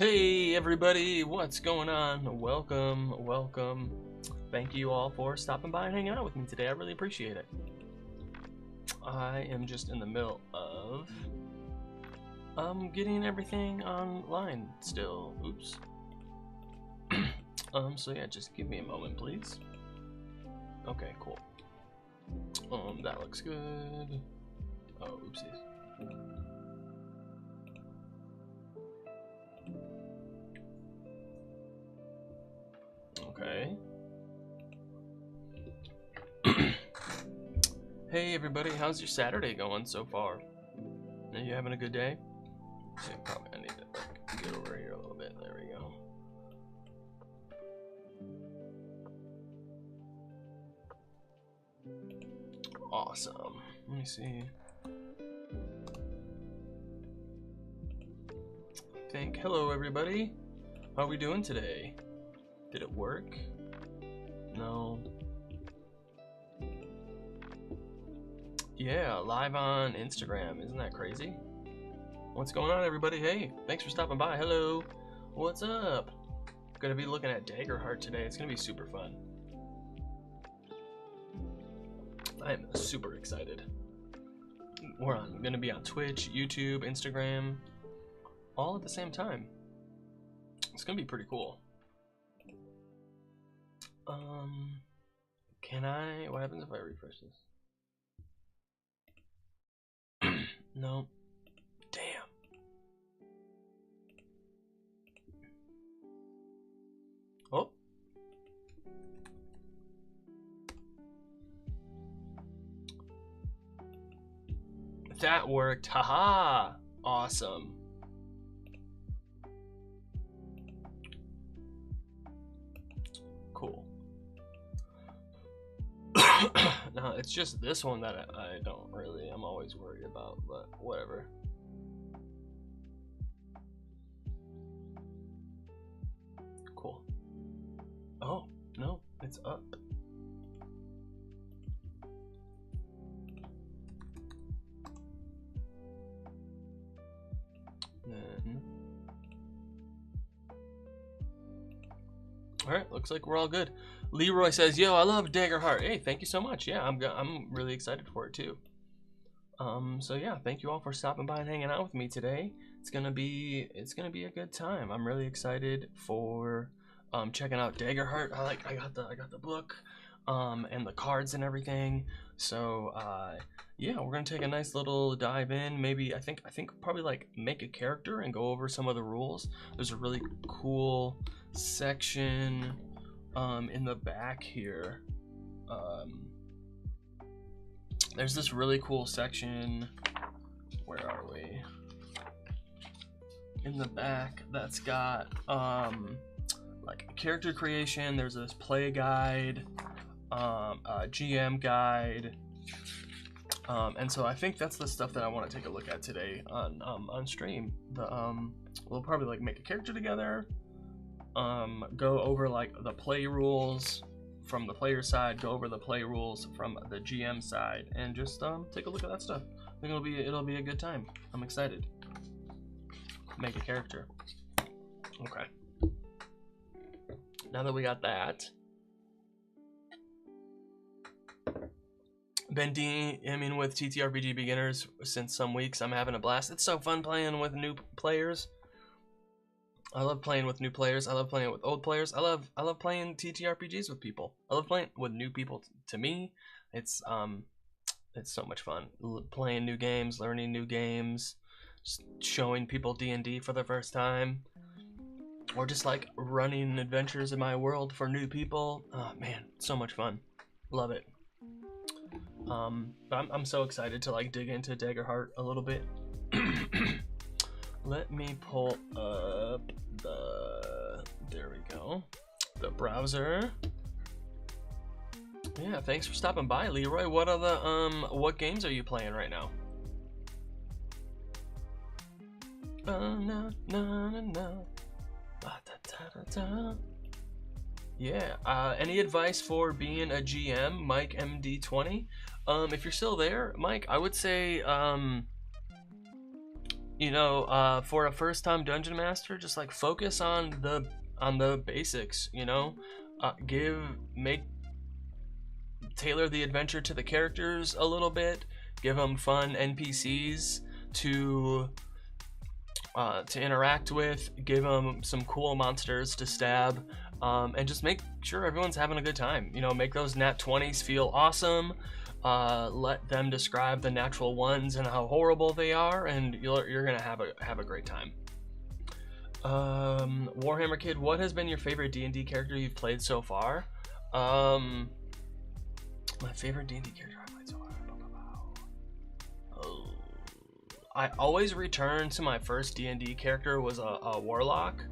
Hey everybody, what's going on? Welcome. Thank you all for stopping by and hanging out with me today. I really appreciate it. I am just in the middle of getting everything online still. Oops. So yeah, just give me a moment, please. Okay, cool. That looks good. Oh, oopsies. Okay. Hey everybody, how's your Saturday going so far? Are you having a good day? Okay, probably I need to like, get over here a little bit. There we go. Awesome. Let me see. Hello everybody. How are we doing today? Did it work? No. Yeah, live on Instagram. Isn't that crazy? What's going on, everybody? Hey, thanks for stopping by. Hello. What's up? Gonna be looking at Daggerheart today. It's gonna be super fun. I am super excited. We're gonna be on Twitch, YouTube, Instagram, all at the same time. It's gonna be pretty cool. What happens if I refresh this? No. Damn. Oh. That worked. Haha. Awesome. Cool. No, it's just this one that I don't really, I'm always worried about, but whatever. Cool. Oh, no, it's up. Then. Alright, looks like we're all good. Leroy says, yo, I love Daggerheart. Hey, thank you so much. Yeah, I'm really excited for it too. So yeah, thank you all for stopping by and hanging out with me today. It's gonna be a good time. I'm really excited for checking out Daggerheart. I got the book and the cards and everything. So yeah, we're gonna take a nice little dive in. Maybe I think probably like make a character and go over some of the rules. There's a really cool section in the back here. There's this really cool section. Where are we? In the back that's got like character creation. There's this play guide, GM guide, and so I think that's the stuff that I want to take a look at today on stream. We'll probably like make a character together, go over like the play rules from the player side, go over the play rules from the GM side, and just take a look at that stuff. I think it'll be a good time. I'm excited. Make a character. Okay. Now that we got that, been DMing with ttrpg beginners since some weeks. I'm having a blast. It's so fun playing with new players. I love playing with new players. I love playing with old players. I love playing TTRPGs with people. I love playing with new people. To me, it's so much fun. Playing new games, learning new games, just showing people D&D for the first time, or just like running adventures in my world for new people. Oh man, so much fun. Love it. I'm so excited to like dig into Daggerheart a little bit. Let me pull up there we go, the browser. Yeah, thanks for stopping by, Leroy. What are the what games are you playing right now? No. Yeah, any advice for being a GM, Mike MD20? If you're still there, Mike, I would say you know, for a first-time dungeon master, just like focus on the basics. You know, tailor the adventure to the characters a little bit. Give them fun NPCs to interact with. Give them some cool monsters to stab, and just make sure everyone's having a good time. You know, make those nat 20s feel awesome. Let them describe the natural ones and how horrible they are, and you're gonna have a great time. Warhammer Kid, what has been your favorite D&D character you've played so far? My favorite D&D character I've played so far. Oh, I always return to my first D&D character was a warlock.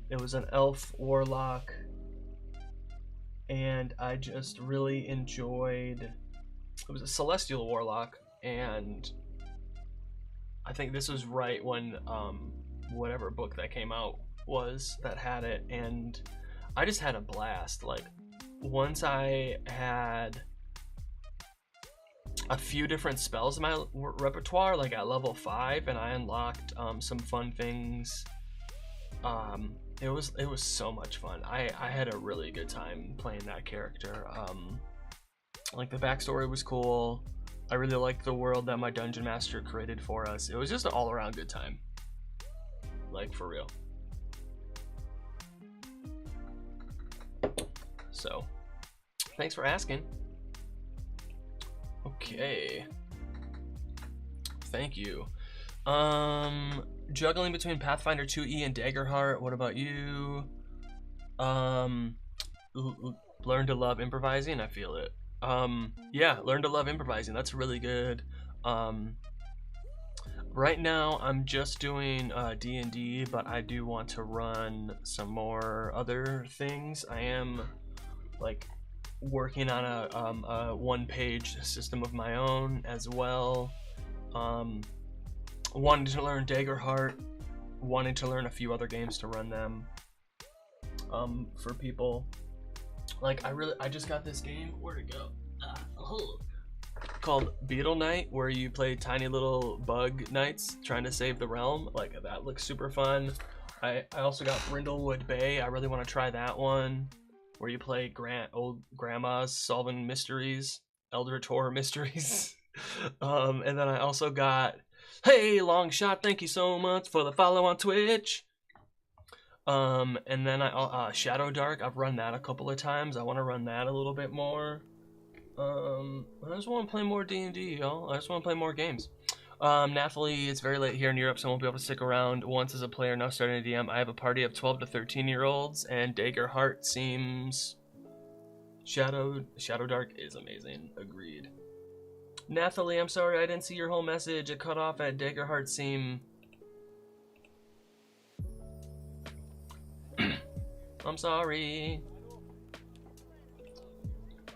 It was an elf warlock, and I just really enjoyed. It was a celestial warlock, and I think this was right when whatever book that came out was that had it, and I just had a blast. Like, once I had a few different spells in my repertoire, like at level 5, and I unlocked some fun things. It was so much fun. I had a really good time playing that character. Like, the backstory was cool. I really liked the world that my dungeon master created for us. It was just an all-around good time. Like, for real. So, thanks for asking. Okay. Thank you. Juggling between Pathfinder 2E and Daggerheart. What about you? Learn to love improvising. I feel it. Yeah, learn to love improvising. That's really good. Right now I'm just doing D&D, but I do want to run some more other things. I am like working on a one-page system of my own as well. Wanting to learn Daggerheart, wanting to learn a few other games to run them for people. Like, I just got this game. Where'd it go? Called Beetle Knight, where you play tiny little bug knights trying to save the realm. Like, that looks super fun. I also got Brindlewood Bay. I really want to try that one, where you play old grandmas solving mysteries, Eldritch horror mysteries. And then I also got, hey, Long Shot, thank you so much for the follow on Twitch. And then Shadow Dark, I've run that a couple of times. I want to run that a little bit more. I just want to play more D&D, y'all. I just want to play more games. Nathalie, it's very late here in Europe, so I won't be able to stick around once as a player, now starting a DM. I have a party of 12 to 13-year-olds, and Daggerheart seems... Shadow Dark is amazing. Agreed. Nathalie, I'm sorry, I didn't see your whole message. It cut off at Daggerheart seem... I'm sorry.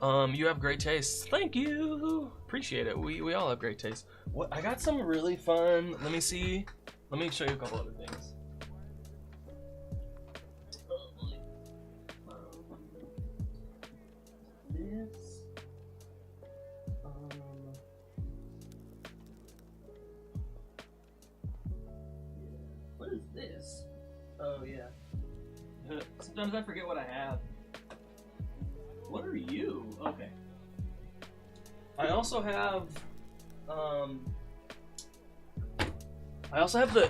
You have great taste. Thank you. Appreciate it. We all have great taste. What? I got some really fun. Let me see. Let me show you a couple other things. This. What is this? Oh yeah. Sometimes I forget what I have. What are you? Okay. I also have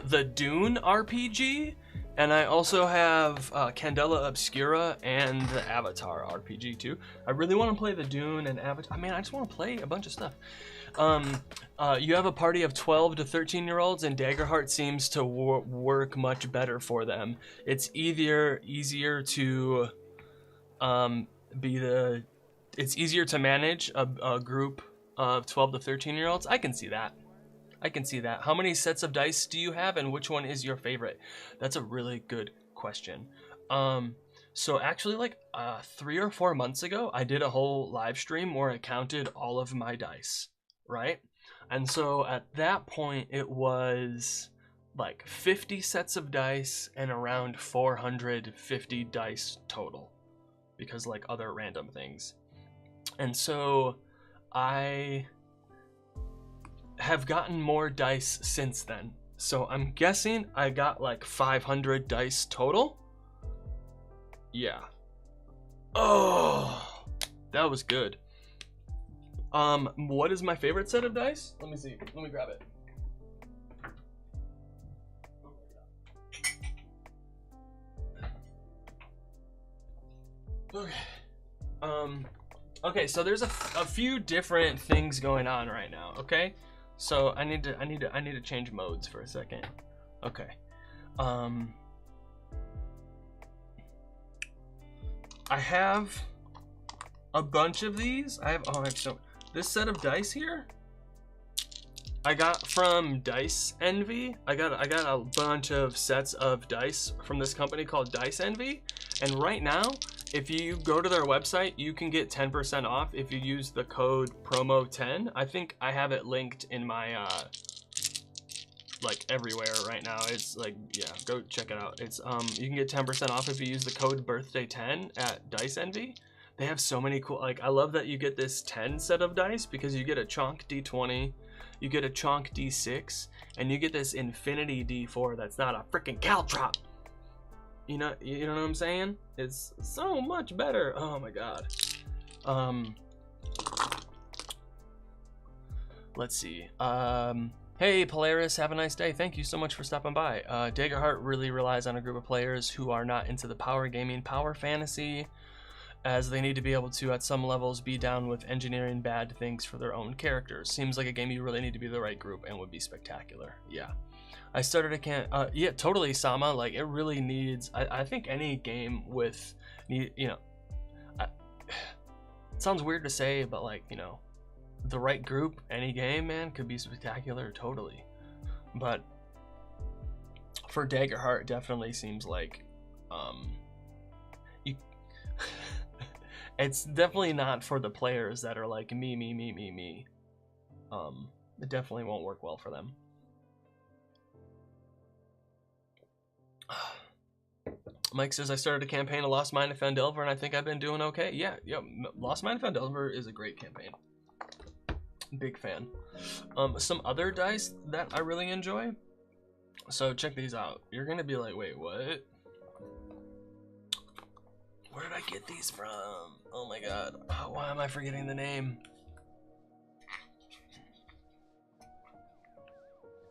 the Dune RPG, and I also have Candela Obscura and the Avatar RPG too. I really want to play the Dune and Avatar. I mean, I just want to play a bunch of stuff. You have a party of 12 to 13-year-olds, and Daggerheart seems to work much better for them. It's easier to it's easier to manage a group of 12 to 13-year-olds. I can see that. How many sets of dice do you have, and which one is your favorite? That's a really good question. So actually, like 3 or 4 months ago, I did a whole live stream where I counted all of my dice, right? And so at that point, it was like 50 sets of dice and around 450 dice total, because like other random things. And so I have gotten more dice since then. So I'm guessing I got like 500 dice total. Yeah. Oh, that was good. What is my favorite set of dice? Let me see. Let me grab it. Okay. Okay, so there's a few different things going on right now, okay? So I need to change modes for a second. Okay. I have a bunch of these. I have so this set of dice here I got from Dice Envy. I got a bunch of sets of dice from this company called Dice Envy, and right now if you go to their website, you can get 10% off if you use the code promo10. I think I have it linked in my like everywhere right now. It's like, yeah, go check it out. It's you can get 10% off if you use the code birthday10 at Dice Envy. They have so many cool, like, I love that you get this 10 set of dice because you get a chonk D20, you get a chonk D6, and you get this infinity D4 that's not a freaking caltrop. You know what I'm saying? It's so much better. Oh my god. Let's see. Hey Polaris, have a nice day. Thank you so much for stopping by. Daggerheart really relies on a group of players who are not into the power gaming, power fantasy, as they need to be able to, at some levels, be down with engineering bad things for their own characters. Seems like a game you really need to be the right group and would be spectacular. Yeah. I started a yeah, totally, Sama. Like, it really needs, I think any game with, you know, it sounds weird to say, but like, you know, the right group, any game, man, could be spectacular, totally. But for Daggerheart, definitely seems like, it's definitely not for the players that are like me. It definitely won't work well for them. Mike says, I started a campaign of Lost Mine of Phandelver, and I think I've been doing okay. Yeah, Lost Mine of Phandelver is a great campaign. Big fan. Some other dice that I really enjoy. So check these out. You're gonna be like, wait, what? Where did I get these from? Oh my god. Oh, why am I forgetting the name?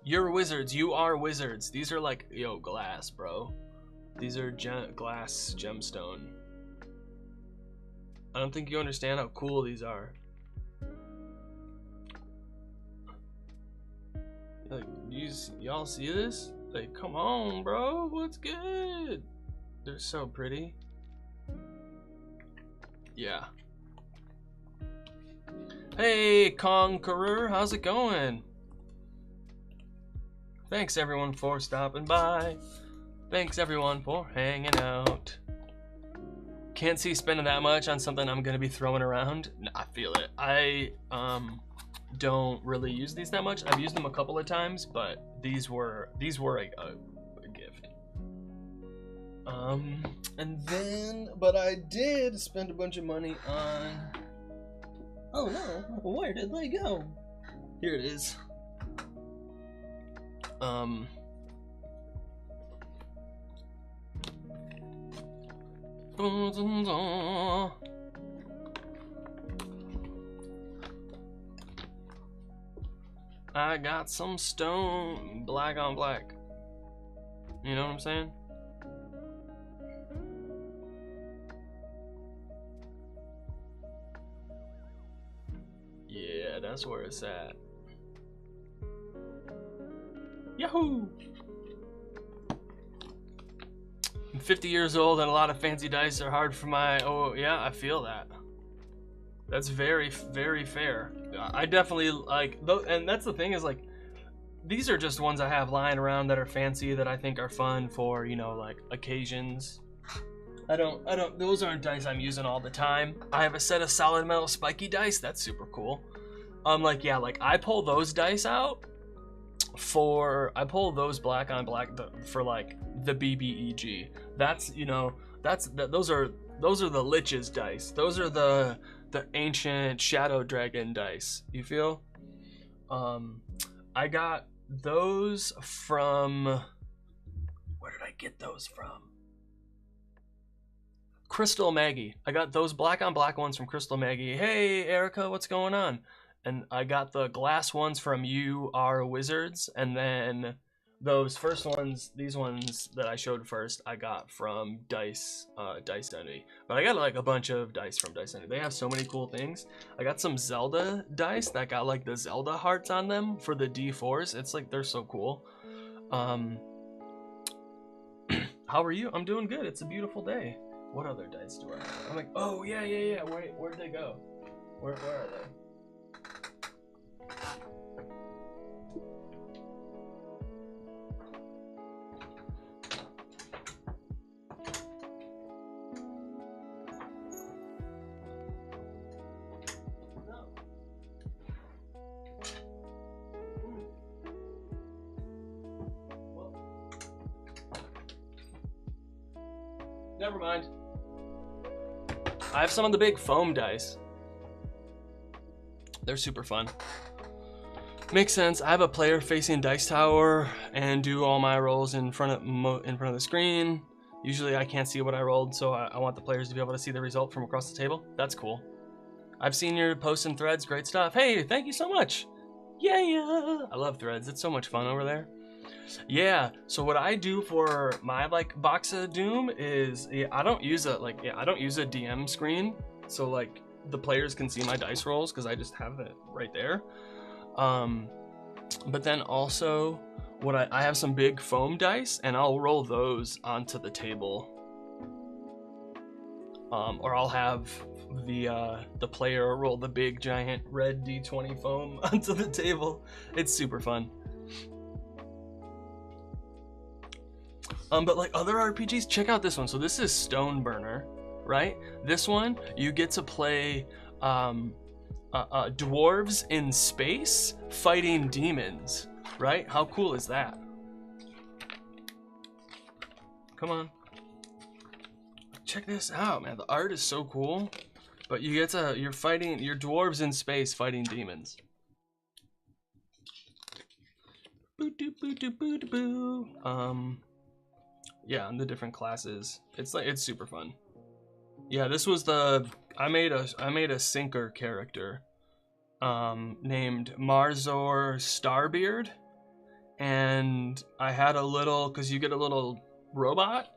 You're wizards. You are wizards. These are like, yo, glass, bro. These are glass gemstone. I don't think you understand how cool these are. Like, y'all see this? Like, come on, bro. What's good? They're so pretty. Yeah. Hey, Conqueror. How's it going? Thanks, everyone, for stopping by. Thanks, everyone, for hanging out. Can't see spending that much on something I'm going to be throwing around. Nah, I feel it. I don't really use these that much. I've used them a couple of times, but these were a gift. And then, but I did spend a bunch of money on, oh no, where did they go? Here it is. I got some stone, black on black. You know what I'm saying? Yeah, that's where it's at. Yahoo! I'm 50 years old and a lot of fancy dice are hard for my, oh yeah, I feel that. That's very, very fair. I definitely like, and that's the thing is like, these are just ones I have lying around that are fancy that I think are fun for, you know, like occasions. Those aren't dice I'm using all the time. I have a set of solid metal spiky dice, that's super cool. Like, yeah, like I pull those dice out I pull those black on black for like the BBEG. That's, you know, those are the Lich's dice. Those are the ancient Shadow Dragon dice. You feel? I got those from, where did I get those from? Crystal Maggie. I got those black on black ones from Crystal Maggie. Hey Erica, what's going on? And I got the glass ones from You Are Wizards, and then those first ones, these ones that I showed first, I got from Dice Dynasty. But I got like a bunch of dice from Dice Dynasty. They have so many cool things. I got some Zelda dice that got like the Zelda hearts on them for the D4s. It's like, they're so cool. How are you? I'm doing good. It's a beautiful day. What other dice do I have? I'm like, oh yeah. Wait, where'd they go? Where are they? Never mind. I have some of the big foam dice. They're super fun. Makes sense. I have a player facing dice tower and do all my rolls in front of the screen. Usually I can't see what I rolled, so I want the players to be able to see the result from across the table. That's cool. I've seen your posts and threads. Great stuff. Hey, thank you so much. Yeah. I love threads. It's so much fun over there. Yeah, so what I do for my like box of doom is I don't use a DM screen, so like the players can see my dice rolls because I just have it right there. But then also what I have some big foam dice and I'll roll those onto the table. Or I'll have the player roll the big giant red D20 foam onto the table. It's super fun. But like other RPGs, check out this one. So this is Stoneburner, right? This one, you get to play dwarves in space fighting demons, right? How cool is that? Come on. Check this out, man. The art is so cool. But you're dwarves in space fighting demons. Boo doo boo doo boo doo boo. Yeah, and the different classes. It's super fun. Yeah, this was I made a sinker character named Marzor Starbeard, and I had a little, cuz you get a little robot.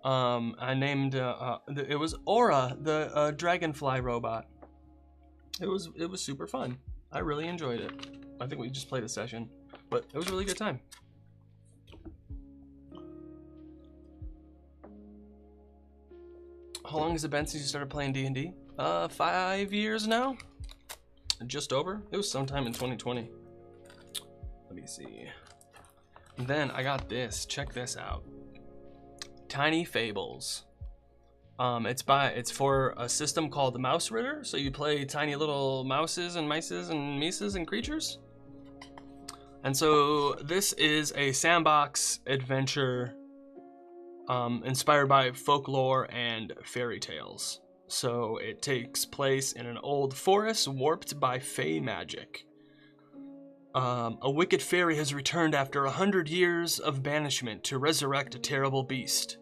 I named it was Aura, the dragonfly robot. It was super fun. I really enjoyed it. I think we just played a session, but it was a really good time. How long has it been since you started playing D&D? 5 years now? Just over? It was sometime in 2020. Let me see. And then I got this. Check this out. Tiny Fables. It's for a system called Mouse Ritter. So you play tiny little mouses and mices and mices and creatures. And so this is a sandbox adventure inspired by folklore and fairy tales. So it takes place in an old forest warped by fey magic. A wicked fairy has returned after 100 years of banishment to resurrect a terrible beast.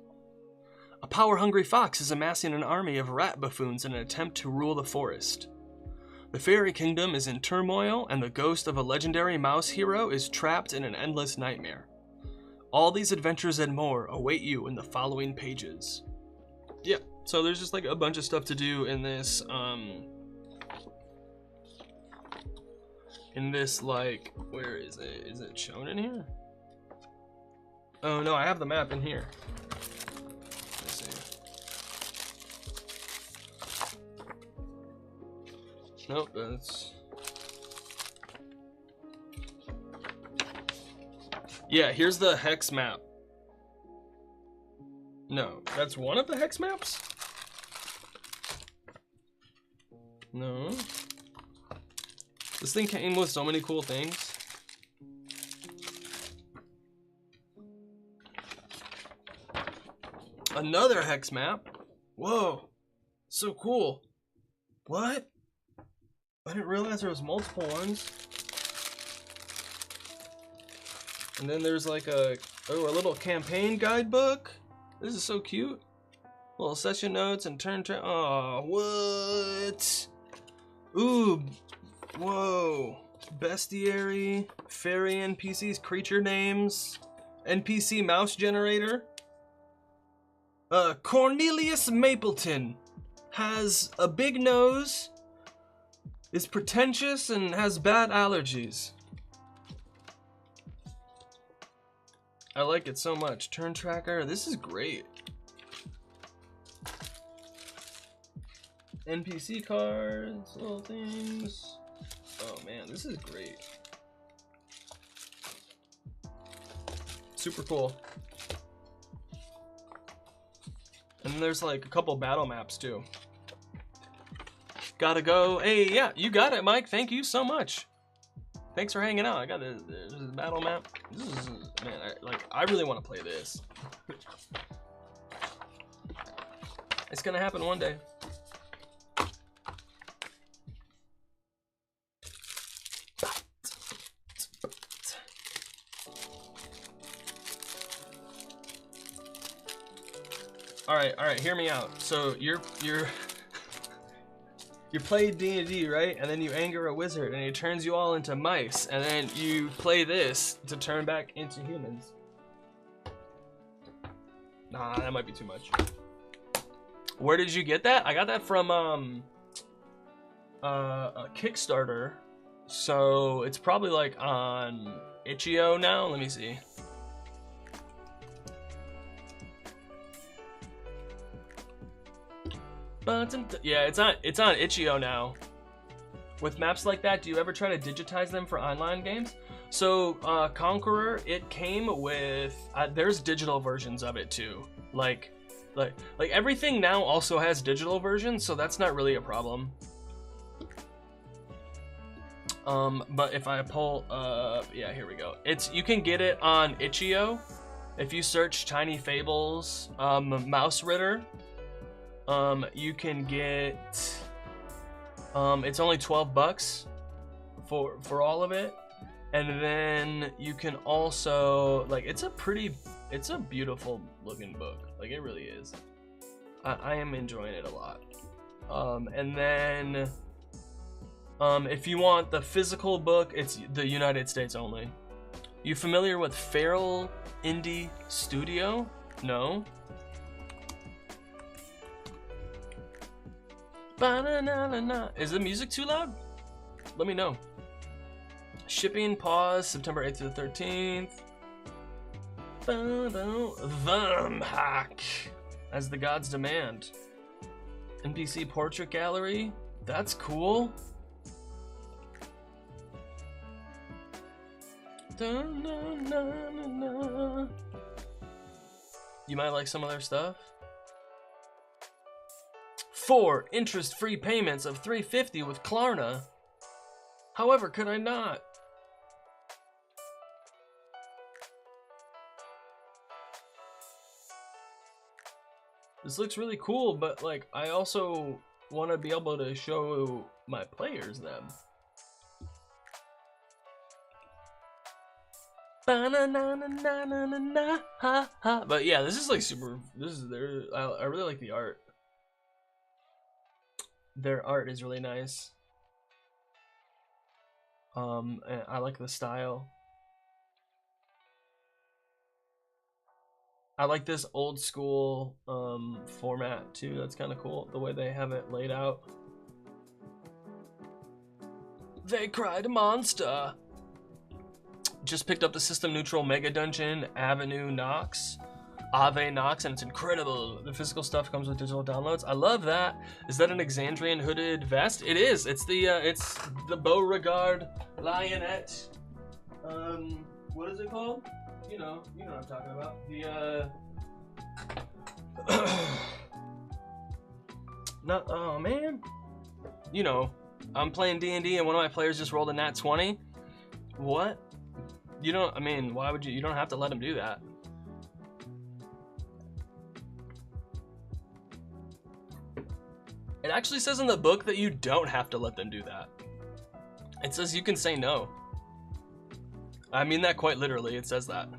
A power-hungry fox is amassing an army of rat buffoons in an attempt to rule the forest. The fairy kingdom is in turmoil, and the ghost of a legendary mouse hero is trapped in an endless nightmare. All these adventures and more await you in the following pages. Yeah, so there's just like a bunch of stuff to do in this, like, where is it? Is it shown in here? Oh no, I have the map in here. Let's see. Nope, that's... Yeah, here's the hex map. No, that's one of the hex maps? No. This thing came with so many cool things. Another hex map. Whoa, so cool. What? I didn't realize there was multiple ones. And then there's like a little campaign guidebook. This is so cute. Little session notes and turn. Oh, what? Ooh, whoa. Bestiary, fairy NPCs, creature names, NPC mouse generator. Cornelius Mapleton has a big nose, is pretentious, and has bad allergies. I like it so much. Turn tracker, this is great. NPC cards, little things. Oh man, this is great. Super cool. And then there's like a couple battle maps too. Gotta go. Hey, yeah, you got it, Mike. Thank you so much. Thanks for hanging out. I got this battle map. This is, man, I really want to play this. It's gonna happen one day. All right, hear me out. So you play D&D, right? And then you anger a wizard and he turns you all into mice, and then you play this to turn back into humans. Nah, that might be too much. Where did you get that? I got that from a Kickstarter. So it's probably like on itch.io now. Let me see. Yeah, it's on itch.io now. With maps like that, do you ever try to digitize them for online games? So Conqueror, it came with there's digital versions of it too. Like everything now also has digital versions, so that's not really a problem. But if I pull yeah, here we go. You can get it on itch.io if you search Tiny Fables Mouse Ritter. You can get it's only $12 for all of it, and then you can also it's a beautiful looking book. Like, it really is. I am enjoying it a lot. And then if you want the physical book, it's the United States only. You familiar with Feral Indie Studio? No. Is the music too loud? Let me know. Shipping pause September 8th to the 13th. Hack as the gods demand. NPC portrait gallery. That's cool. You might like some of their stuff. 4 interest-free payments of $350 with Klarna. However, could I not? This looks really cool, but like, I also want to be able to show my players them. But yeah, this is like super. This is their. I really like the art. Their art is really nice. And I like the style. I like this old school format too. That's kind of cool, the way they have it laid out. They cried monster. Just picked up the system neutral Mega Dungeon Avenue Nox. Ave Nox, and it's incredible. The physical stuff comes with digital downloads. I love that. Is that an Exandrian hooded vest? It is. It's the Beauregard Lionette. What is it called? You know what I'm talking about. The oh man. You know, I'm playing D&D and one of my players just rolled a nat 20. What? You don't. I mean, why would you? You don't have to let him do that. It actually says in the book that you don't have to let them do that. It says you can say no. I mean that quite literally. It says that.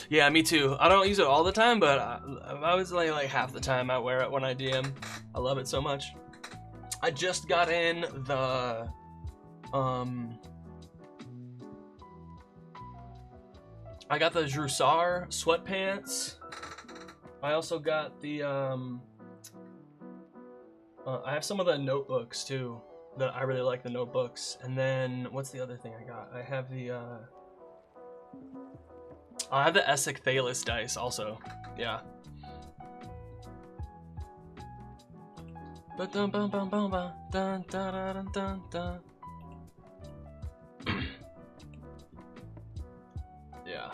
Yeah, me too. I don't use it all the time, but I was like half the time I wear it when I DM. I love it so much. I just got in the I got the Drusar sweatpants. I also got the I have some of the notebooks too. I really like the notebooks. And then what's the other thing I got? I have the Essek Thalis dice also. Yeah. Yeah.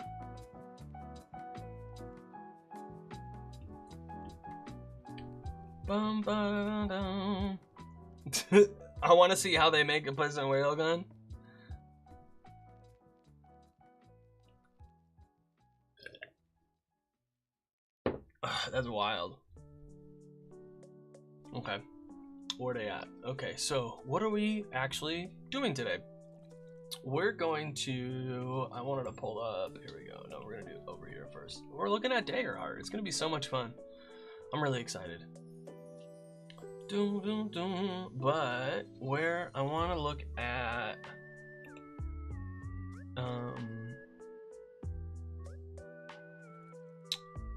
I want to see how they make a Pleasant Whale gun. That's wild. Okay. Where they at? Okay, so what are we actually doing today? We're going to... I wanted to pull up... Here we go. No, we're going to do it over here first. We're looking at Daggerheart. It's going to be so much fun. I'm really excited. But where I want to look at...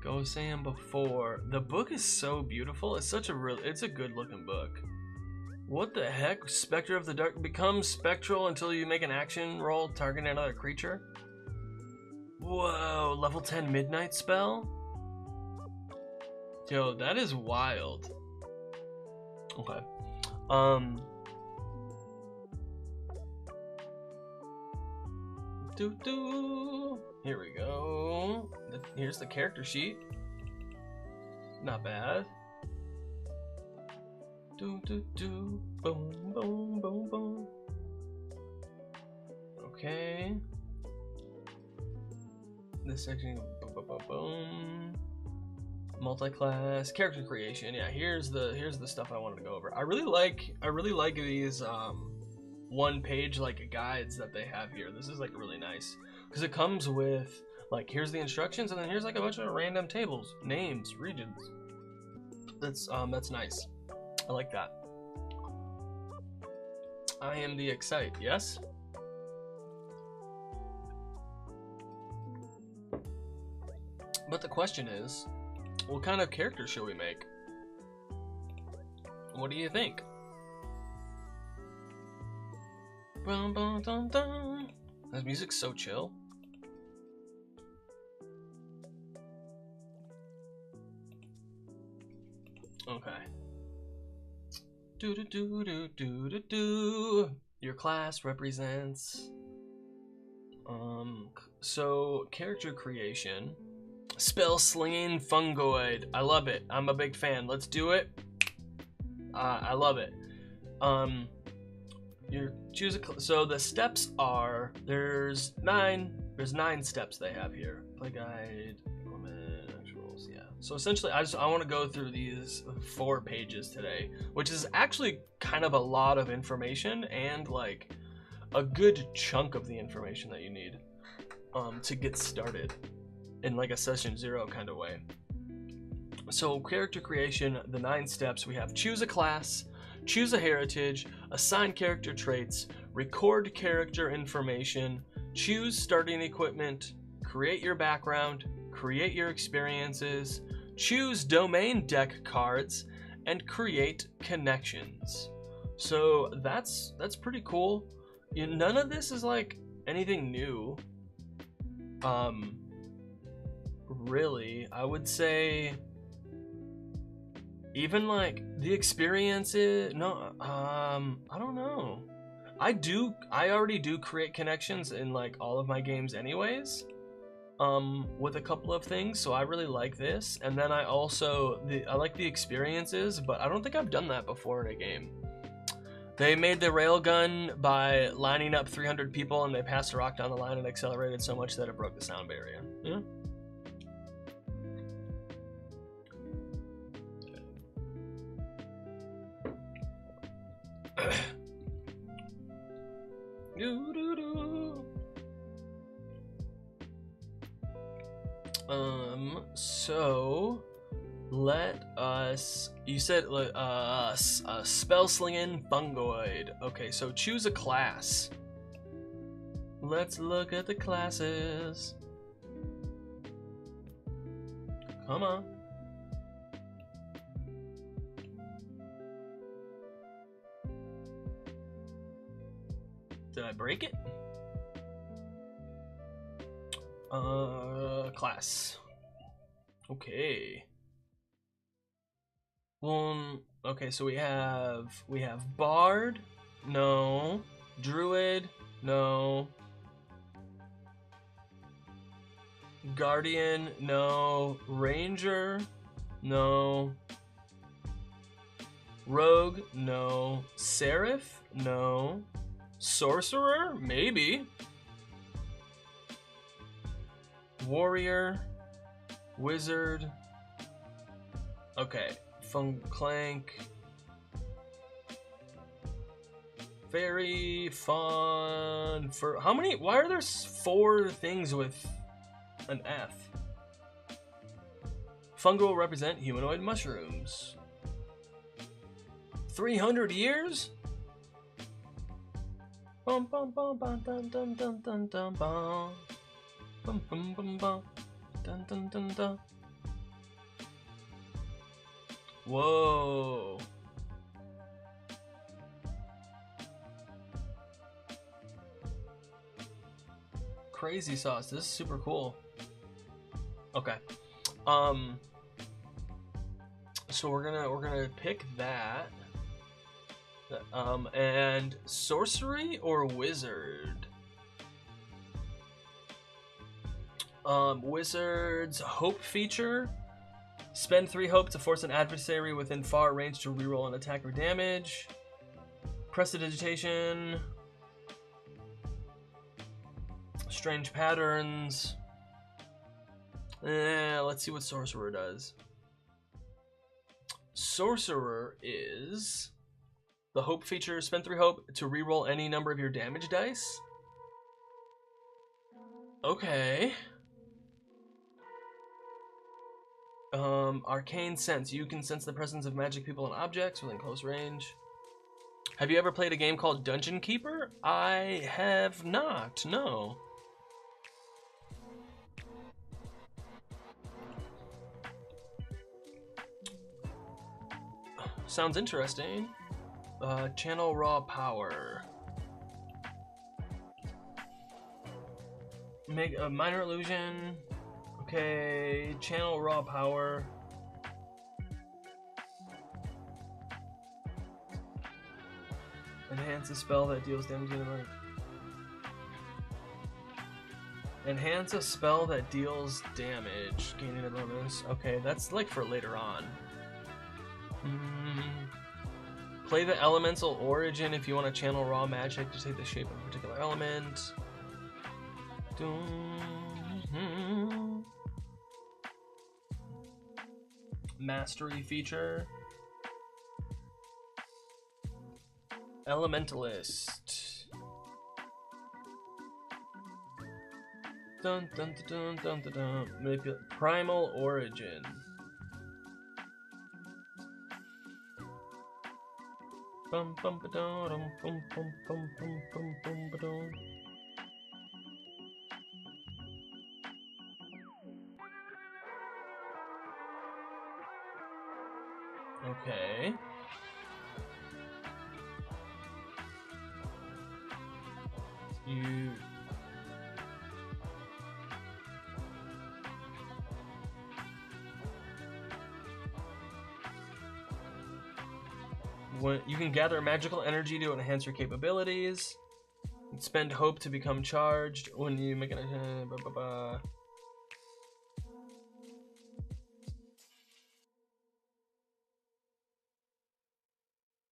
Go Sam before. The book is so beautiful. It's such a real... It's a good looking book. What the heck? Spectre of the Dark becomes spectral until you make an action roll targeting another creature? Whoa, level 10 midnight spell? Yo, that is wild. Okay. Here we go. Here's the character sheet. Not bad. Boom, boom, boom, boom. Okay. This section, boom. Multi-class character creation. Yeah, here's the stuff I wanted to go over. I really like these one page like guides that they have here. This is like really nice because it comes with like here's the instructions and then here's like a bunch of random tables, names, regions. That's nice. I like that. I am the Excite, yes? But the question is, what kind of character should we make? What do you think? Bum, bum, dum, dum. This music's so chill. Okay. Your class represents so character creation, spell slinging fungoid. I love it. I'm a big fan. Let's do it. I love it. You choose so the steps are there's nine steps they have here. Play guide, implement, actuals, yeah. So essentially I want to go through these 4 pages today, which is actually kind of a lot of information and like a good chunk of the information that you need to get started in like a session 0 kind of way. So character creation, the 9 steps, we have choose a class, choose a heritage, assign character traits, record character information, choose starting equipment, create your background, create your experiences, choose domain deck cards, and create connections. So that's pretty cool. None of this is like anything new. Really, I would say even like the experiences, no, I don't know. I already do create connections in like all of my games anyways, with a couple of things, so I really like this. And then I like the experiences, but I don't think I've done that before in a game. They made the railgun by lining up 300 people and they passed a rock down the line and accelerated so much that it broke the sound barrier. Yeah. So let us. You said spell slinging fungoid. Okay, so choose a class. Let's look at the classes. Come on. Did I break it? Class. Okay. Okay, so we have Bard, no. Druid, no. Guardian, no. Ranger, no. Rogue, no. Seraph, no. Sorcerer, maybe. Warrior, Wizard. Okay, Clank. Very fun. For how many? Why are there 4 things with an F? Fungo will represent humanoid mushrooms. 300 years? Bum bum bum bum dun dun dun dun dun bum. Bum bum bum bum dun dun dun dun. Whoa. Crazy sauce. This is super cool. Okay. So we're gonna pick that. And sorcery or wizard? Wizard's hope feature. Spend 3 hope to force an adversary within far range to reroll an attack or damage. Prestidigitation. Strange patterns. Let's see what sorcerer does. Sorcerer is the hope feature. Spend 3 hope to reroll any number of your damage dice. Okay. Arcane sense. You can sense the presence of magic people and objects within close range. Have you ever played a game called Dungeon Keeper? I have not, no. Sounds interesting. Channel raw power. Make a minor illusion. Okay, channel raw power. Enhance a spell that deals damage in the mind. Enhance a spell that deals damage, gaining a bonus. Okay, that's like for later on. Play the elemental origin if you want to channel raw magic to take the shape of a particular element. Mastery feature. Elementalist. Dun dun dun dun dun dun. Manipulate. Primal origin. Bum bum ba dum bum bum bum bum bum bum ba dum. Okay. You can gather magical energy to enhance your capabilities. Spend hope to become charged when you make an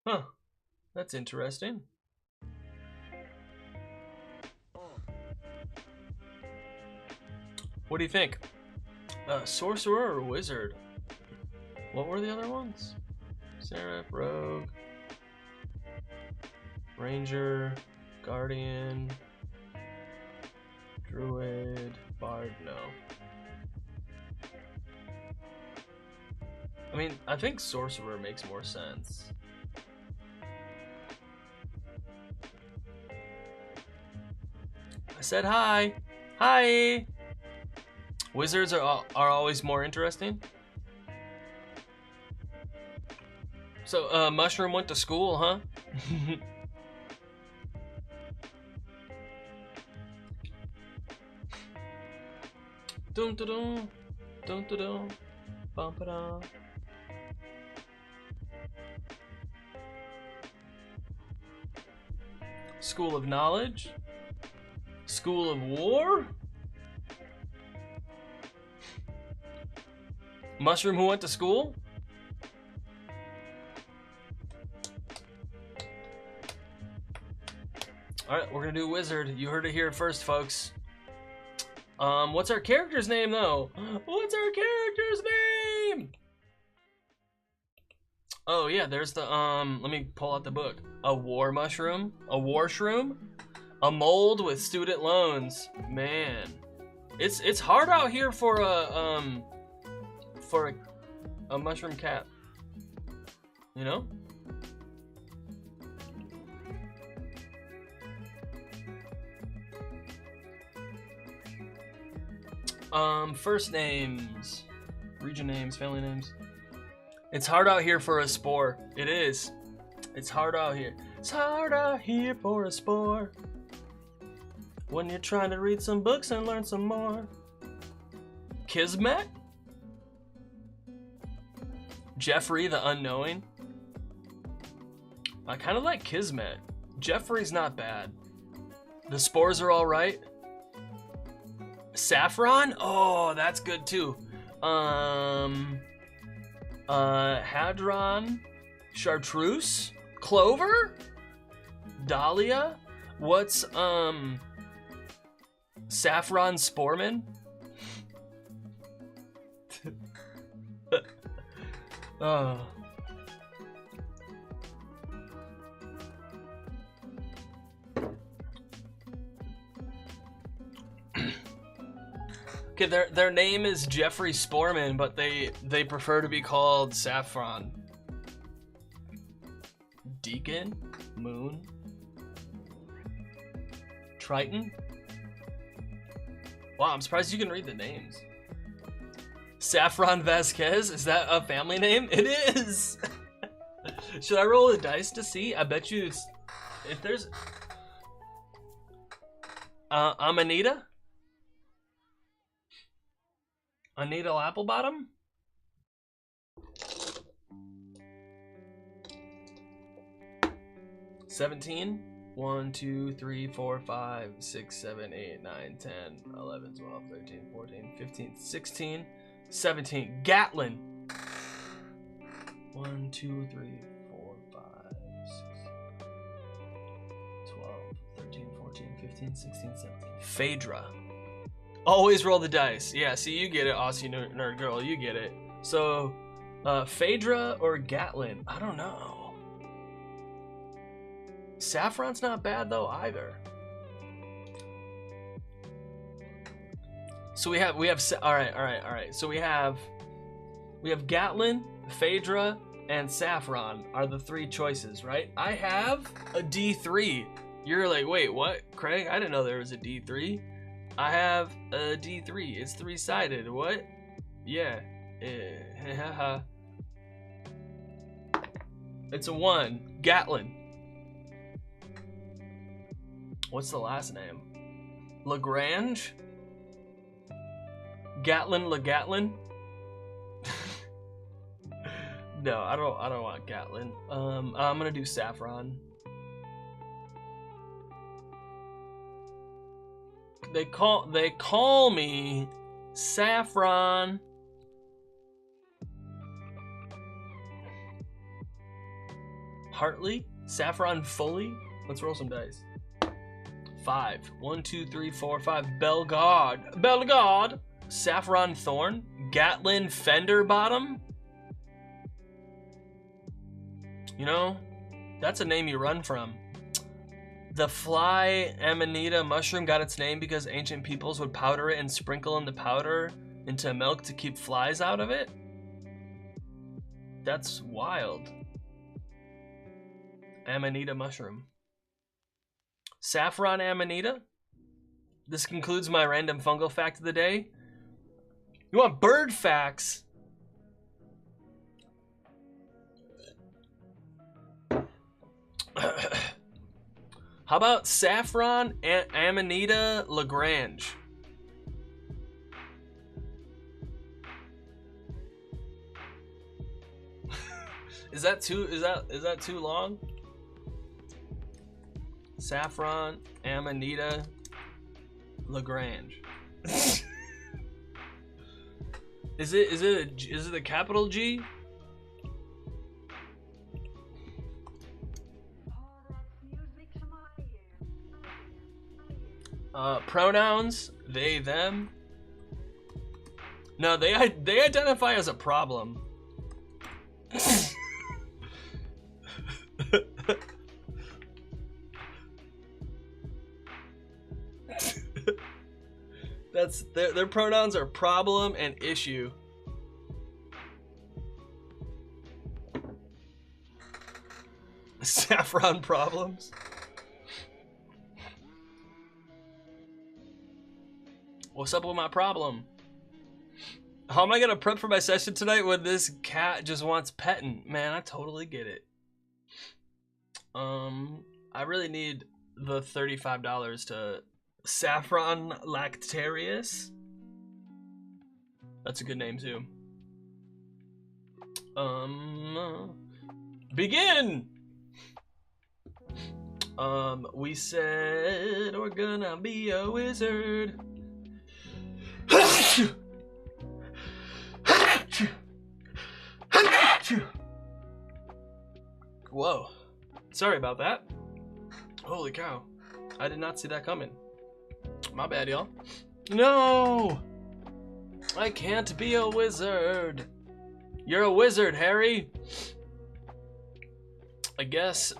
Huh. That's interesting. What do you think? Sorcerer or wizard? What were the other ones? Seraph, rogue, ranger, guardian, druid, bard, no. I mean, I think sorcerer makes more sense. I said hi. Hi. Wizards are always more interesting. So, Mushroom went to school, huh? Dun dun dun, dun dun dun, bum ba dum. School of Knowledge, School of War, Mushroom who went to school. All right, we're gonna do Wizard. You heard it here first, folks. What's our character's name though? What's our character's name? Oh yeah, there's the let me pull out the book. A war mushroom, a war shroom, a mold with student loans. Man, it's hard out here for a mushroom cat. You know? First names, region names, family names. It's hard out here for a spore. It is. It's hard out here. It's hard out here for a spore. When you're trying to read some books and learn some more. Kismet? Jeffrey the Unknowing? I kind of like Kismet. Jeffrey's not bad. The spores are all right. Saffron? Oh, that's good too. Hadron, Chartreuse, Clover, Dahlia. What's Saffron Sporman? Oh. Okay, their name is Jeffrey Sporman, but they prefer to be called Saffron. Deacon, Moon, Triton. Wow, I'm surprised you can read the names. Saffron Vasquez, is that a family name? It is. Should I roll the dice to see? I bet you it's, if there's Amanita? Anita Applebottom? $17? 1, 2, 3, 4, 5, 6, 7, 8, 9, 10, 11, 12, 13, 14, 15, 16, 17. Gatlin. 1, 2, 3, 4, 5, 6, 12, 13, 14, 15, 16, 17. Phaedra. Always roll the dice. Yeah, see, you get it, Aussie nerd girl. You get it. So, Phaedra or Gatlin? I don't know. Saffron's not bad though either. So we have all right. So we have Gatlin, Phaedra, and Saffron are the three choices, right? I have a D3. You're like, wait, what, Craig? I didn't know there was a D3. I have a D3. It's three-sided. What? Yeah. It's a 1. Gatlin. What's the last name? Lagrange? Gatlin LeGatlin? No, I don't want Gatlin. I'm gonna do Saffron. They call me Saffron. Hartley? Saffron Fully? Let's roll some dice. 5. 1, 2, 3, 4, 5. Bellegarde. Saffron Thorn. Gatlin Fender Bottom. You know, that's a name you run from. The fly Amanita mushroom got its name because ancient peoples would powder it and sprinkle in the powder into milk to keep flies out of it. That's wild. Amanita mushroom. Saffron amanita? This concludes my random fungal fact of the day. You want bird facts? How about saffron amanita Lagrange? Is that too long? Saffron amanita Lagrange. Is it a capital G? Pronouns, they, them. No, they identify as a problem. That's their pronouns are problem and issue. Saffron problems. What's up with my problem? How am I gonna prep for my session tonight when this cat just wants petting? Man, I totally get it. I really need the $35 to Saffron Lactarius. That's a good name too. Begin! We said we're gonna be a wizard. Whoa. Sorry about that. Holy cow. I did not see that coming. My bad, y'all. No! I can't be a wizard. You're a wizard, Harry. I guess,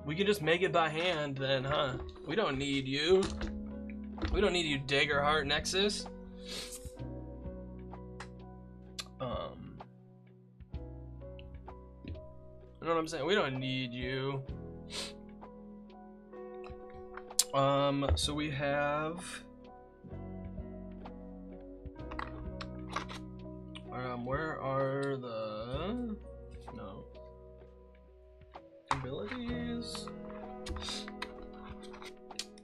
we can just make it by hand then, huh? We don't need you. We don't need you, Daggerheart Nexus. You know what I'm saying? We don't need you. So we have where are the abilities?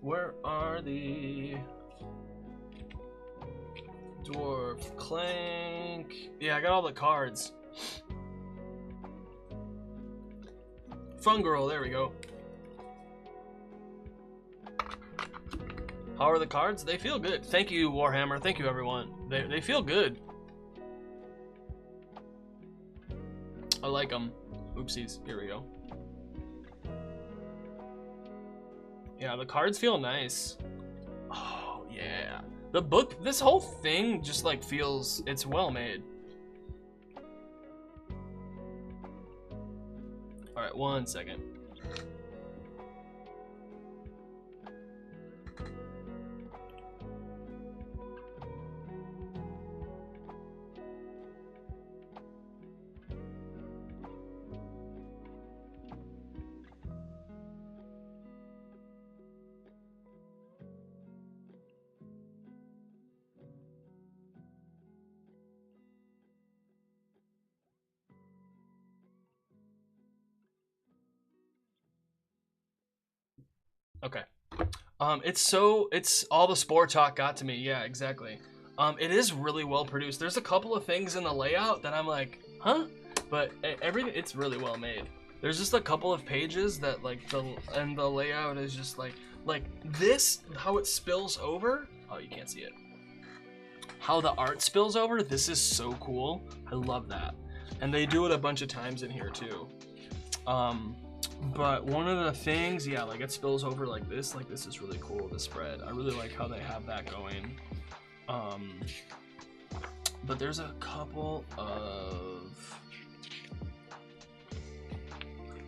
Where are the dwarf clank? Yeah, I got all the cards. Fun girl, there we go. How are the cards? They feel good. Thank you, Warhammer. Thank you, everyone. They feel good. I like them. Oopsies. Here we go. Yeah, the cards feel nice. Oh, yeah. The book, this whole thing just like feels, it's well made. All right, 1 second. Okay. It's all the spore talk got to me. Yeah, exactly. It is really well produced. There's a couple of things in the layout that I'm like, huh? But everything, it's really well made. There's just a couple of pages that like the layout is just like this, how it spills over. Oh, you can't see it. How the art spills over. This is so cool. I love that. And they do it a bunch of times in here too. But one of the things, yeah, like it spills over like this is really cool, the spread. I really like how they have that going. But there's a couple of,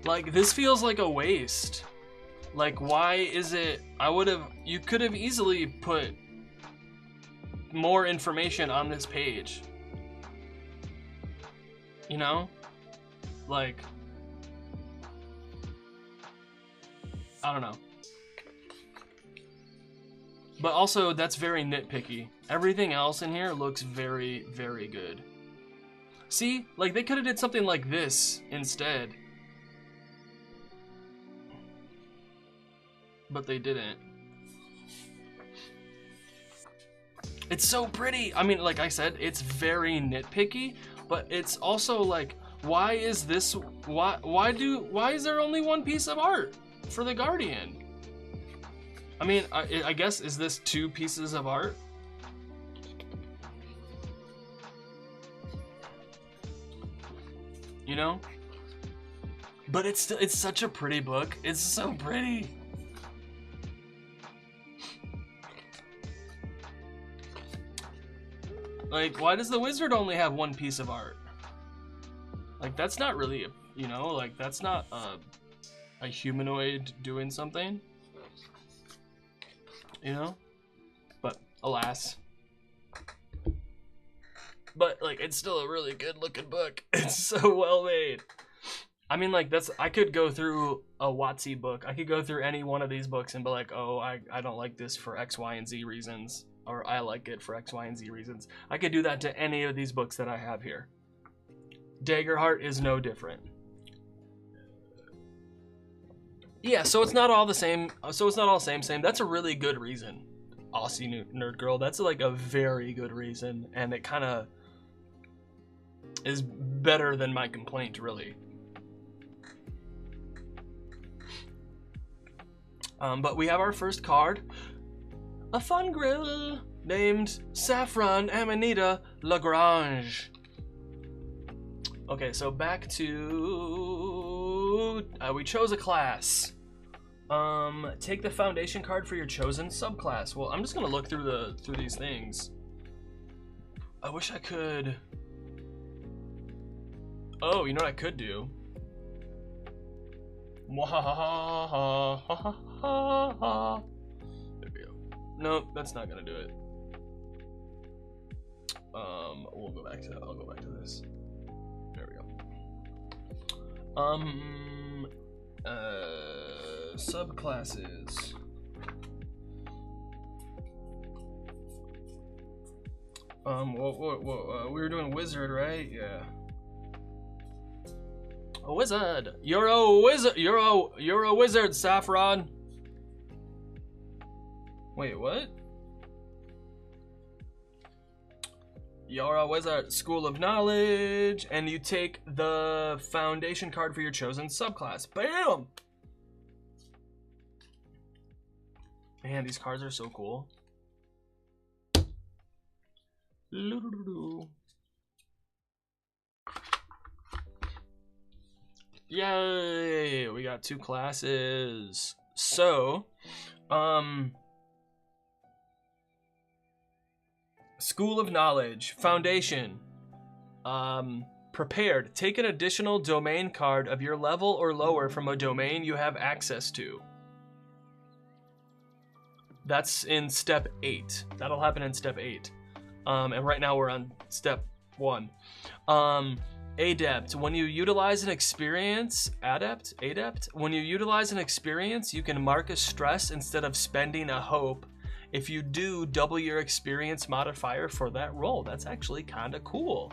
like, this feels like a waste. Like, why is it, you could have easily put more information on this page. You know? Like, I don't know. But also, that's very nitpicky. Everything else in here looks very, very good. See? Like, they could have did something like this instead. But they didn't. It's so pretty. I mean, like I said, it's very nitpicky, but it's also like, why is this, why is there only one piece of art for the Guardian? I mean, I guess, is this 2 pieces of art? You know? But it's such a pretty book. It's so pretty. Like, why does the wizard only have 1 piece of art? Like, that's not really, you know, like, that's not a humanoid doing something. You know? But, alas. But, like, it's still a really good looking book. It's so well made. I mean, like, I could go through a WotC book. I could go through any one of these books and be like, oh, I don't like this for X, Y, and Z reasons. Or I like it for X, Y, and Z reasons. I could do that to any of these books that I have here. Daggerheart is no different. Yeah, so it's not all the same. So it's not all same. That's a really good reason, Aussie Nerd Girl. That's like a very good reason, and it kind of is better than my complaint, really. But we have our first card, a fun grill named Saffron Amanita Lagrange. Okay, so back to we chose a class. Take the foundation card for your chosen subclass. Well, I'm just gonna look through these things. I wish I could. Oh, you know what I could do? There we go. Nope, that's not gonna do it. We'll go back to that. I'll go back to this. There we go. Subclasses. We were doing wizard, right? Yeah. A wizard. You're a wizard. You're a wizard, Saffron. Wait, what? You're a wizard. School of Knowledge, and you take the foundation card for your chosen subclass. Bam! Man, these cards are so cool. Yay! We got 2 classes. So, School of Knowledge, Foundation. Prepared. Take an additional domain card of your level or lower from a domain you have access to. That's in step 8. That'll happen in step 8. And right now we're on step 1. Adept. When you utilize an experience, adept, when you utilize an experience, you can mark a stress instead of spending a hope. If you do, double your experience modifier for that roll. That's actually kind of cool.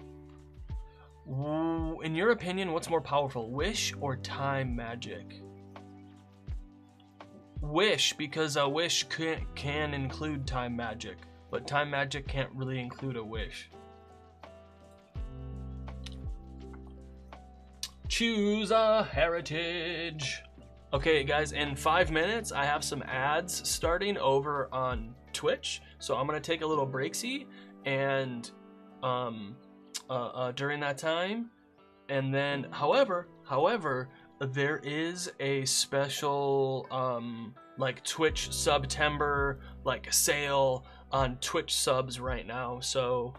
In your opinion, what's more powerful, wish or time magic? Wish, because a wish can include time magic, but time magic can't really include a wish. Choose a heritage. Okay, guys, in 5 minutes, I have some ads starting over on Twitch, so I'm gonna take a little breaksy, and during that time, and then, however, there is a special like Twitch September like sale on Twitch subs right now, so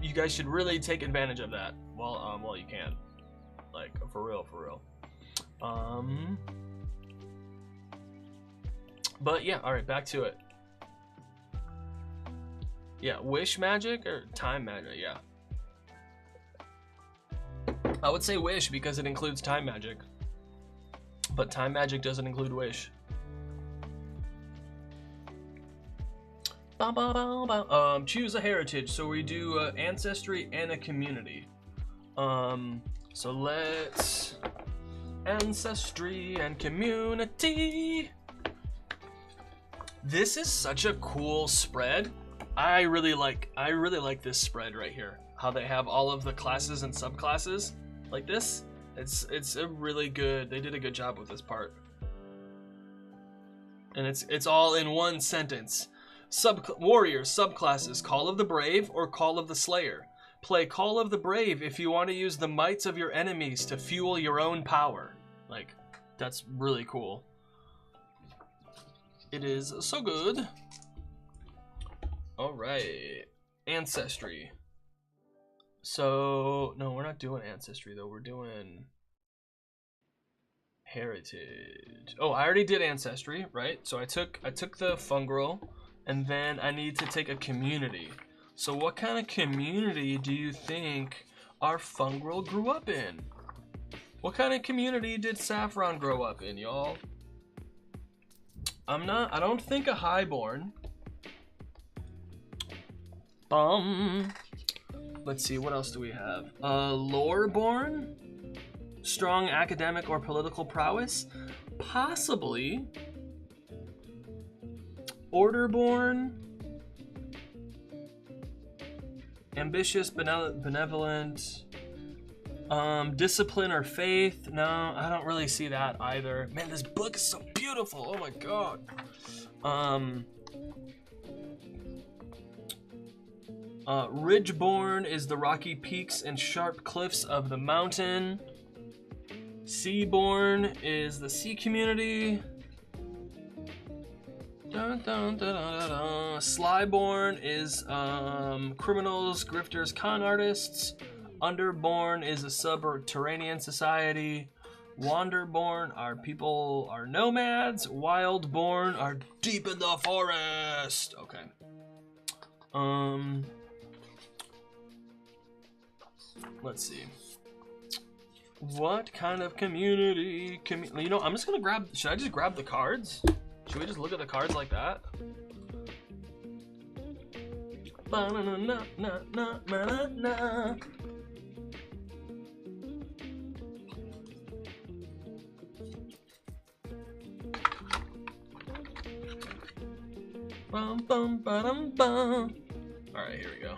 you guys should really take advantage of that while you can. Like, for real. But yeah, all right, back to it. Yeah, wish magic or time magic, yeah. I would say wish because it includes time magic. But time magic doesn't include wish. Choose a heritage. So we do ancestry and a community. So let's ancestry and community. This is such a cool spread. I really like this spread right here. How they have all of the classes and subclasses like this. It's a really good. They did a good job with this part. And it's all in one sentence. Warriors, subclasses, Call of the Brave or Call of the Slayer. Play Call of the Brave if you want to use the mights of your enemies to fuel your own power. Like, that's really cool. It is so good. Alright. Ancestry. So, no, we're not doing ancestry though. We're doing heritage. Oh, I already did ancestry, right? So I took the fungal, and then I need to take a community. So what kind of community do you think our fungal grew up in? What kind of community did Saffron grow up in, y'all? I don't think a highborn. Let's see, what else do we have? Loreborn? Strong academic or political prowess? Possibly. Orderborn? Ambitious, benevolent. Discipline or faith? No, I don't really see that either. Man, this book is so beautiful. Oh my god. Ridgeborn is the rocky peaks and sharp cliffs of the mountain. Seaborn is the sea community. Dun, dun, dun, dun, dun, dun. Slyborn is criminals, grifters, con artists. Underborn is a subterranean society. Wanderborn are people are nomads. Wildborn are deep in the forest. Okay. Let's see. What kind of community? You know, I'm just gonna grab. Should I just grab the cards? Should we just look at the cards like that? Bum, bum, ba-dum, bum. All right, here we go.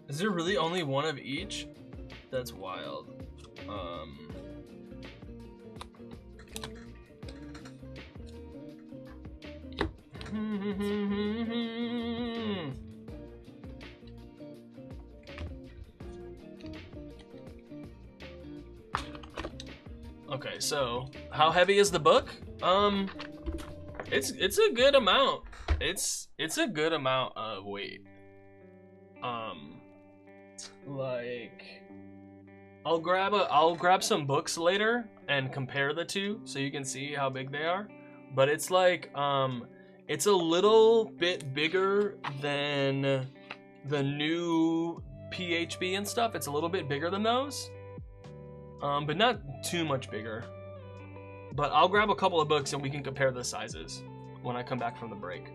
Is there really only one of each? That's wild. Okay, so how heavy is the book? It's a good amount. It's a good amount of weight. Like I'll grab some books later and compare the two so you can see how big they are. But it's like it's a little bit bigger than the new PHB and stuff. It's a little bit bigger than those. But not too much bigger. But I'll grab a couple of books and we can compare the sizes when I come back from the break.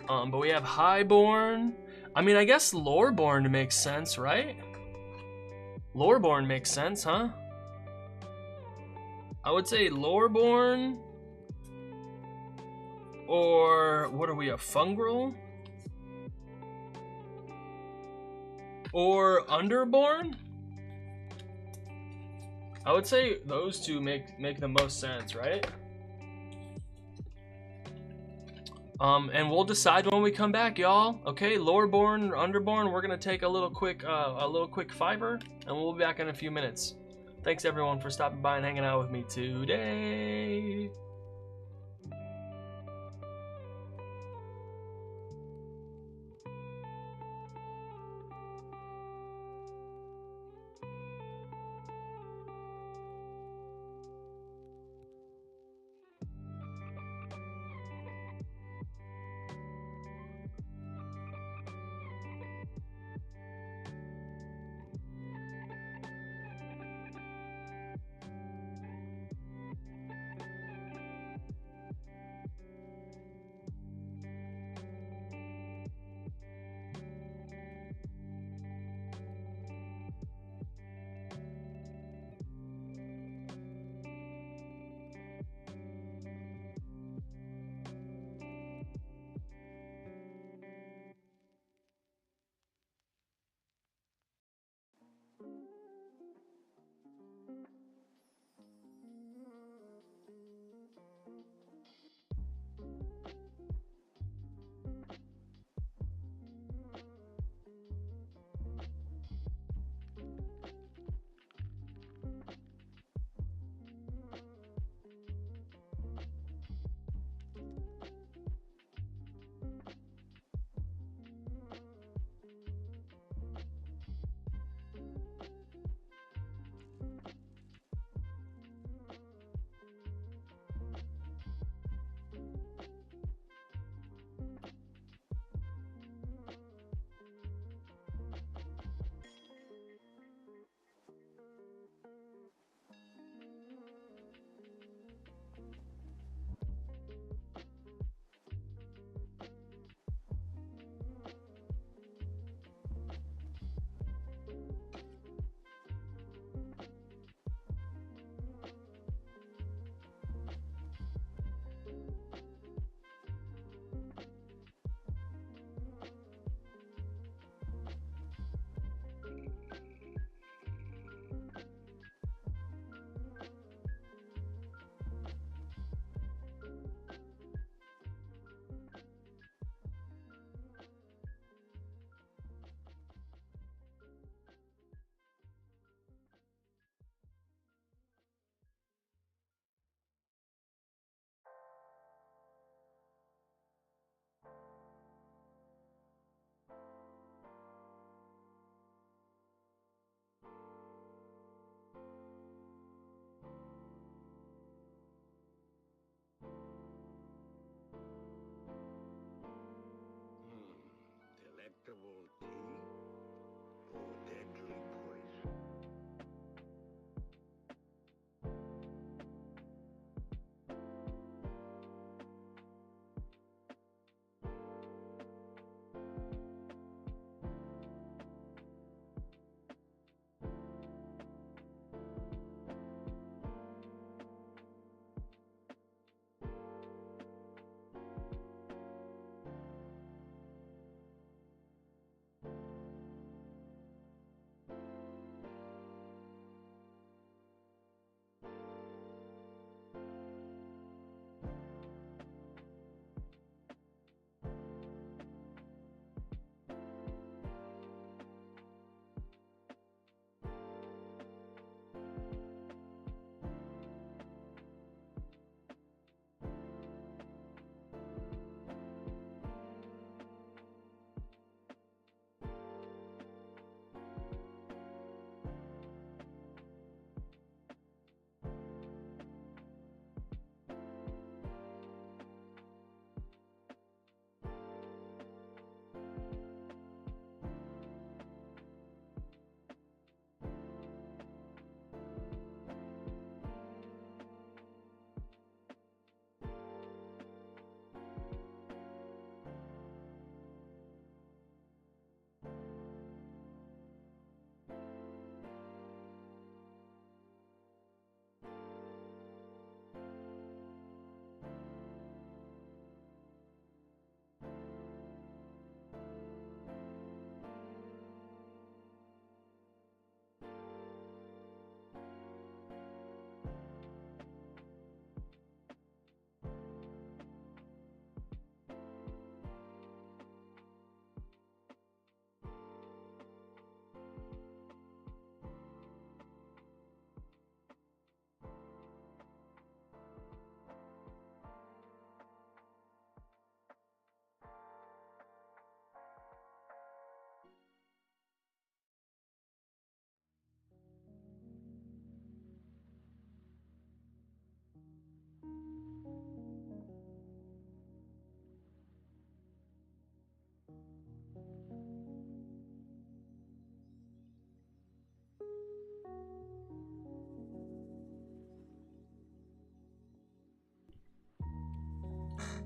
But we have Highborn. I mean, I guess Loreborn makes sense, right? Loreborn makes sense, huh? I would say Loreborn. Or what are we, a Fungal? Or Underborn? I would say those two make the most sense, right? And we'll decide when we come back, y'all. Okay, Loreborn or Underborn, we're gonna take a little quick fiver, and we'll be back in a few minutes. Thanks everyone for stopping by and hanging out with me today. herbal tea or deadly poison.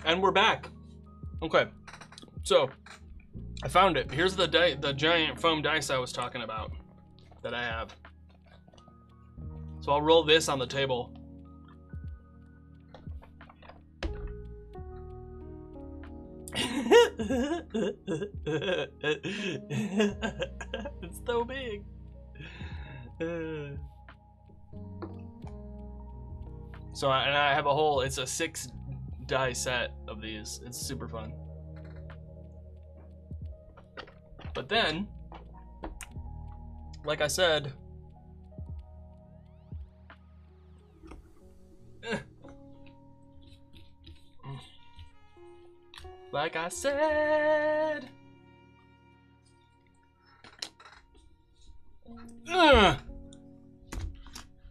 And we're back. Okay, so I found it. Here's the giant foam dice I was talking about that I have. So I'll roll this on the table. It's so big. So I have a whole, it's a 6 die set of these. It's super fun. But then, like I said,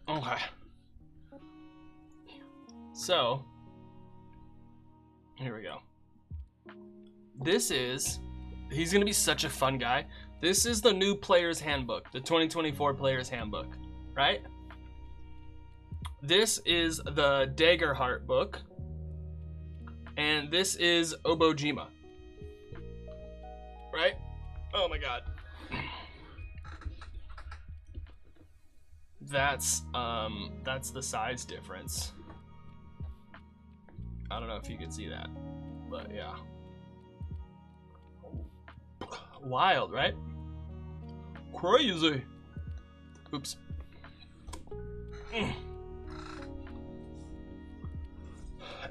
okay. So, here we go. This is, he's gonna be such a fun guy. This is the new Player's Handbook, the 2024 Player's Handbook, right? This is the Daggerheart book, and this is Obojima, right? Oh my god. That's the size difference. I don't know if you can see that, but yeah. Wild, right? Crazy. Oops.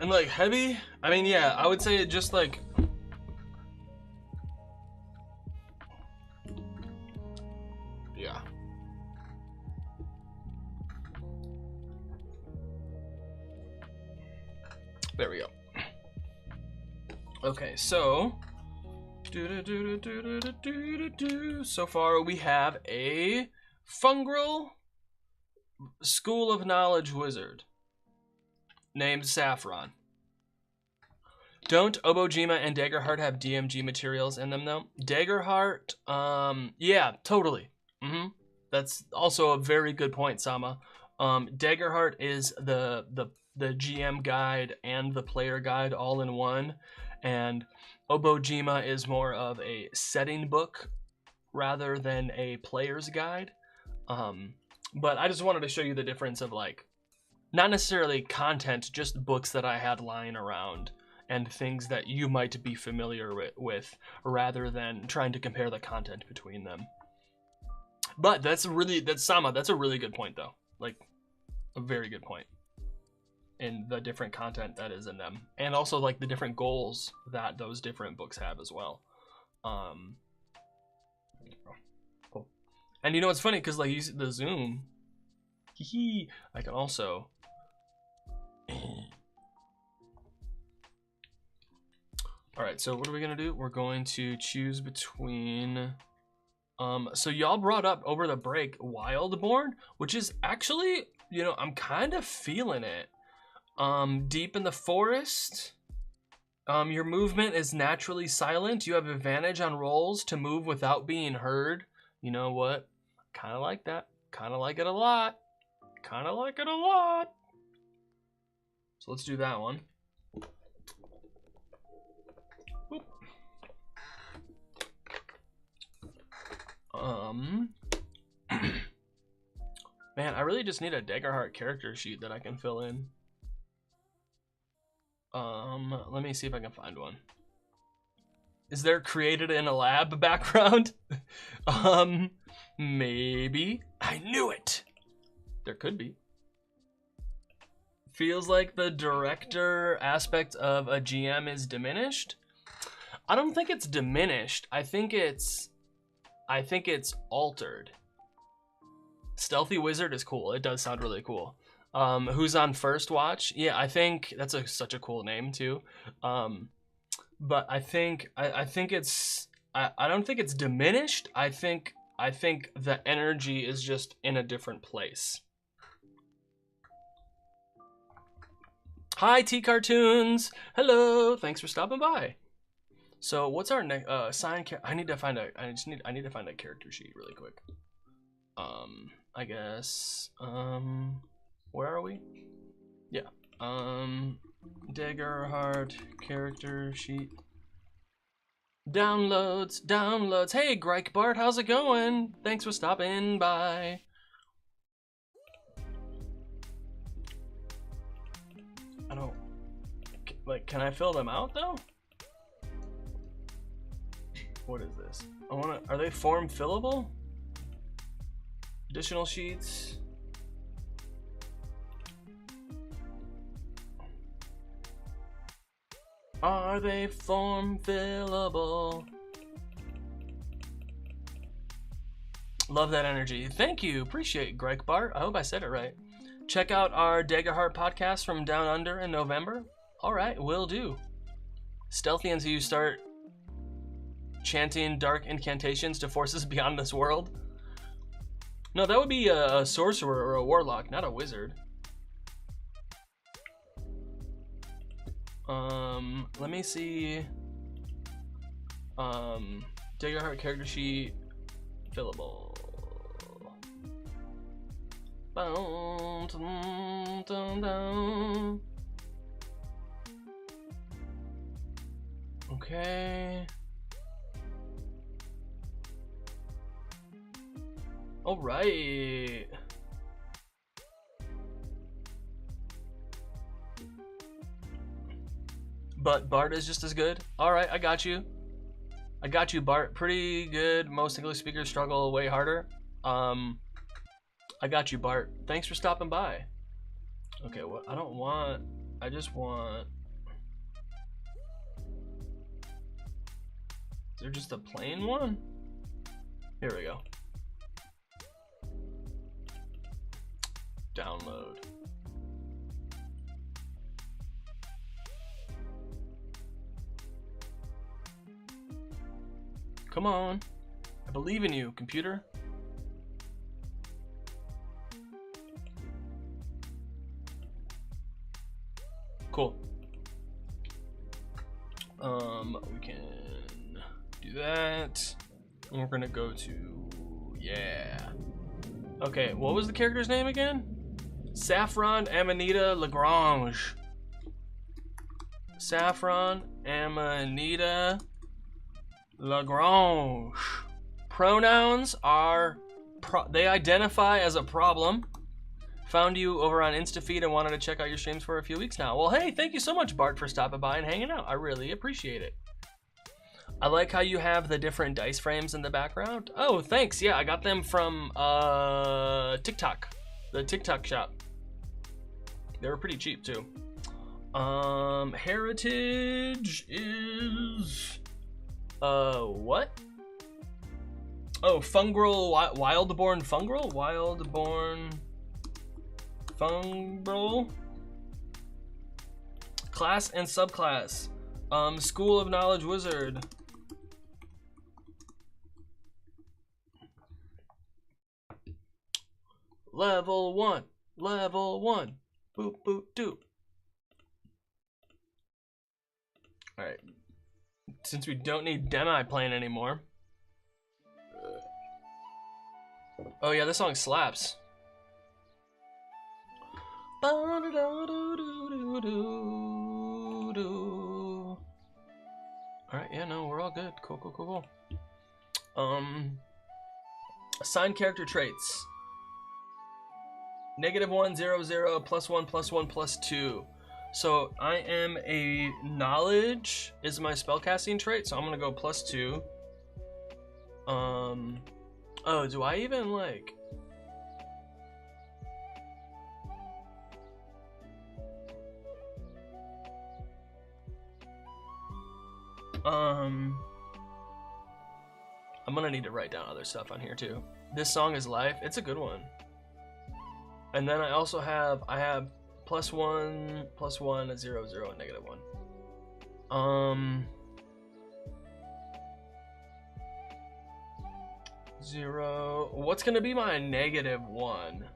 And like heavy, I mean, yeah, I would say it just like, yeah. There we go. Okay, so so far we have a fungal School of Knowledge wizard named Saffron. Don't Obojima and Daggerheart have DMG materials in them though? Daggerheart, yeah, totally. That's also a very good point, Sama. Daggerheart is the GM guide and the player guide all in one, and Obojima is more of a setting book rather than a player's guide. But I just wanted to show you the difference of, like, not necessarily content, just books that I had lying around and things that you might be familiar with rather than trying to compare the content between them. But that's a really good point though. Like, a very good point in the different content that is in them, and also like the different goals that those different books have as well. Cool. And you know what's funny, because like you see the zoom, I can also all right, so what are we gonna do? We're going to choose between so y'all brought up over the break Wildborn, which is actually, you know, I'm kind of feeling it. Deep in the forest, your movement is naturally silent. You have advantage on rolls to move without being heard. You know what? Kind of like that. Kind of like it a lot. Kind of like it a lot. So let's do that one. Oop. Man, I really just need a Daggerheart character sheet that I can fill in. Let me see if I can find one. Is there created in a lab background? Maybe. I knew it. There could be. Feels like the director aspect of a GM is diminished. I don't think it's diminished. I think it's altered. Stealthy Wizard is cool. It does sound really cool. Who's on First Watch? Yeah, I think that's such a cool name too. But I think it's I don't think it's diminished. I think the energy is just in a different place. Hi T Cartoons. Hello. Thanks for stopping by. So what's our next sign? I need to find a character sheet really quick. I guess where are we? Yeah. Daggerheart character sheet. Downloads. Hey, Bart, how's it going? Thanks for stopping by. I don't, like, can I fill them out though? What is this? Are they form fillable? Additional sheets. Are they form fillable? Love that energy. Thank you. Appreciate it, Bart. I hope I said it right. Check out our Daggerheart podcast from Down Under in November. All right, will do. Stealthy until you start chanting dark incantations to forces beyond this world. No, that would be a sorcerer or a warlock, not a wizard. Let me see. Daggerheart character sheet fillable. Okay. All right. But Bart is just as good. All right, I got you. I got you, Bart. Pretty good. Most English speakers struggle way harder. I got you, Bart. Thanks for stopping by. Okay, what I don't want. I just want. Is there just a plain one? Here we go. Download. Come on. I believe in you, computer. Cool. We can do that. And we're gonna go to, yeah. Okay, what was the character's name again? Saffron Amanita Lagrange. Saffron Amanita Lagrange. Pronouns are, they identify as a problem. Found you over on InstaFeed and wanted to check out your streams for a few weeks now. Well, hey, thank you so much, Bart, for stopping by and hanging out. I really appreciate it. I like how you have the different dice frames in the background. Oh, thanks. Yeah, I got them from TikTok, the TikTok shop. They were pretty cheap too. Heritage is what? Oh, fungrel, wildborn fungrel, wildborn fungrel. Class and subclass. School of Knowledge Wizard. Level 1. Level 1. Boop, boop, doop. Alright. Since we don't need Demi playing anymore. Oh yeah, this song slaps. Alright, yeah, no, we're all good. Cool, cool, cool, cool. Assign character traits. -1, 0, 0, +1, +1, +2. So I am a knowledge is my spellcasting trait, so I'm gonna go +2. Oh, do I even like? I'm gonna need to write down other stuff on here too. This song is life. It's a good one. And then I also have +1, +1, a 0, 0, and -1. 0. What's gonna be my -1?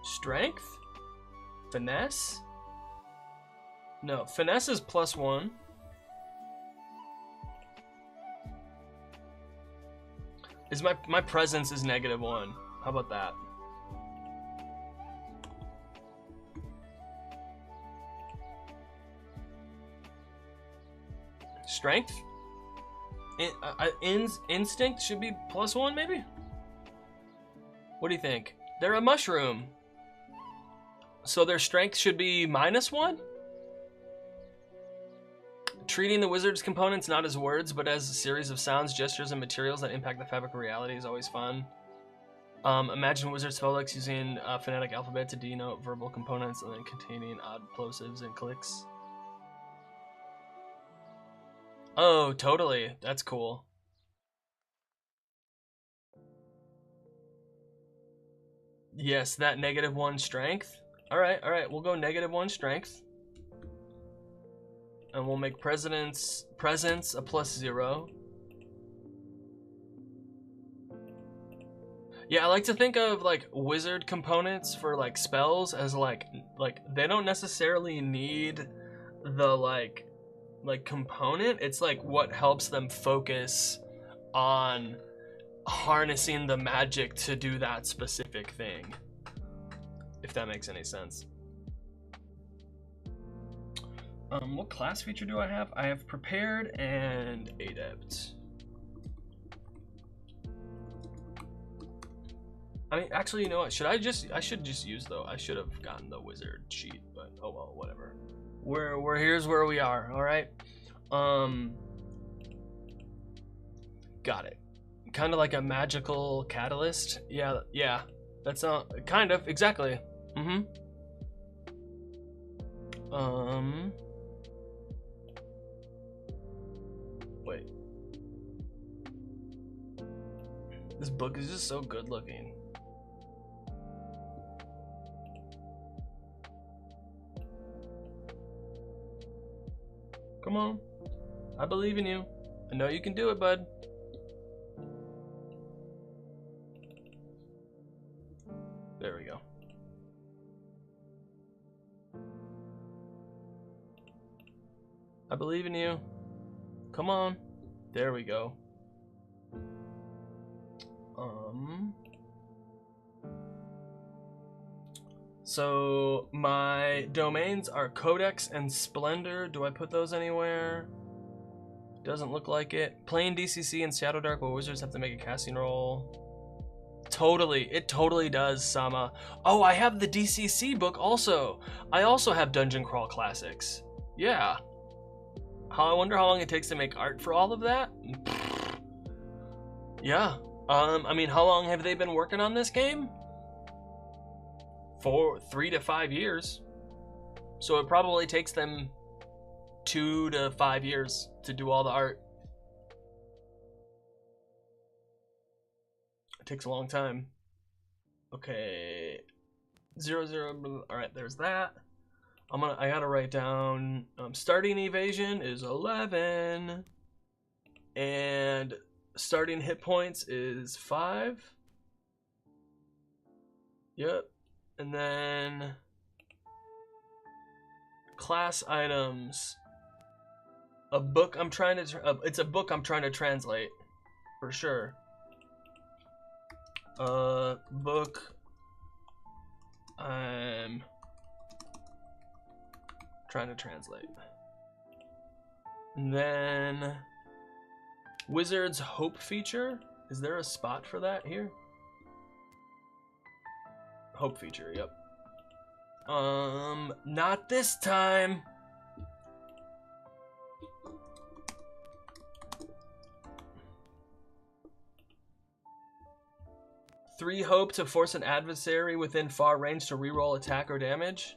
Strength? Finesse? No, finesse is +1. Is my presence is -1. How about that? Strength? Instinct should be +1 maybe? What do you think? They're a mushroom. So their strength should be -1? Treating the wizard's components not as words, but as a series of sounds, gestures, and materials that impact the fabric of reality is always fun. Imagine wizard spellbooks using a phonetic alphabet to denote verbal components and then containing odd plosives and clicks. Oh, totally. That's cool. Yes, that -1 strength. Alright, we'll go -1 strength. And we'll make presence a +0. Yeah, I like to think of like wizard components for like spells as like they don't necessarily need the like component. It's like what helps them focus on harnessing the magic to do that specific thing, if that makes any sense. What class feature do I have? I have prepared and adept. I mean, actually, you know what? I should just use though. I should have gotten the wizard sheet, but oh well, whatever. Here's where we are. All right. Got it. Kind of like a magical catalyst. Yeah. That's kind of exactly. Wait. This book is just so good looking. Come on. I believe in you. I know you can do it, bud. There we go. I believe in you. Come on. There we go. So my domains are Codex and Splendor. Do I put those anywhere? Doesn't look like it. Plain DCC and Shadow Dark, but Wizards have to make a casting roll. Totally, it totally does, Sama. Oh, I have the DCC book also. I also have Dungeon Crawl Classics. Yeah. I wonder how long it takes to make art for all of that. Yeah. I mean, how long have they been working on this game? For 3 to 5 years. So it probably takes them 2 to 5 years to do all the art. It takes a long time. Okay. 0, all right, there's that. I gotta write down starting evasion is 11 and starting hit points is 5. Yep. And then class items. A book I'm trying to it's a book I'm trying to translate for sure. Book I'm trying to translate. And then Wizards Hope feature. Is there a spot for that here? Hope feature, yep. Not this time. Three hope to force an adversary within far range to reroll attack or damage.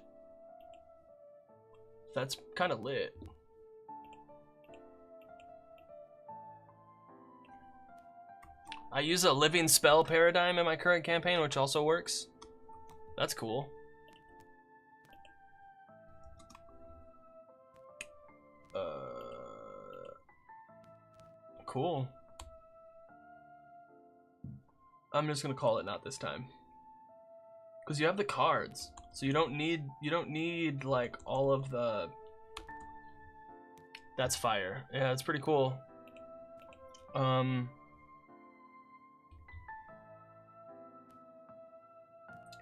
That's kind of lit. I use a living spell paradigm in my current campaign, which also works. That's cool. Cool. I'm just gonna call it not this time. Because you have the cards. So you don't need like all of the... That's fire. Yeah, it's pretty cool.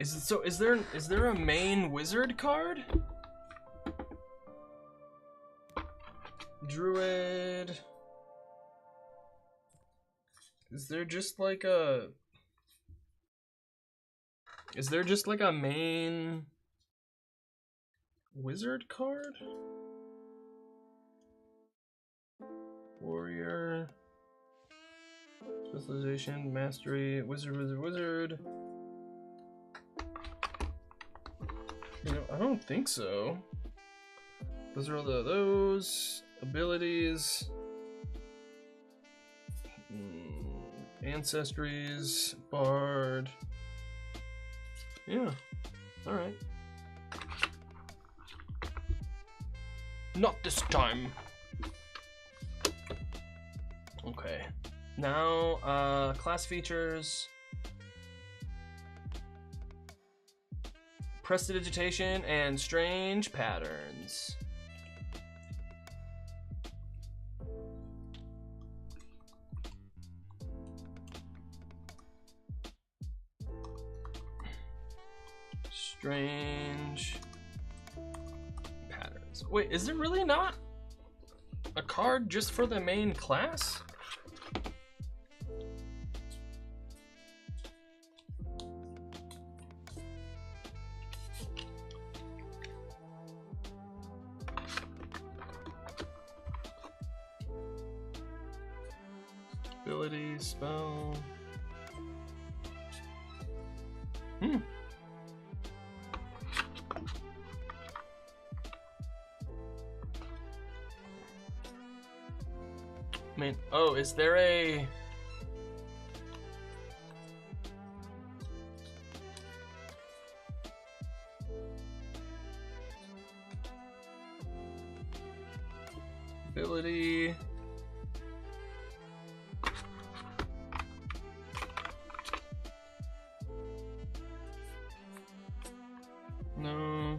Is there a main wizard card? Druid. Is there just like a main wizard card? Warrior. Specialization, mastery, wizard. You know, I don't think so. Those are all those abilities. Ancestries, Bard. Yeah, alright. Not this time. Okay. Now, class features. Prestidigitation and strange patterns. Strange patterns. Wait, is there really not a card just for the main class? Ability, spell. Man, oh, is there a... Ability... No.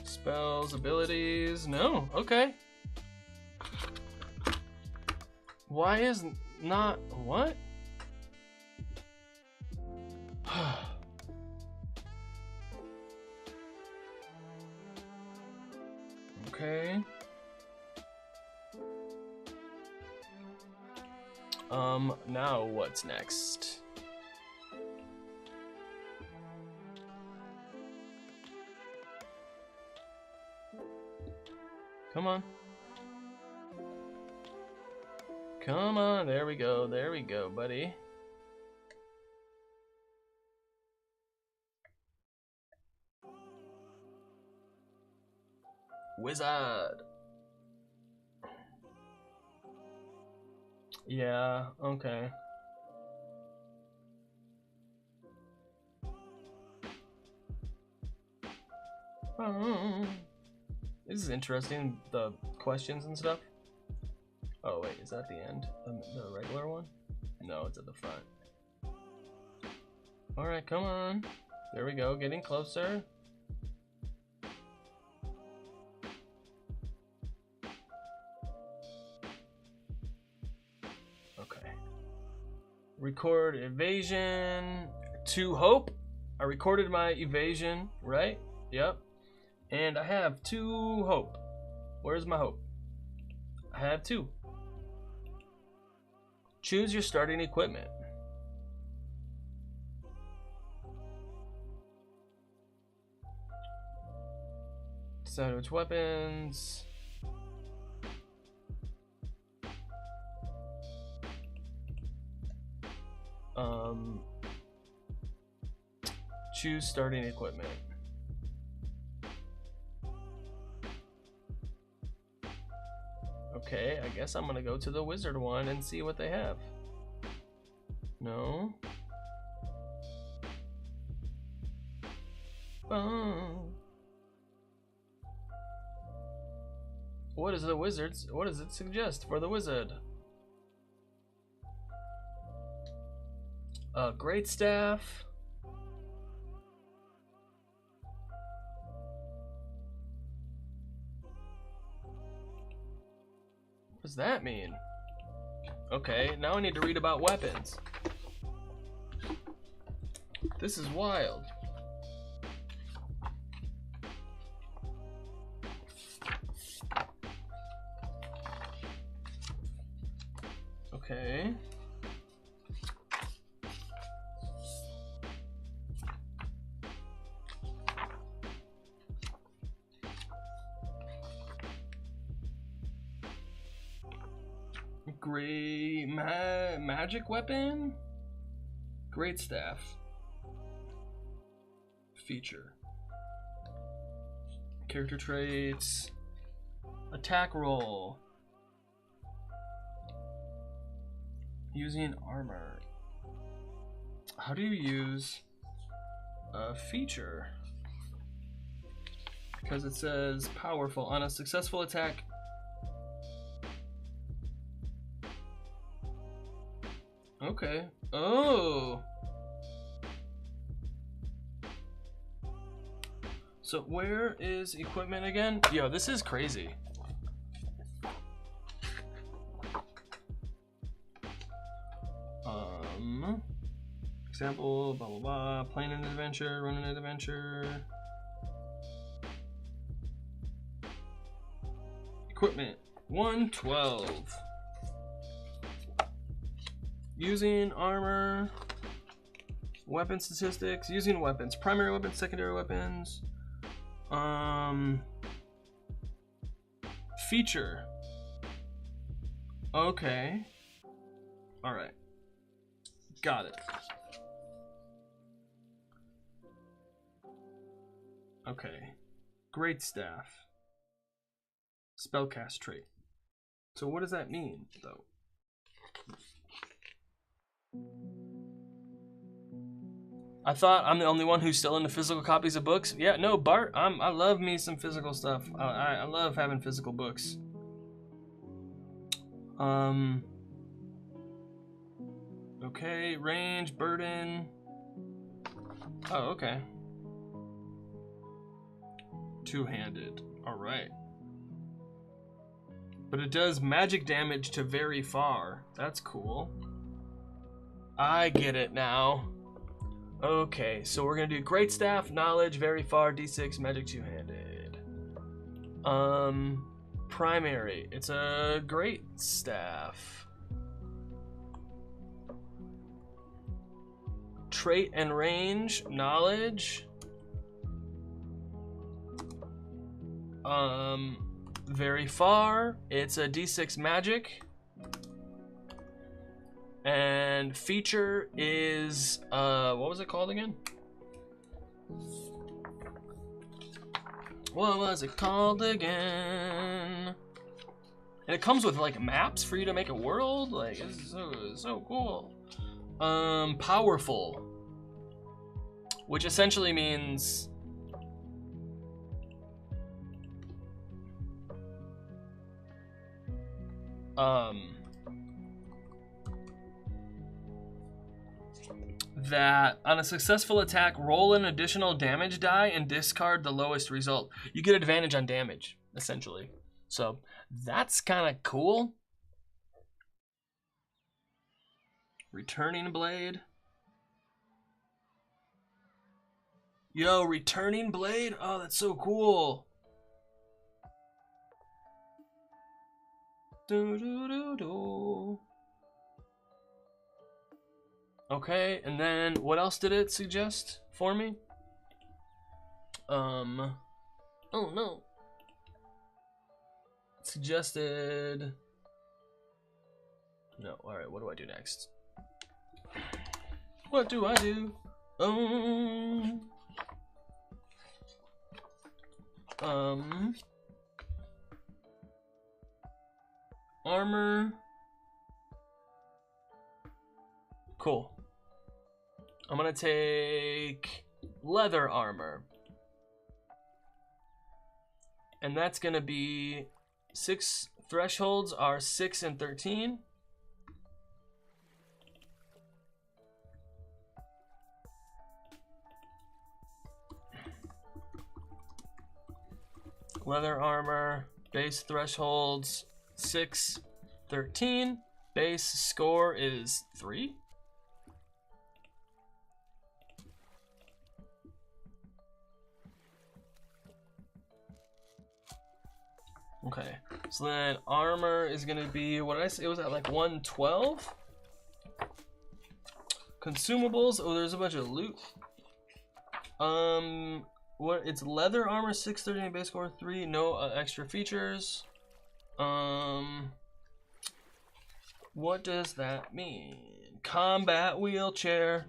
Spells, abilities, no, okay. Why is not, what? Okay. Now what's next? Come on. Come on, there we go, buddy. Wizard. Yeah, okay. This is interesting, the questions and stuff. Oh wait, is that the end? The regular one? No, it's at the front. Alright, come on. There we go, getting closer. Okay. Record evasion to hope. I recorded my evasion, right? Yep. And I have 2 hope. Where's my hope? I have 2. Choose your starting equipment. Decide which weapons. Choose starting equipment. Okay, I guess I'm gonna go to the wizard one and see what they have. No. What is the wizard's? What does it suggest for the wizard? Great staff. What does that mean? Okay, now I need to read about weapons. This is wild. Okay. Great magic weapon? Great staff. Feature. Character traits. Attack roll. Using armor. How do you use a feature? Because it says powerful. On a successful attack. Okay. Oh. So where is equipment again? Yo, this is crazy. Example, blah blah blah. Playing an adventure, running an adventure. Equipment 112. Using armor. Weapon statistics. Using weapons. Primary weapons, secondary weapons. Feature. Okay. Alright. Got it. Okay. Great staff. Spellcast trait. So what does that mean, though? I thought I'm the only one who's still into physical copies of books. Yeah, no, Bart, I love me some physical stuff. I love having physical books. Okay, range, burden. Oh, okay. Two-handed. Alright. But it does magic damage to very far. That's cool. I get it now. Okay, so we're gonna do Great Staff, Knowledge, Very Far, D6, Magic Two-Handed. Primary. It's a Great Staff. Trait and range, Knowledge. Very Far. It's a D6 Magic. And feature is, what was it called again? What was it called again? And it comes with like maps for you to make a world. Like, it's so cool. Powerful, which essentially means that on a successful attack, roll an additional damage die and discard the lowest result. You get advantage on damage, essentially. So that's kind of cool. Returning Blade. Yo, Returning Blade? Oh, that's so cool. Do. Okay, and then what else did it suggest for me? Oh no. It suggested... No, alright, what do I do next? What do I do? Armor. Cool. I'm gonna take leather armor. And that's gonna be 6 thresholds are 6 and 13. Leather armor, base thresholds 6, 13. Base score is 3. Okay, so then armor is gonna be, what did I say? It was at like 112. Consumables. Oh, there's a bunch of loot. What? It's leather armor 613 base score 3. No extra features. What does that mean? Combat wheelchair.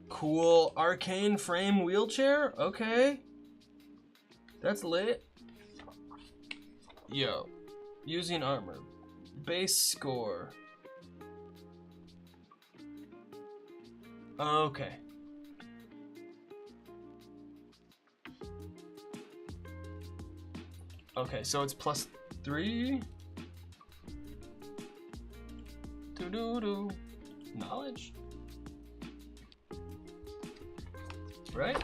Cool. Arcane frame wheelchair. Okay. That's lit. Yo. Using armor. Base score. Okay. Okay, so it's +3. Do. Knowledge. Right?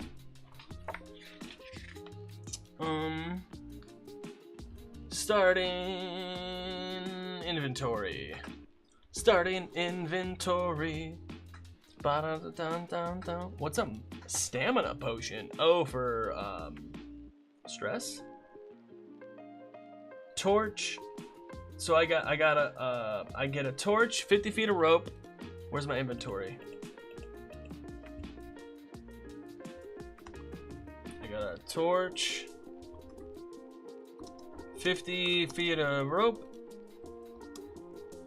Starting inventory. Starting inventory. What's a stamina potion? Oh, for stress. Torch. So I get a torch, 50 feet of rope. Where's my inventory? I got a torch, 50 feet of rope.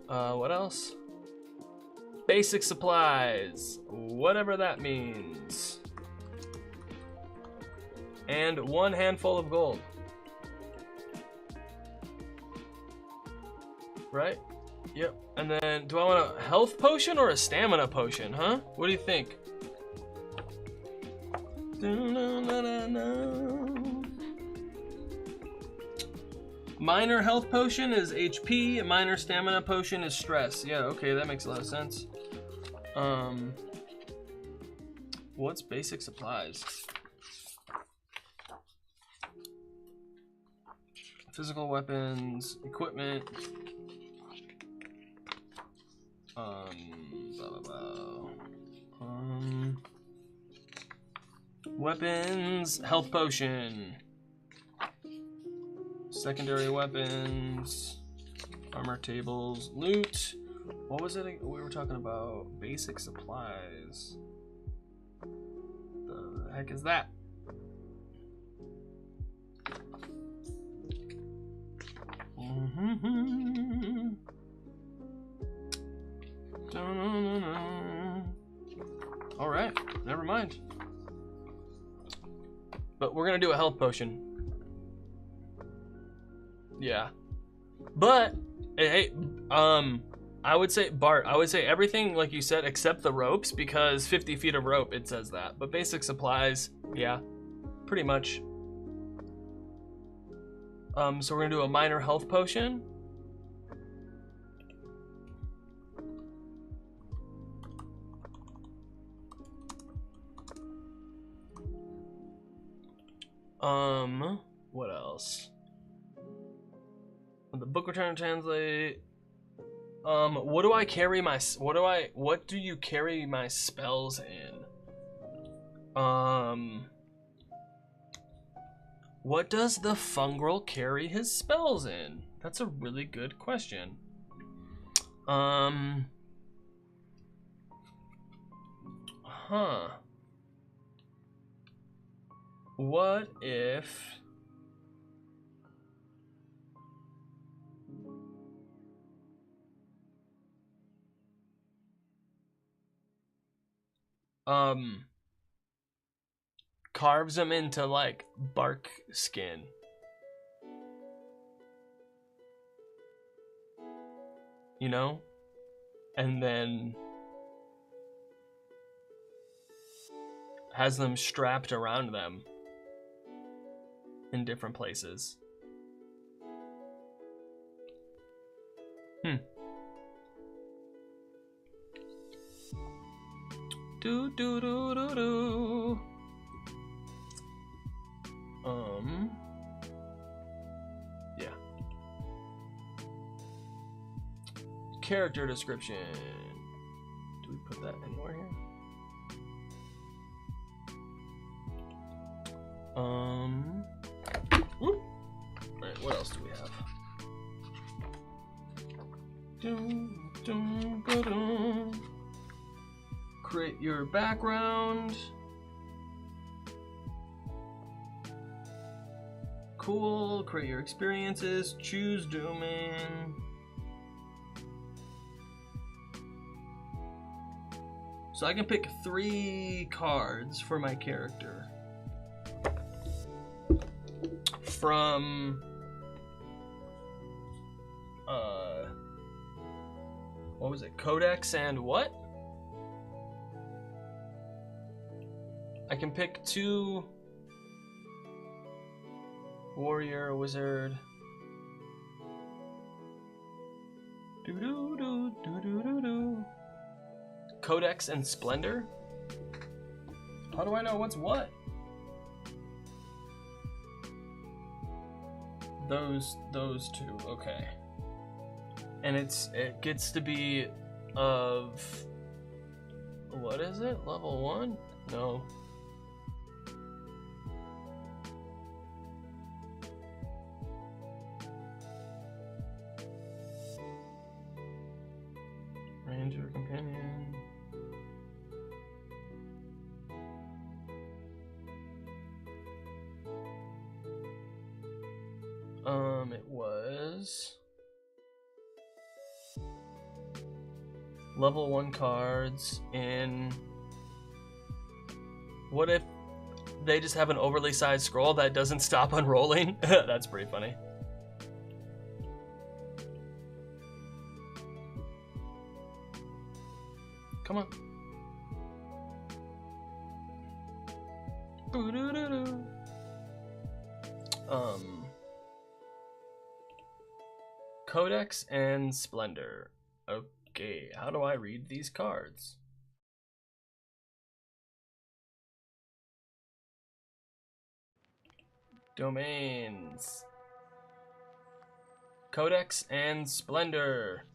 What else? Basic supplies, whatever that means. And 1 handful of gold. Right? Yep. And then, do I want a health potion or a stamina potion, huh? What do you think? Minor health potion is HP. Minor stamina potion is stress. Yeah, okay, that makes a lot of sense. What's basic supplies? Physical weapons, equipment. Blah, blah, blah. Weapons, health potion. Secondary weapons, armor tables, loot. What was it we were talking about? Basic supplies. The heck is that? All right, never mind. But we're gonna do a health potion. Yeah, but hey, I would say Bart. I would say everything like you said except the ropes, because 50 feet of rope it says that. But basic supplies, yeah, pretty much. So we're gonna do a minor health potion. What else? The book return translate. What do I carry my? What do you carry my spells in? What does the fungrel carry his spells in? That's a really good question. What if carves them into like bark skin? You know? And then has them strapped around them in different places. Do do do do do. Yeah. Character description. Do we put that anywhere here? Alright, what else do we have? Create your background. Cool. Create your experiences. Choose domain. So I can pick 3 cards for my character. From what was it? Codex and what? I can pick 2 warrior, wizard. Do do do do do do do. Codex and splendor. How do I know what's what? Those 2, okay. And it gets to be of, what is it? Level 1? No. Ranger companion. It was level 1 cards in. What if they just have an overly sized scroll that doesn't stop unrolling? That's pretty funny. Come on. Boo-doo-doo-doo. Codex and Splendor. Okay, how do I read these cards? Domains. Codex and Splendor.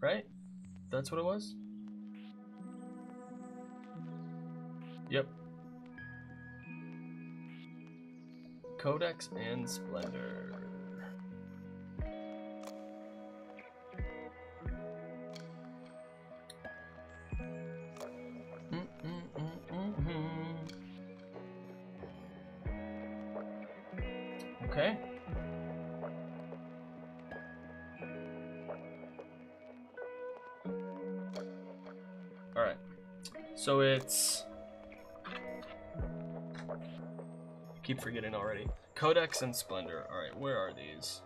Right? That's what it was? Yep. Codex and Splendor. Okay. Alright. So it's... keep forgetting already. Codex and Splendor. Alright, where are these?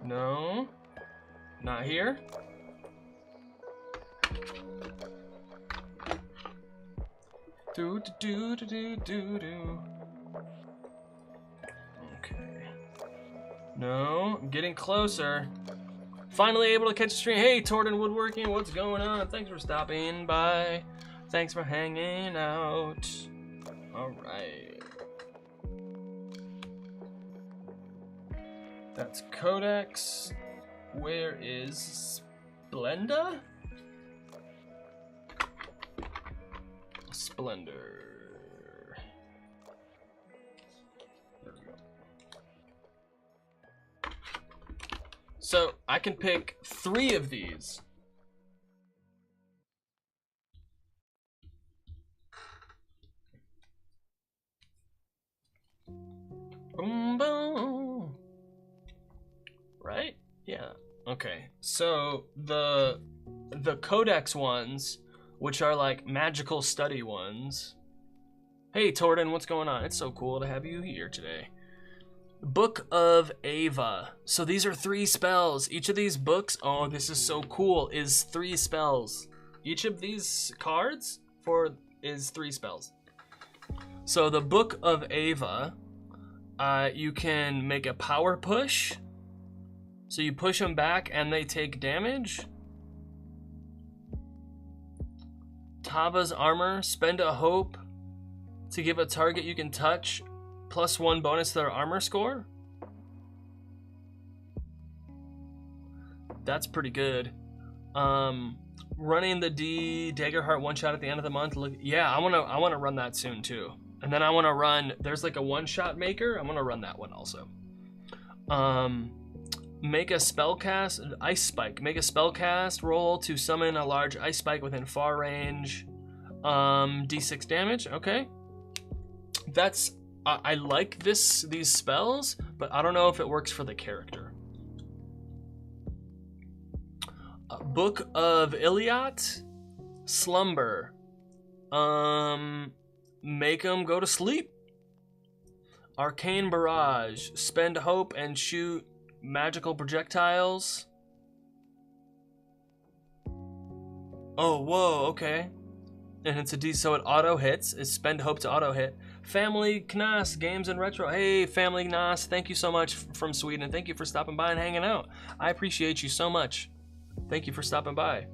No. Not here. Do do do do do do. Okay. No, I'm getting closer. Finally able to catch a stream. Hey, Torden Woodworking, what's going on? Thanks for stopping by. Thanks for hanging out. All right. That's Codex. Where is Splenda? Splendor. There we go. So I can pick 3 of these. Boom, boom. Right? Yeah. Okay. So the Codex ones, which are like magical study ones. Hey Torden, what's going on? It's so cool to have you here today. Book of Ava. So these are 3 spells. Each of these books, oh, this is so cool, is 3 spells. Each of these cards is 3 spells. So the Book of Ava, you can make a power push. So you push them back and they take damage. Tava's Armor, spend a hope to give a target you can touch +1 bonus to their armor score. That's pretty good. Running the Daggerheart one shot at the end of the month. Look, yeah, I wanna run that soon too. And then I wanna run. There's like a one-shot maker. I'm gonna run that one also. Make a spellcast, ice spike. Make a spellcast roll to summon a large ice spike within far range. D6 damage. Okay. That's I like these spells, but I don't know if it works for the character. Book of Iliot, slumber. Make them go to sleep. Arcane barrage. Spend hope and shoot magical projectiles. Oh, whoa, okay. And it's a D, so it auto hits. It's spend hope to auto hit. Family Knas, Games and Retro. Hey, Family Knas, thank you so much from Sweden. Thank you for stopping by and hanging out. I appreciate you so much. Thank you for stopping by.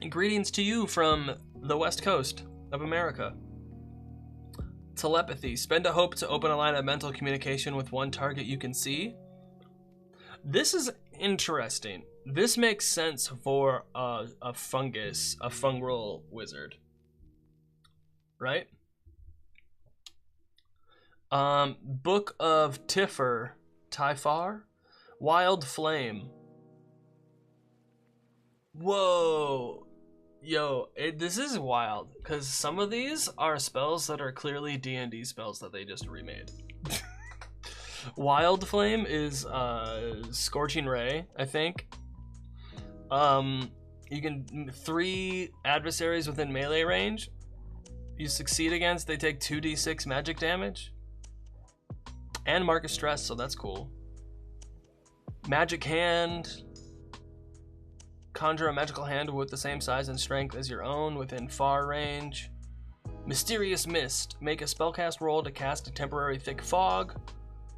And greetings to you from the West Coast of America. Telepathy. Spend a hope to open a line of mental communication with one target you can see. This is interesting. This makes sense for a fungal wizard. Right? Book of Typhar. Wild Flame. Whoa. Yo, this is wild, because some of these are spells that are clearly D&D spells that they just remade. Wild Flame is Scorching Ray, I think. You can 3 adversaries within melee range. You succeed against, they take 2d6 magic damage. And mark a stress, so that's cool. Magic Hand. conjure a magical hand with the same size and strength as your own within far range. Mysterious Mist. Make a spellcast roll to cast a temporary thick fog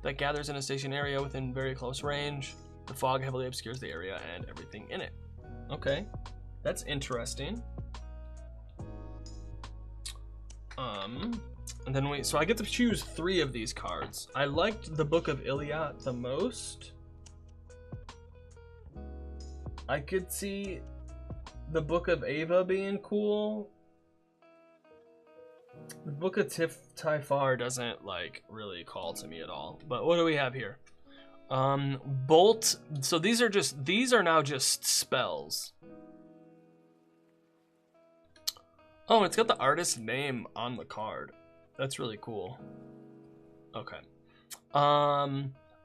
that gathers in a station area within very close range. The fog heavily obscures the area and everything in it. Okay, that's interesting. And then so I get to choose 3 of these cards. I liked the Book of Iliad the most. I could see the Book of Ava being cool. The Book of Typhar doesn't like really call to me at all. But what do we have here? Bolt. So these are now just spells. Oh, it's got the artist's name on the card. That's really cool. Okay.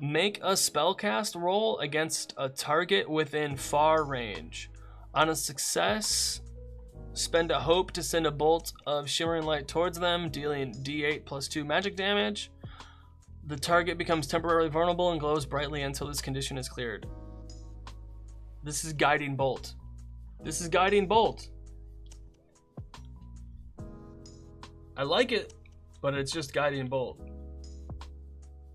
Make a spellcast roll against a target within far range. On a success, spend a hope to send a bolt of shimmering light towards them, dealing D8 plus 2 magic damage. The target becomes temporarily vulnerable and glows brightly until this condition is cleared. This is Guiding Bolt. This is Guiding Bolt. I like it, but it's just Guiding Bolt.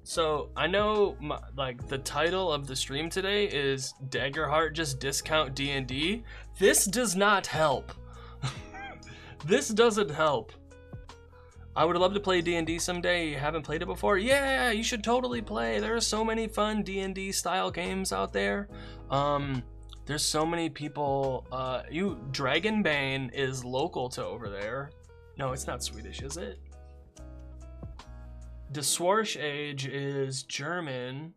So I know like the title of the stream today is Daggerheart just discount D&D. This does not help. This doesn't help. I would love to play D&D someday. You haven't played it before? Yeah, you should totally play. There are so many fun D&D style games out there. There's so many people. Dragonbane is local to over there. No, it's not Swedish, is it? The Swarsh Age is German.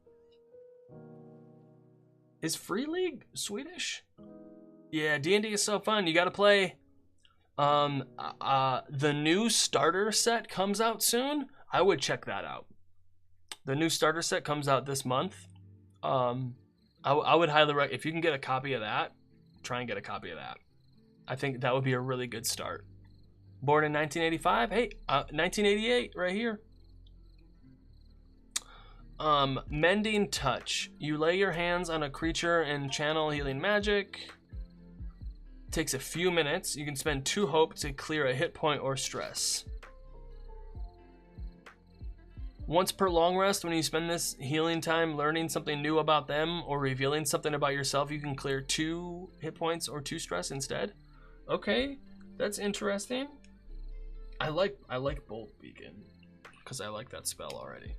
Is Free League Swedish? Yeah, D&D is so fun. You gotta play. The new starter set comes out soon. I would check that out. The new starter set comes out this month. I would highly recommend, if you can get a copy of that, try and get a copy of that. I think that would be a really good start. Born in 1985. Hey, 1988 right here. Mending Touch. You lay your hands on a creature and channel healing magic. Takes a few minutes. You can spend 2 hope to clear a hit point or stress. Once per long rest, when you spend this healing time learning something new about them or revealing something about yourself, you can clear 2 hit points or 2 stress instead. Okay, that's interesting. I like Bolt Beacon because I like that spell already.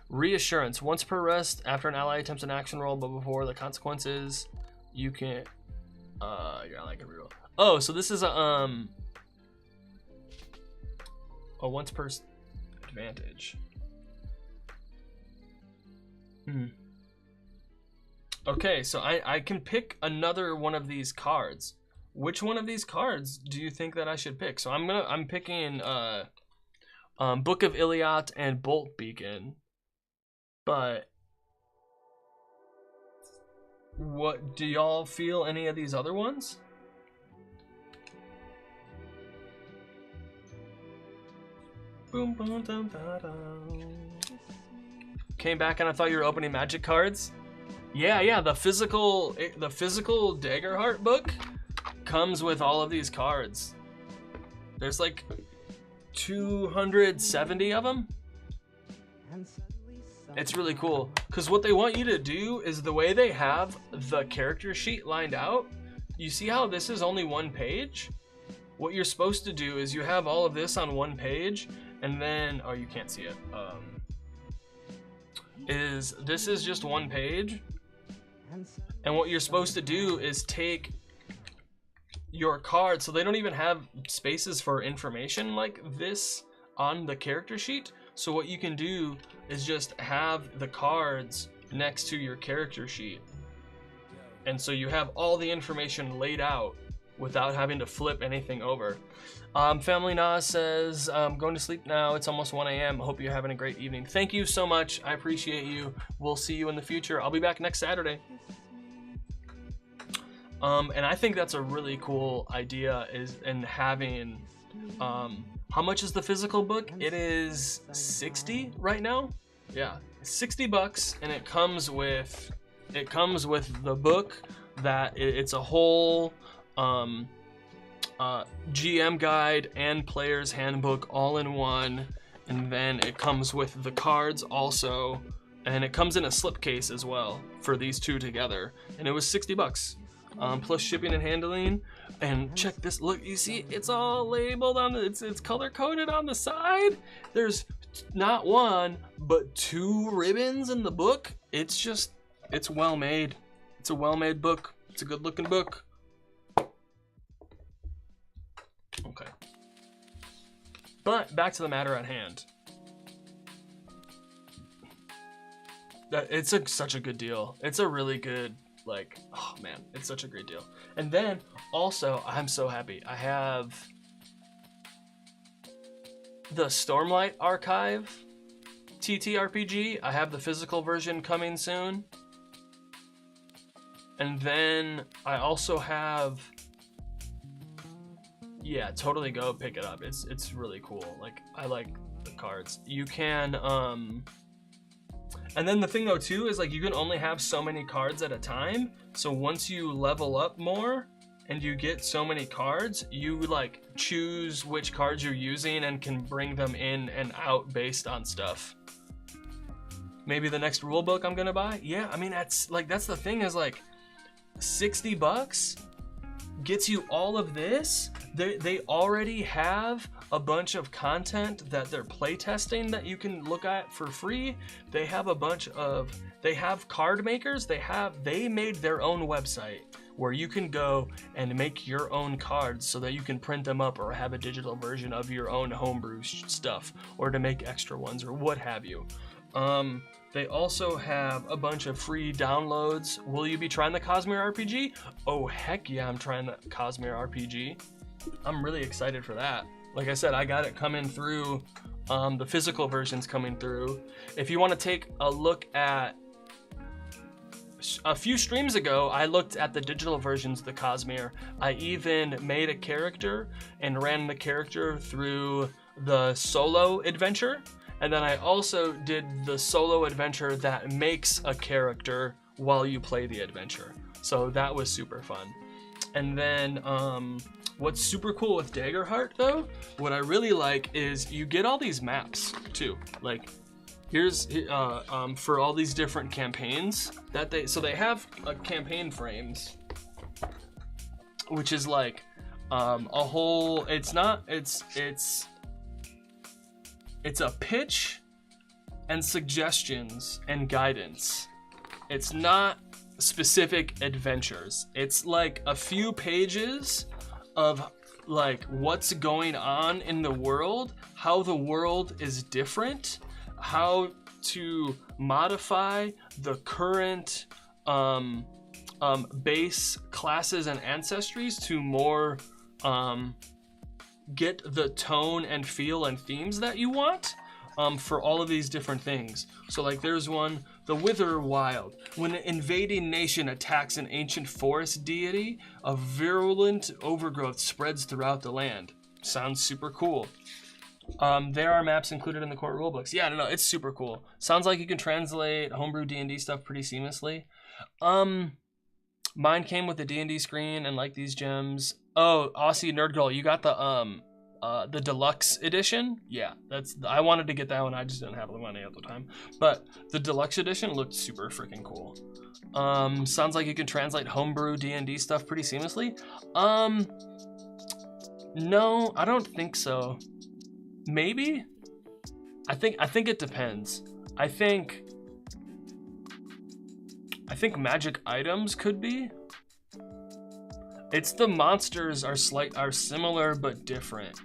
Reassurance. Once per rest, after an ally attempts an action roll, but before the consequences, you can. Yeah, I like a reroll. Oh, so this is a once per advantage. Okay, so I can pick another one of these cards. Which one of these cards do you think that I should pick? So I'm picking Book of Iliad and Bolt Beacon. But what do y'all feel any of these other ones? Boom boom dum da dum. Came back and I thought you were opening magic cards. Yeah, the physical Daggerheart book comes with all of these cards. There's like 270 of them. It's really cool because what they want you to do is the way they have the character sheet lined out. You see how this is only 1 page? What you're supposed to do is you have all of this on 1 page and then, oh, you can't see it. This is just 1 page. And what you're supposed to do is take your card, so they don't even have spaces for information like this on the character sheet. So what you can do is just have the cards next to your character sheet. And so you have all the information laid out without having to flip anything over. Family Nas says, I'm going to sleep now. It's almost 1 a.m. Hope you're having a great evening. Thank you so much. I appreciate you. We'll see you in the future. I'll be back next Saturday. And I think that's a really cool idea is in having, how much is the physical book? It is 60 right now. Yeah, $60, and it comes with the book, that it's a whole GM guide and player's handbook all in one, and then it comes with the cards also, and it comes in a slipcase as well for these two together, and it was $60 plus shipping and handling. And check this, look, you see it's all labeled on the, it's color coded on the side. There's not one but 2 ribbons in the book. It's just, it's well made. It's a well made book. It's a good looking book. Okay, but back to the matter at hand. It's such a good deal. It's a really good, like, oh man, it's such a great deal. And then also, I'm so happy. I have the Stormlight Archive ttrpg. I have the physical version coming soon. And then I also have, yeah, totally go pick it up. It's really cool. Like, I like the cards. You can and then the thing though too is, like, you can only have so many cards at a time. So once you level up more and you get so many cards, you like choose which cards you're using and can bring them in and out based on stuff. Maybe the next rule book I'm gonna buy. Yeah, I mean, that's the thing is, like, $60 gets you all of this. They already have a bunch of content that they're playtesting that you can look at for free. They have a bunch of, they have card makers. They made their own website where you can go and make your own cards so that you can print them up or have a digital version of your own homebrew stuff, or to make extra ones or what have you. They also have a bunch of free downloads. Will you be trying the Cosmere RPG? Oh, heck yeah, I'm trying the Cosmere RPG. I'm really excited for that. Like I said, I got it coming through, the physical version's coming through. If you want to take a look at, a few streams ago, I looked at the digital versions of the Cosmere. I even made a character and ran the character through the solo adventure. And then I also did the solo adventure that makes a character while you play the adventure. So that was super fun. And then what's super cool with Daggerheart though, what I really like is you get all these maps too. Like, here's for all these different campaigns that they have campaign frames, which is like a whole, it's a pitch and suggestions and guidance. It's not specific adventures. It's like a few pages of like what's going on in the world, how the world is different, how to modify the current base classes and ancestries to more get the tone and feel and themes that you want for all of these different things. So like there's one, the Wither Wild. When an invading nation attacks an ancient forest deity, a virulent overgrowth spreads throughout the land. Sounds super cool. There are maps included in the core rulebooks. Yeah, no, it's super cool. Sounds like you can translate homebrew D&D stuff pretty seamlessly. Mine came with the D&D screen and like these gems. Oh, Aussie Nerd Girl, you got the deluxe edition? Yeah, I wanted to get that one. I just didn't have the money at the time. But the deluxe edition looked super freaking cool. Sounds like you can translate homebrew D&D stuff pretty seamlessly. No, I don't think so. Maybe? I think it depends. I think magic items could be. It's the monsters are similar but different.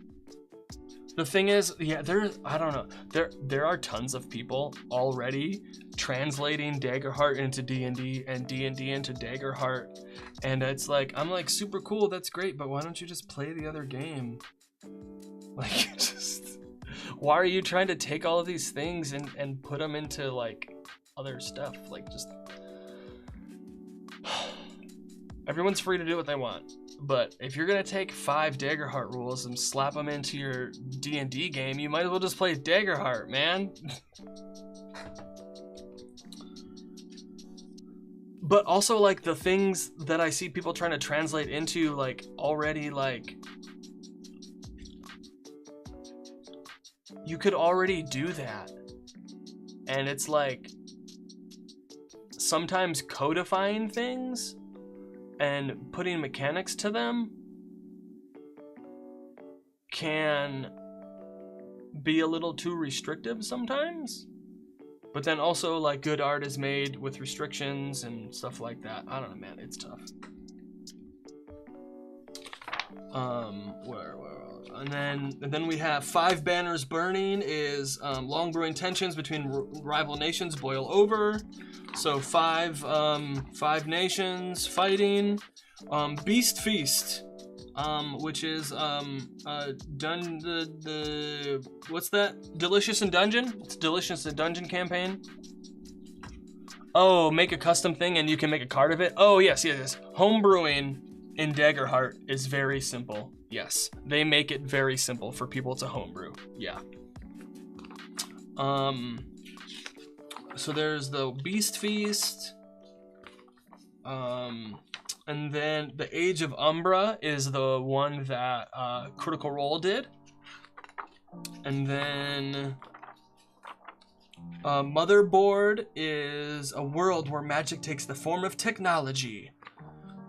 The thing is, yeah, I don't know. There are tons of people already translating Daggerheart into D&D and D&D into Daggerheart, and it's like, I'm like, super cool, that's great, but why don't you just play the other game? Like, just, why are you trying to take all of these things and put them into like other stuff? Like, just everyone's free to do what they want. But if you're gonna take 5 Daggerheart rules and slap them into your D&D game, you might as well just play Daggerheart, man. but also like the things that I see people trying to translate into like already like you could already do that. And it's like sometimes codifying things and putting mechanics to them can be a little too restrictive sometimes. But then also like good art is made with restrictions and stuff like that. I don't know, man, it's tough. And then we have 5 banners burning is long brewing tensions between rival nations boil over. So 5 nations fighting. Beast Feast, which is done the what's that? Delicious in Dungeon? It's Delicious in Dungeon campaign. Oh, make a custom thing and you can make a card of it. Oh yes. Homebrewing in Daggerheart is very simple. Yes, they make it very simple for people to homebrew. Yeah. So there's the Beast Feast. And then the Age of Umbra is the one that Critical Role did. And then Motherboard is a world where magic takes the form of technology.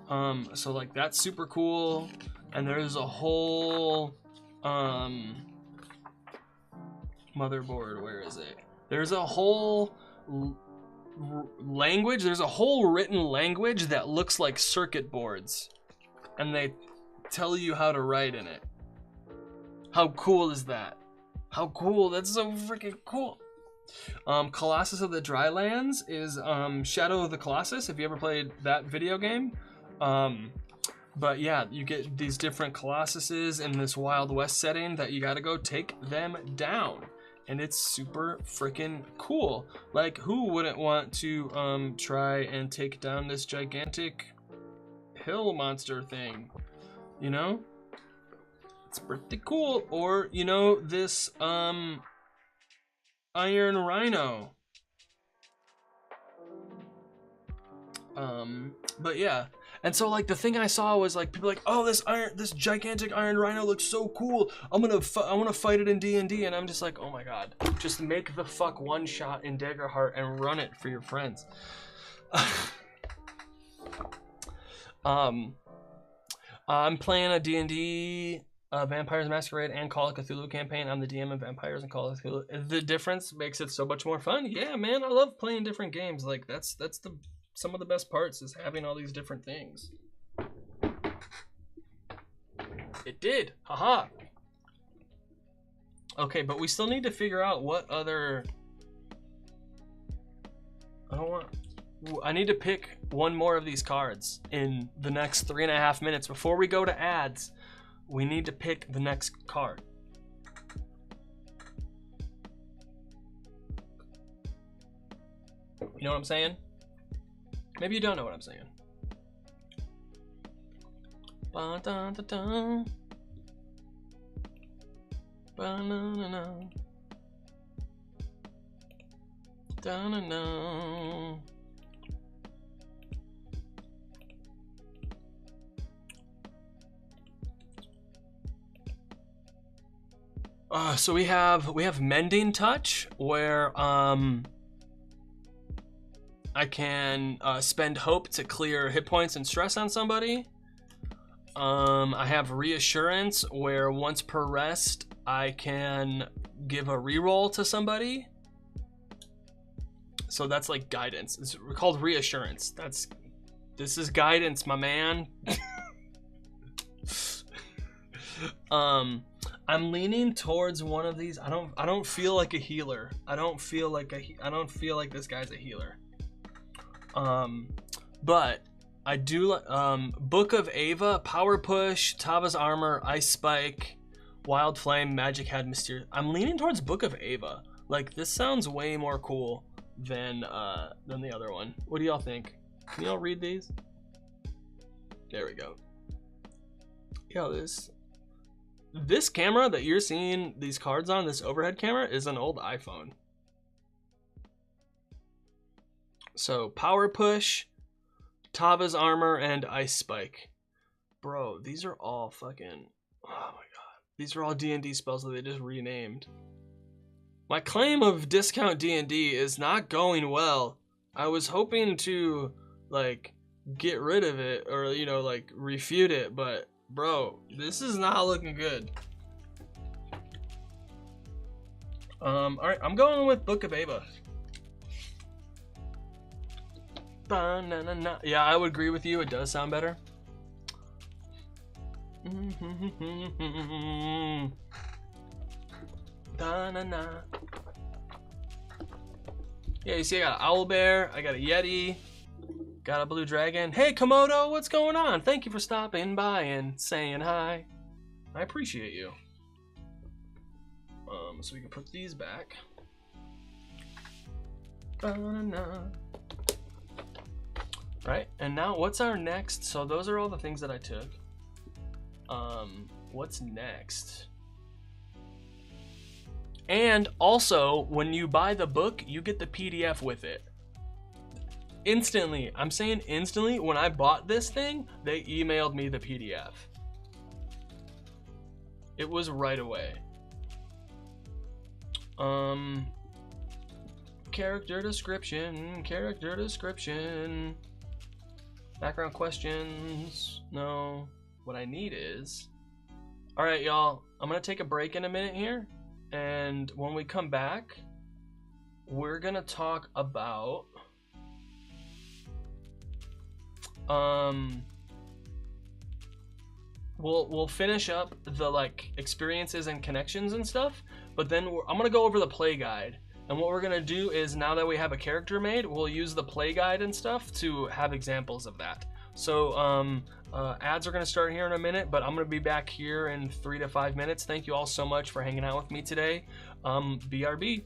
So like that's super cool. And there's a whole Motherboard, where is it? There's a whole language, there's a whole written language that looks like circuit boards. And they tell you how to write in it. How cool is that? How cool, that's so freaking cool. Colossus of the Drylands is Shadow of the Colossus, if you ever played that video game. But yeah, you get these different Colossuses in this Wild West setting that you gotta go take them down. And it's super freaking cool. Like, who wouldn't want to try and take down this gigantic hill monster thing? You know? It's pretty cool. Or, you know, this Iron Rhino. But yeah. And so like the thing I saw was like people like, oh, this gigantic Iron Rhino looks so cool. I want to fight it in D&D, and I'm just like, oh my god, just make the fuck one shot in Daggerheart and run it for your friends. I'm playing a D&D, Vampires Masquerade and Call of Cthulhu campaign. I'm the DM of Vampires and Call of Cthulhu. The difference makes it so much more fun. Yeah, man, I love playing different games. Like that's some of the best parts is having all these different things. It did, haha. Okay, but we still need to figure out what other. I need to pick one more of these cards in the next 3.5 minutes before we go to ads. We need to pick the next card. You know what I'm saying? Maybe you don't know what I'm saying. Ba-da-da-da. Ba-na-na-na. Da-na-na. So we have Mending Touch, where I can spend hope to clear hit points and stress on somebody. I have Reassurance, where once per rest, I can give a reroll to somebody. So that's like guidance. It's called Reassurance. This is guidance, my man. I'm leaning towards one of these. I don't feel like a healer. I don't feel like this guy's a healer. But I do Book of Ava, Power Push, Tava's Armor, Ice Spike, Wild Flame, Magic Head, Mysterious. I'm leaning towards Book of Ava. Like, this sounds way more cool than the other one. What do y'all think? Can y'all read these? There we go. Yo, this camera that you're seeing these cards on, this overhead camera, is an old iPhone. So Power Push, Tava's armor and ice spike. Bro, these are all fucking... Oh my god. These are all D&D spells that they just renamed. My claim of discount D&D is not going well. I was hoping to, like, get rid of it or, you know, like, refute it, but, bro, this is not looking good. Alright, I'm going with Book of Ava. Ba-na-na-na. Yeah, I would agree with you. It does sound better. Da-na-na. Yeah, you see I got an owl bear, I got a yeti, got a blue dragon. Hey Komodo, what's going on? Thank you for stopping by and saying hi. I appreciate you. So we can put these back. Ba-na-na. Right, and now what's our next? So those are all the things that I took. What's next? And also, when you buy the book, you get the PDF with it. Instantly, I'm saying instantly, when I bought this thing, they emailed me the PDF. It was right away. Character description, background questions, no. What I need is, all right, y'all, I'm gonna take a break in a minute here, and when we come back, we're gonna talk about, we'll finish up the, like, experiences and connections and stuff, but then I'm gonna go over the play guide. And what we're gonna do is, now that we have a character made, we'll use the play guide and stuff to have examples of that. So ads are gonna start here in a minute, but I'm gonna be back here in 3 to 5 minutes. Thank you all so much for hanging out with me today. BRB.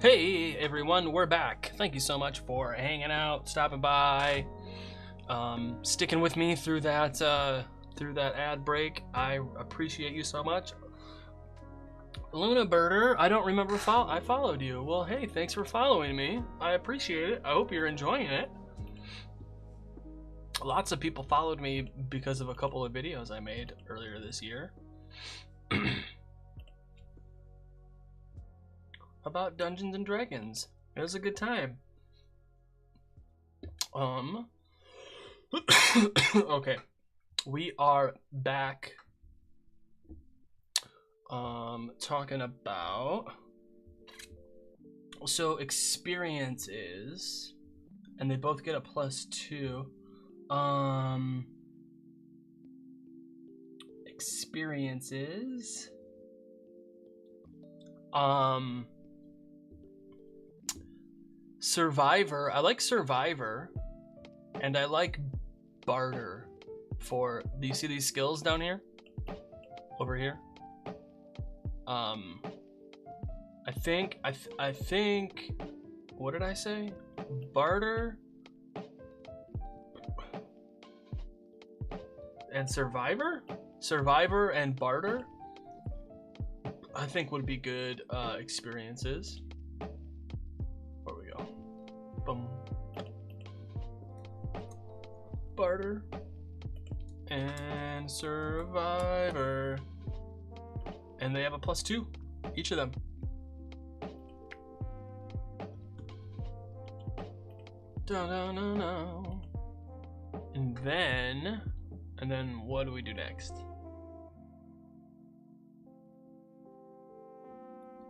Hey everyone, we're back. Thank you so much for hanging out, stopping by, sticking with me through that ad break. I appreciate you so much. Luna Birder, I don't remember I followed you. Well, hey, thanks for following me. I appreciate it. I hope you're enjoying it. Lots of people followed me because of a couple of videos I made earlier this year. About Dungeons and Dragons. It was a good time. Okay. We are back talking about experiences, and they both get a +2. Experiences. Survivor. I like Survivor, and I like Barter. Do you see these skills down here? Over here. I think. What did I say? Barter and Survivor. Survivor and Barter, I think, would be good experiences. Where we go? Boom. Barter and Survivor, and they have a +2, each of them. No. And then what do we do next?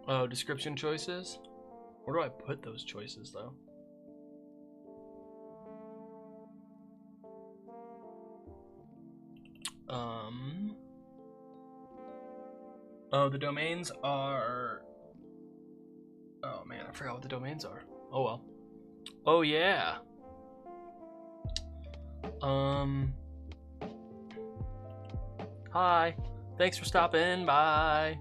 Oh, description choices. Where do I put those choices though? Oh, the domains are... Oh man, I forgot what the domains are. Oh well. Oh yeah. Hi. Thanks for stopping by.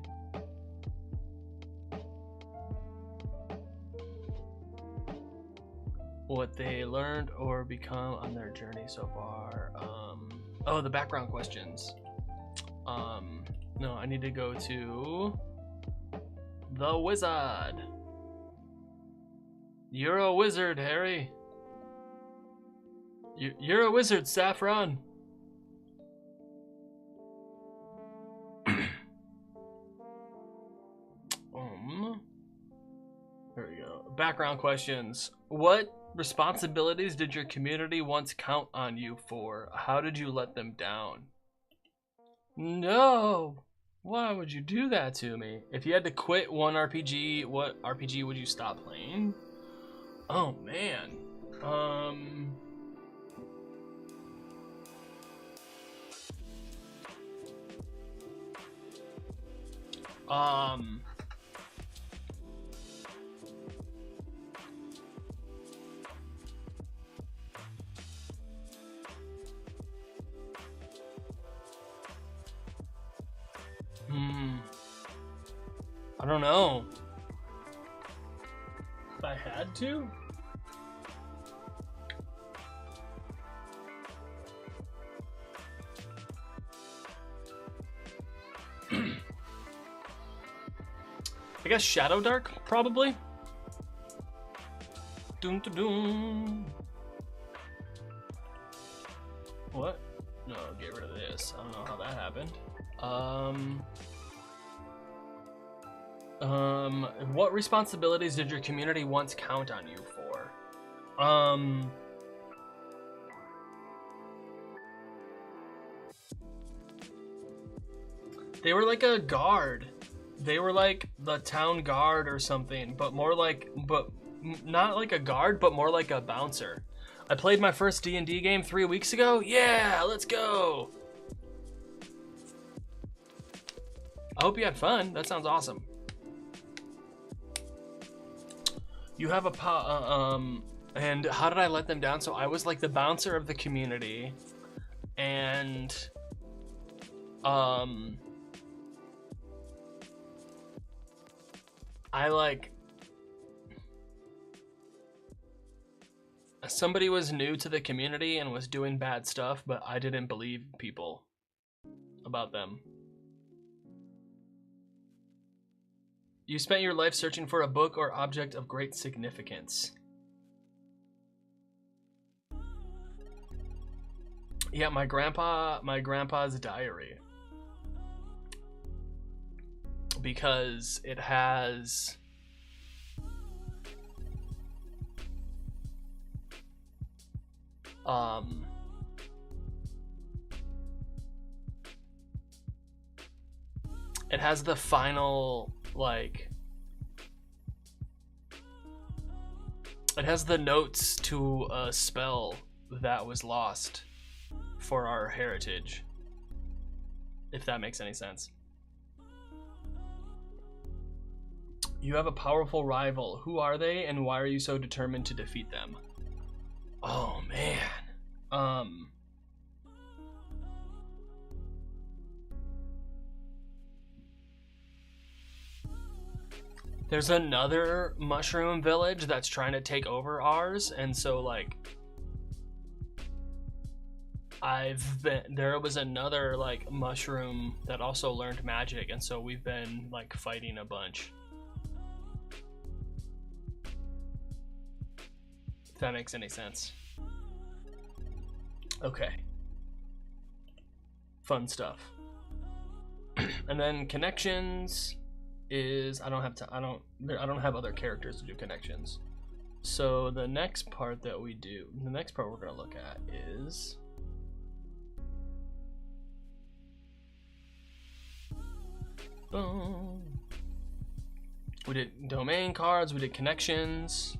What they learned or become on their journey so far. Oh, the background questions. No, I need to go to the wizard. You're a wizard, Harry. You're a wizard, Saffron. There we go. Background questions. What responsibilities did your community once count on you for? How did you let them down? No! Why would you do that to me? If you had to quit one RPG, what RPG would you stop playing? Oh man. I don't know. If I had to? I guess Shadow Dark, probably. Doom to doom. What? No, get rid of this. I don't know how that happened. What responsibilities did your community once count on you for? They were like a guard. They were like the town guard or something, but not like a guard, but more like a bouncer. I played my first D&D game 3 weeks ago. Yeah, let's go. I hope you had fun. That sounds awesome. You have and how did I let them down? So I was like the bouncer of the community, and I like somebody was new to the community and was doing bad stuff, but I didn't believe people about them. You spent your life searching for a book or object of great significance. Yeah, my grandpa's diary. Because it has it has the final, like, it has the notes to a spell that was lost for our heritage, if that makes any sense. You have a powerful rival. Who are they, and why are you so determined to defeat them? Oh, man. There's another mushroom village that's trying to take over ours, and so, like, there was another, like, mushroom that also learned magic, and so we've been, like, fighting a bunch. If that makes any sense. Okay. Fun stuff. And then connections is, I don't have other characters to do connections. So the next part that we do, the next part we're gonna look at is we did domain cards, we did connections.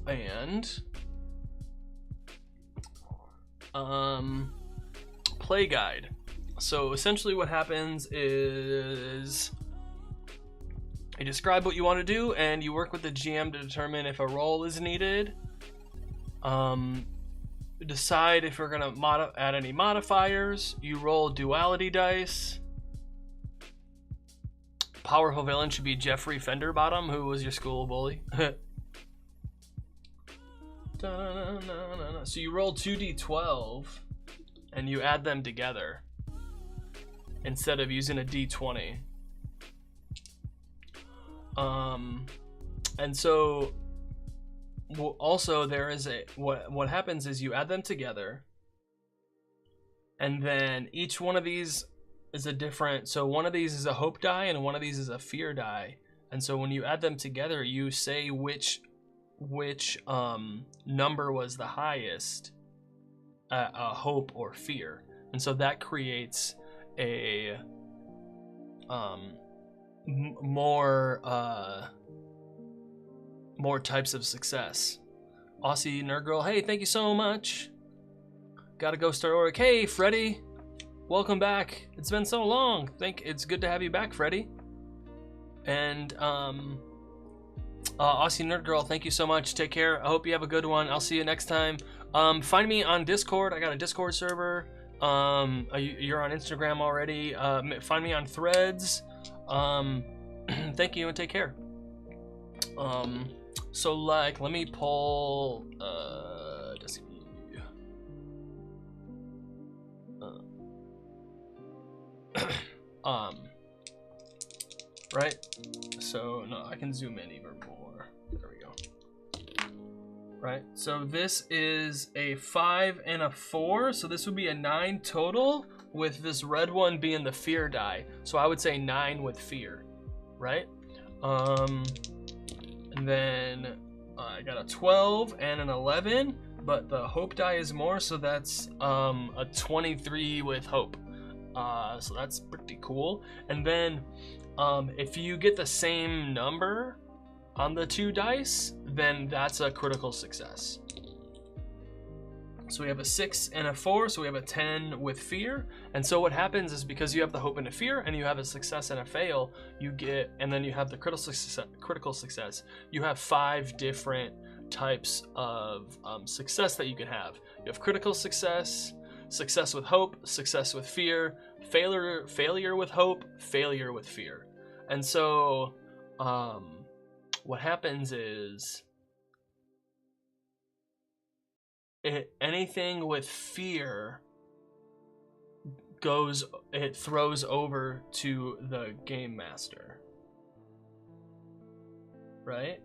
And play guide. So essentially what happens is you describe what you want to do and you work with the GM to determine if a roll is needed. Decide if you're gonna add any modifiers. You roll duality dice. Powerful villain should be Jeffrey Fenderbottom, who was your school bully. So you roll 2d12 and you add them together instead of using a d20. And so also there is what happens is you add them together, and then each one of these is a different, so one of these is a hope die and one of these is a fear die, and so when you add them together you say which number was the highest, hope or fear, and so that creates a more types of success. Aussie Nerd Girl, hey, thank you so much. Gotta go start work. Hey, Freddy, welcome back. It's been so long. It's good to have you back, Freddy. And Aussie Nerd Girl, thank you so much. Take care. I hope you have a good one. I'll see you next time. Find me on Discord. I got a Discord server. You're on Instagram already. Find me on Threads. Thank you and take care. So like, let me pull just right, so no, I can zoom in even more. There we go. Right, so this is a 5 and a 4, so this would be a 9 total, with this red one being the fear die, so I would say 9 with fear, right? And then I got a 12 and an 11, but the hope die is more, so that's a 23 with hope. So that's pretty cool. And then if you get the same number on the 2 dice, then that's a critical success. So we have a 6 and a 4, so we have a 10 with fear. And so what happens is, because you have the hope and a fear, and you have a success and a fail, you get, and then you have the critical success, you have 5 different types of success that you can have. You have critical success, success with hope, success with fear, failure with hope, failure with fear. And so what happens is anything with fear throws over to the game master, right?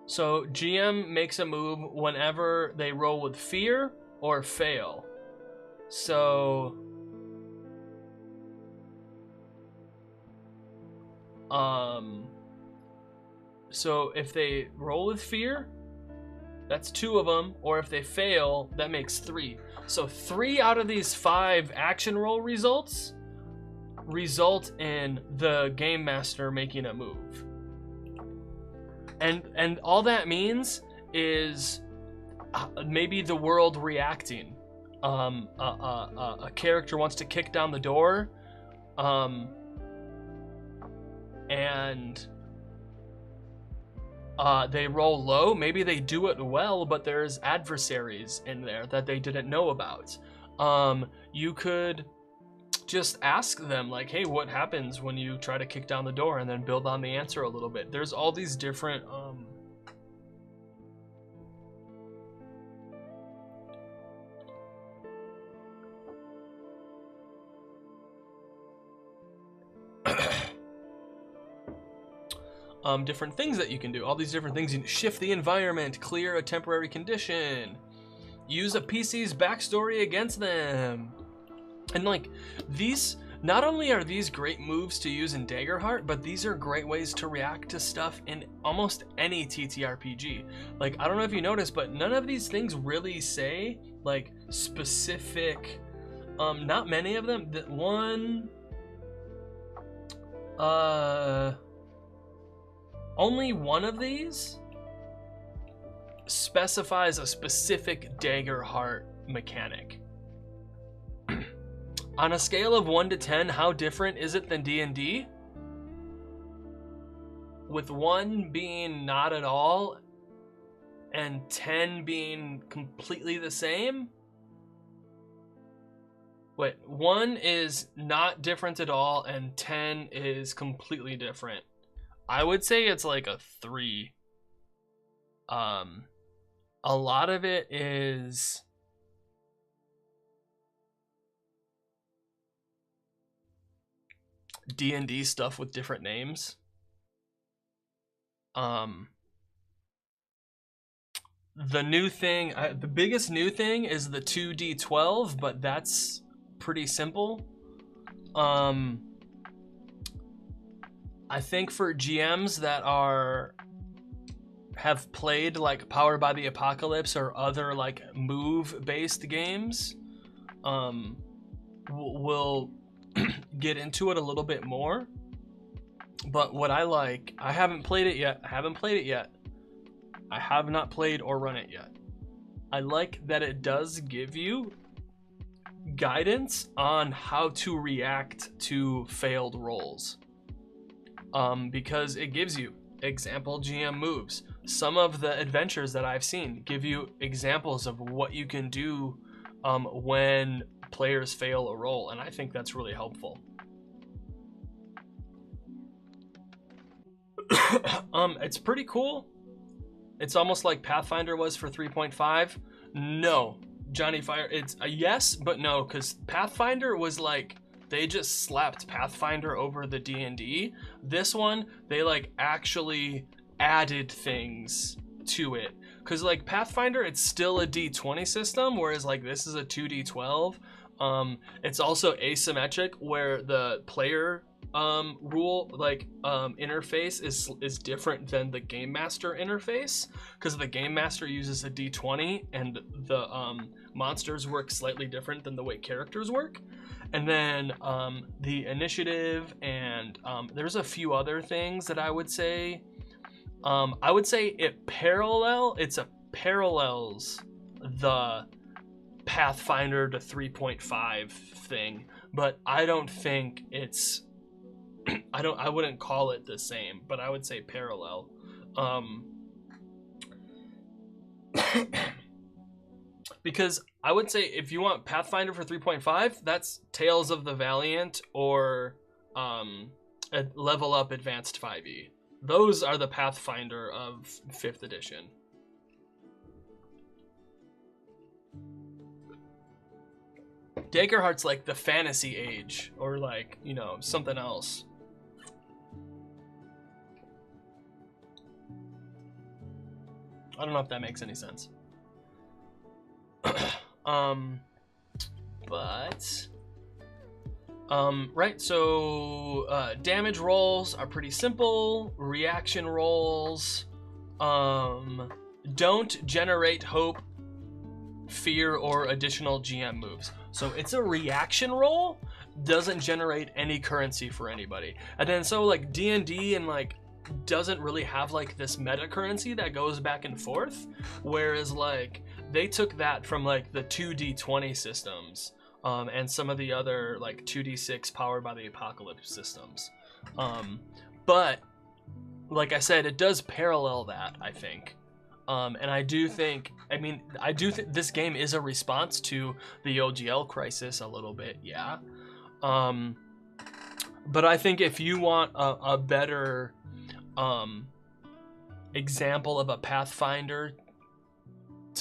So GM makes a move whenever they roll with fear or fail. So so if they roll with fear, that's 2 of them, or if they fail, that makes 3. So 3 out of these 5 action roll results result in the game master making a move. And all that means is maybe the world reacting. A character wants to kick down the door, and they roll low. Maybe they do it well, but there's adversaries in there that they didn't know about. You could just ask them, like, hey, what happens when you try to kick down the door, and then build on the answer a little bit. There's all these different different things that you can do. All these different things. You can shift the environment, clear a temporary condition, use a PC's backstory against them. And like, these, not only are these great moves to use in Daggerheart, but these are great ways to react to stuff in almost any ttrpg. Like, I don't know if you noticed, but none of these things really say like specific, not many of them. That one, only one of these specifies a specific Daggerheart mechanic. On a scale of 1 to 10, how different is it than D&D? With 1 being not at all, and 10 being completely the same? Wait, 1 is not different at all, and 10 is completely different. I would say it's like a 3. A lot of it is D&D stuff with different names. The new thing, the biggest new thing is the 2d12, but that's pretty simple. I think for GMs that have played like Powered by the Apocalypse or other like move-based games, will get into it a little bit more. But what I like, I haven't played it yet. I have not played or run it yet. I like that it does give you guidance on how to react to failed rolls. Because it gives you example GM moves. Some of the adventures that I've seen give you examples of what you can do when players fail a roll, and I think that's really helpful. It's pretty cool. It's almost like Pathfinder was for 3.5. No, Johnny Fire, it's a yes, but no, because Pathfinder was like, they just slapped Pathfinder over the D&D. This one, they like actually added things to it. Because like Pathfinder, it's still a D20 system, whereas like this is a 2D12. It's also asymmetric, where the player rule interface is different than the game master interface, because the game master uses a D20 and the monsters work slightly different than the way characters work. And then the initiative, and there's a few other things that I would say it parallels the Pathfinder to 3.5 thing, but I don't think it's I wouldn't call it the same, but I would say parallel. Because I would say if you want Pathfinder for 3.5, that's Tales of the Valiant or a Level Up Advanced 5e. Those are the Pathfinder of 5th edition. Daggerheart's like the fantasy age, or like, you know, something else. I don't know if that makes any sense. Right, so damage rolls are pretty simple. Reaction rolls don't generate hope, fear, or additional GM moves. So it's a reaction roll, doesn't generate any currency for anybody. And then so like D&D and like doesn't really have like this meta currency that goes back and forth, whereas like they took that from like the 2d20 systems and some of the other like 2d6 powered by the apocalypse systems. But like I said, it does parallel that, I think. And I do think, this game is a response to the OGL crisis a little bit, yeah. But I think if you want a better example of a Pathfinder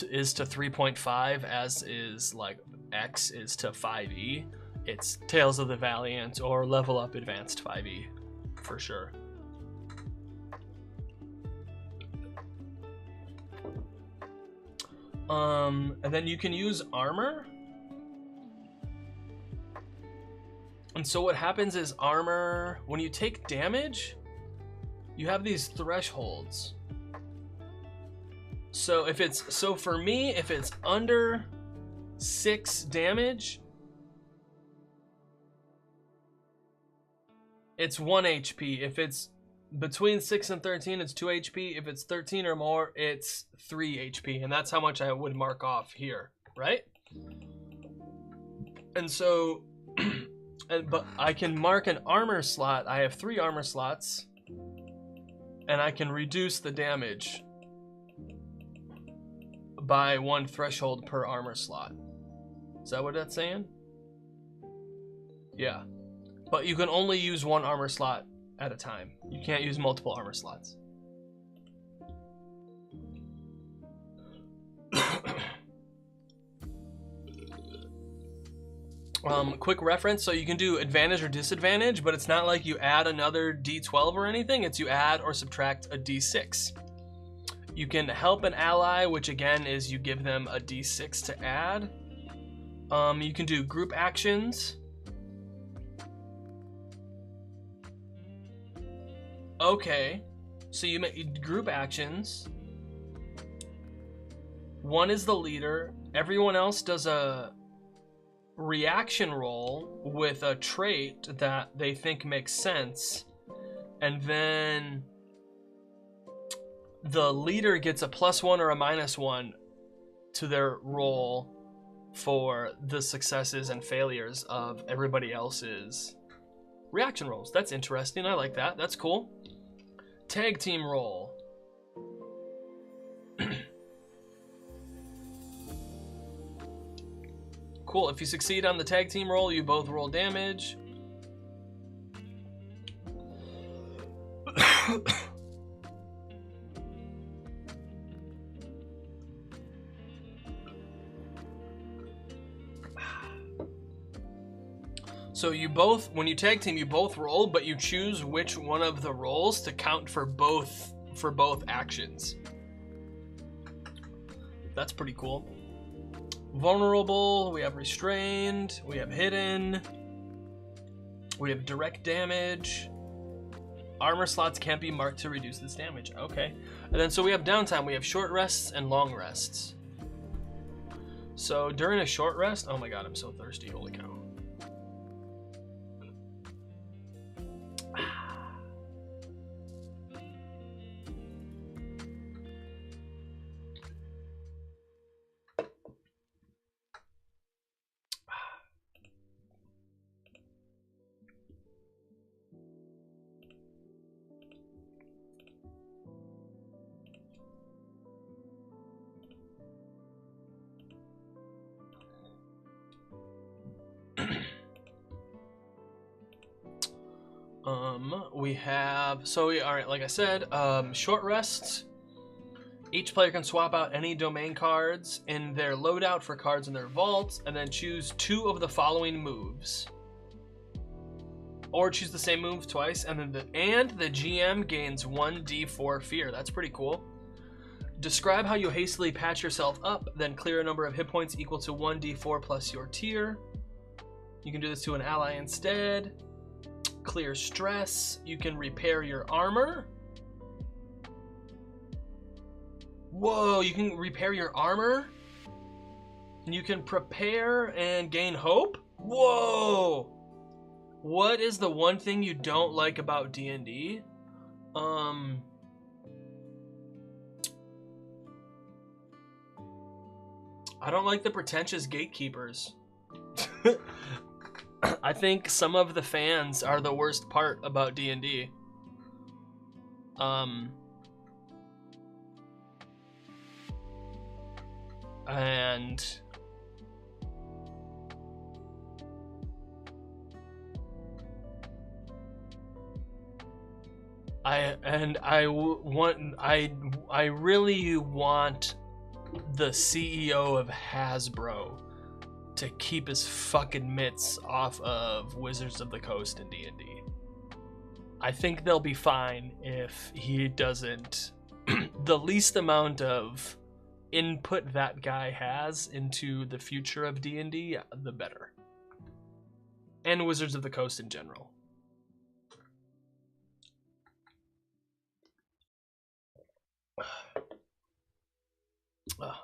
is to 3.5 as is like X is to 5e, it's Tales of the Valiant or Level Up Advanced 5e for sure. And then you can use armor. And so what happens is armor, when you take damage, you have these thresholds. So for me, if it's under 6 damage, it's 1 HP. If it's between 6 and 13, it's 2 HP. If it's 13 or more, it's 3 HP. And that's how much I would mark off here, right? And so, but I can mark an armor slot. I have 3 armor slots. And I can reduce the damage by 1 threshold per armor slot. Is that what that's saying? Yeah. But you can only use 1 armor slot at a time. You can't use multiple armor slots. Quick reference, so you can do advantage or disadvantage, but it's not like you add another d12 or anything, it's you add or subtract a d6. You can help an ally, which again is you give them a d6 to add. You can do group actions. Okay, so you make group actions. One is the leader, everyone else does a reaction roll with a trait that they think makes sense, and then the leader gets a +1 or a -1 to their roll for the successes and failures of everybody else's reaction rolls. That's interesting. I like that. That's cool. Tag team roll. Cool. If you succeed on the tag team roll, you both roll damage. So you both, when you tag team, you both roll, but you choose which one of the rolls to count for both actions. That's pretty cool. Vulnerable, we have restrained, we have hidden, we have direct damage. Armor slots can't be marked to reduce this damage. Okay. And then so we have downtime, we have short rests and long rests. So during a short rest, oh my god, I'm so thirsty, holy cow. We have, all right, like I said, short rests. Each player can swap out any domain cards in their loadout for cards in their vaults, and then choose 2 of the following moves. Or choose the same move twice, and then the GM gains 1d4 fear. That's pretty cool. Describe how you hastily patch yourself up, then clear a number of hit points equal to 1d4 plus your tier. You can do this to an ally instead. Clear stress. You can repair your armor. Whoa, you can repair your armor? And you can prepare and gain hope? Whoa! What is the one thing you don't like about D&D? I don't like the pretentious gatekeepers. I think some of the fans are the worst part about D&D. And I really want the CEO of Hasbro to keep his fucking mitts off of Wizards of the Coast and D&D. I think they'll be fine if he doesn't. The least amount of input that guy has into the future of D&D, the better. And Wizards of the Coast in general.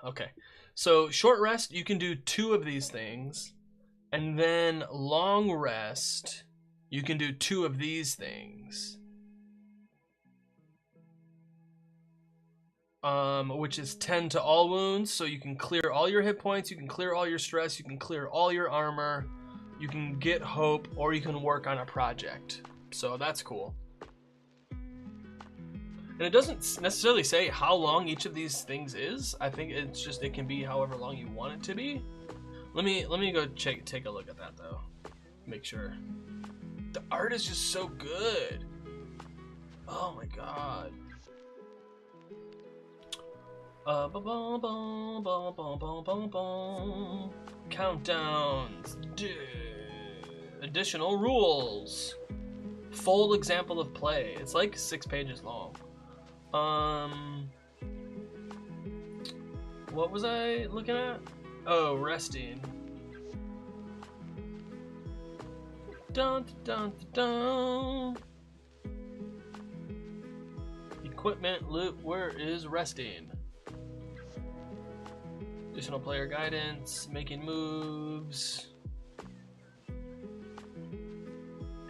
Okay, so short rest, you can do 2 of these things, and then long rest, you can do 2 of these things. Which is 10 to all wounds, so you can clear all your hit points, you can clear all your stress, you can clear all your armor, you can get hope, or you can work on a project. So that's cool. And it doesn't necessarily say how long each of these things is. I think it's just, it can be however long you want it to be. Let me go take a look at that though. Make sure. The art is just so good. Oh my god. Countdowns. Additional rules. Full example of play. It's like 6 pages long. What was I looking at? Oh, resting. Dun dun dun. Equipment loot. Where is resting? Additional player guidance. Making moves.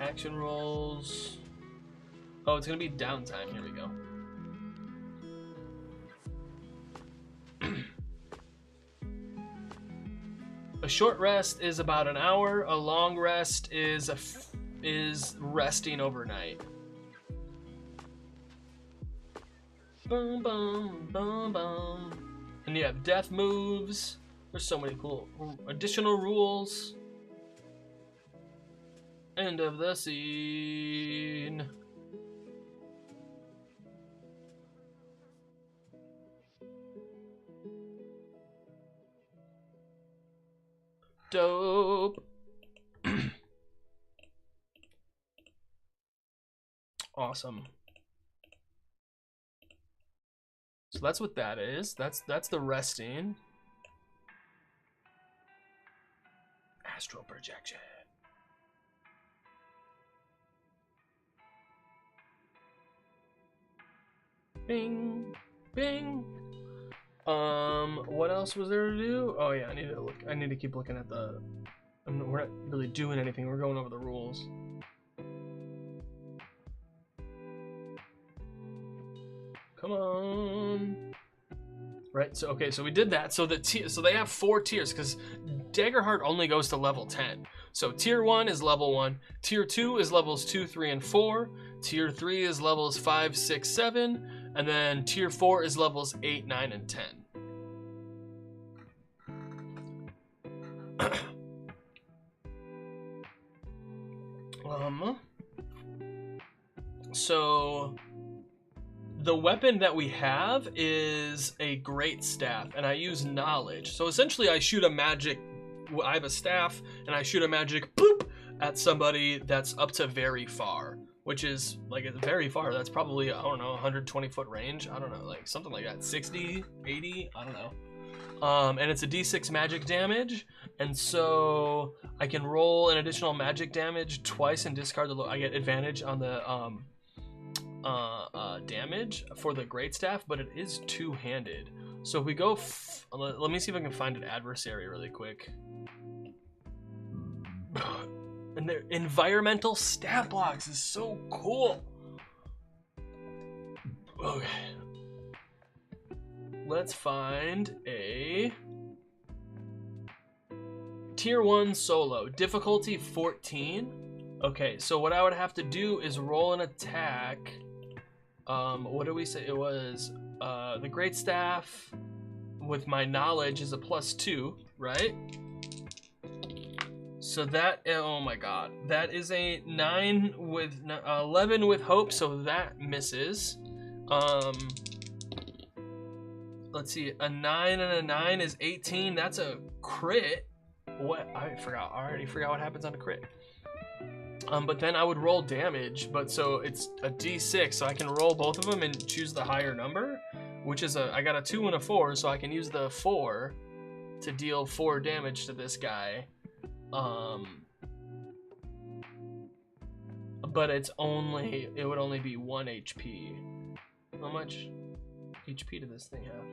Action rolls. Oh, it's gonna be downtime. Here we go. A short rest is about an hour. A long rest is resting overnight. Boom, boom, boom, boom. And you have death moves. There's so many cool additional rules. End of the scene. Dope. Awesome. So that's what that is. That's the resting. Astral projection. Bing, bing. What else was there to do? Oh yeah, I need to keep looking at the. We're not really doing anything. We're going over the rules. Come on. Right. So okay. So we did that. So so they have 4 tiers because Daggerheart only goes to level 10. So tier 1 is level 1. Tier 2 is levels 2, 3, and 4. Tier 3 is levels 5, 6, 7. And then tier 4 is levels 8, 9, and 10. So the weapon that we have is a great staff, and I use knowledge. So essentially I shoot a magic, I have a staff, and I shoot a magic boop at somebody that's up to very far, which is like it's very far. That's probably, I don't know, 120-foot range. I don't know, like something like that, 60, 80, I don't know. And it's a d6 magic damage, and so I can roll an additional magic damage twice and discard the I get advantage on the damage for the great staff, but it is two-handed. So if we go let me see if I can find an adversary really quick. And their environmental stat blocks is so cool. Okay, let's find a tier 1 solo, difficulty 14. Okay, so what I would have to do is roll an attack. What did we say it was? The great staff with my knowledge is a +2, right? So that, oh my god, that is a 9 with 11 with hope, so that misses. Let's see, a 9 and a 9 is 18. That's a crit. What? I already forgot what happens on a crit. But then I would roll damage, but so it's a d6, so I can roll both of them and choose the higher number, which is I got a 2 and a 4, so I can use the 4 to deal 4 damage to this guy. But it would only be 1 HP. How much HP did this thing have?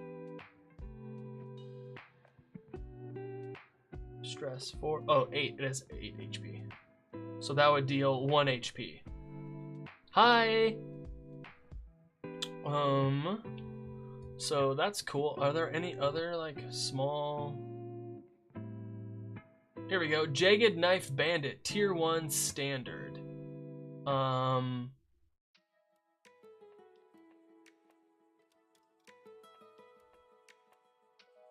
Stress 4, oh, 8, it has 8 HP. So that would deal 1 HP. Hi! So that's cool. Are there any other, like, small... Here we go. Jagged Knife Bandit, tier 1 standard.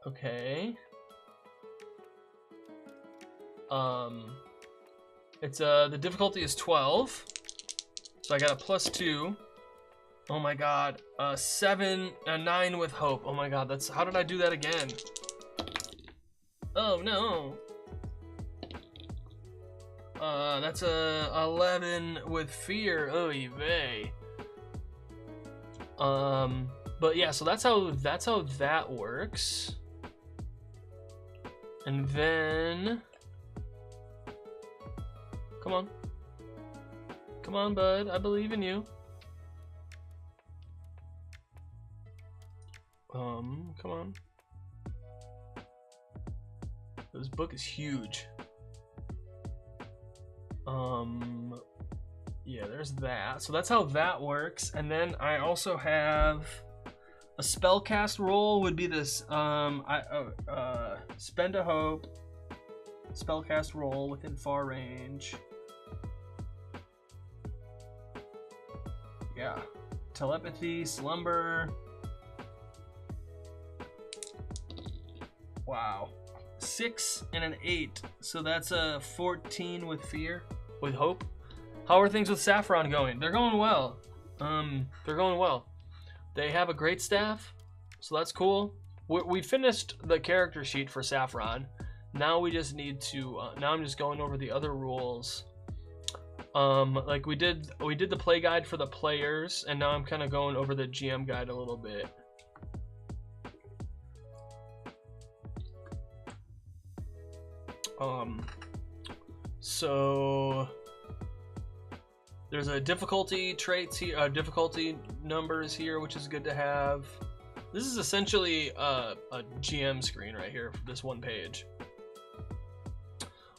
Okay. It's the difficulty is 12. So I got a +2. Oh my god. 9 with hope. Oh my god, how did I do that again? Oh no. That's a 11 with fear. Oy vey. But yeah, so that's how that works. And then, come on, bud. I believe in you. Come on. This book is huge. Yeah, there's that. So that's how that works. And then I also have a spellcast roll would be this, spend a hope, spellcast roll within far range. Yeah. Telepathy, slumber. Wow. 6 and an 8. So that's a 14 with fear, with hope. How are things with Saffron going? They're going well. They're going well. They have a great staff, so that's cool. We finished the character sheet for Saffron. Now we just need to, now I'm just going over the other rules. Like we did the play guide for the players, and now I'm kind of going over the GM guide a little bit. So there's a difficulty traits here, difficulty numbers here, which is good to have. This is essentially a GM screen right here for this one page.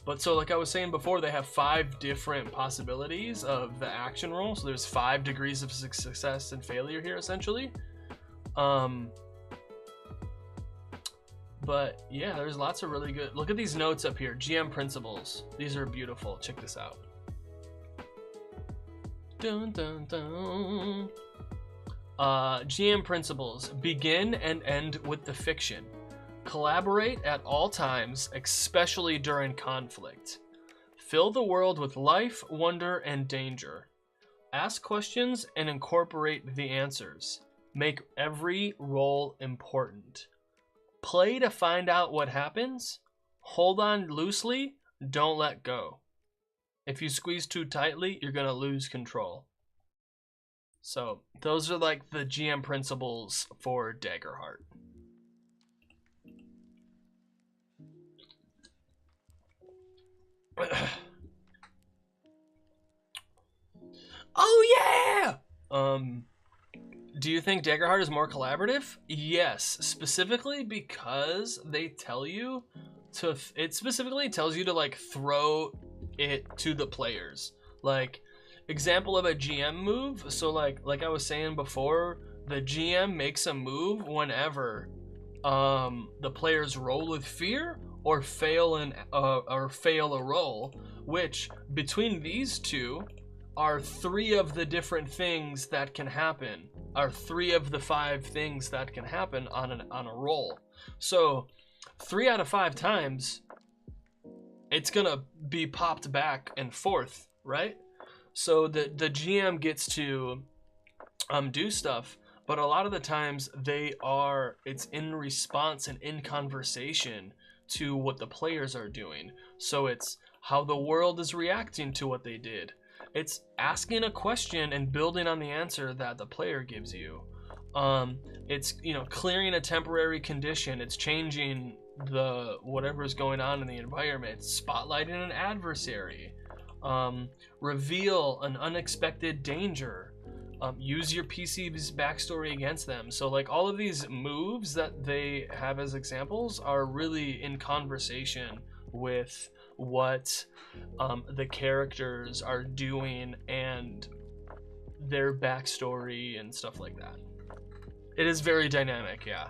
But so like I was saying before, they have 5 different possibilities of the action roll. So there's 5 degrees of success and failure here essentially. But yeah, there's lots of really good, look at these notes up here, GM principles. These are beautiful, check this out. Dun, dun, dun. GM principles, begin and end with the fiction. Collaborate at all times, especially during conflict. Fill the world with life, wonder, and danger. Ask questions and incorporate the answers. Make every roll important. Play to find out what happens. Hold on loosely. Don't let go. If you squeeze too tightly, you're going to lose control. So those are like the GM principles for Daggerheart. Oh yeah! Do you think Daggerheart is more collaborative? Yes, specifically because they tell you to. It specifically tells you to like throw it to the players. Like, example of a GM move. So like I was saying before, the GM makes a move whenever the players roll with fear or fail a roll, which between these two are 3 of the different things that can happen, are 3 of the 5 things that can happen on a roll. So 3 out of 5 times it's gonna be popped back and forth, right? So the GM gets to do stuff, but a lot of the times it's in response and in conversation to what the players are doing. So it's how the world is reacting to what they did. It's asking a question and building on the answer that the player gives you. It's, you know, clearing a temporary condition. It's changing the whatever is going on in the environment. It's spotlighting an adversary. Reveal an unexpected danger. Use your PC's backstory against them. So like all of these moves that they have as examples are really in conversation with what the characters are doing and their backstory and stuff like that. It is very dynamic, yeah.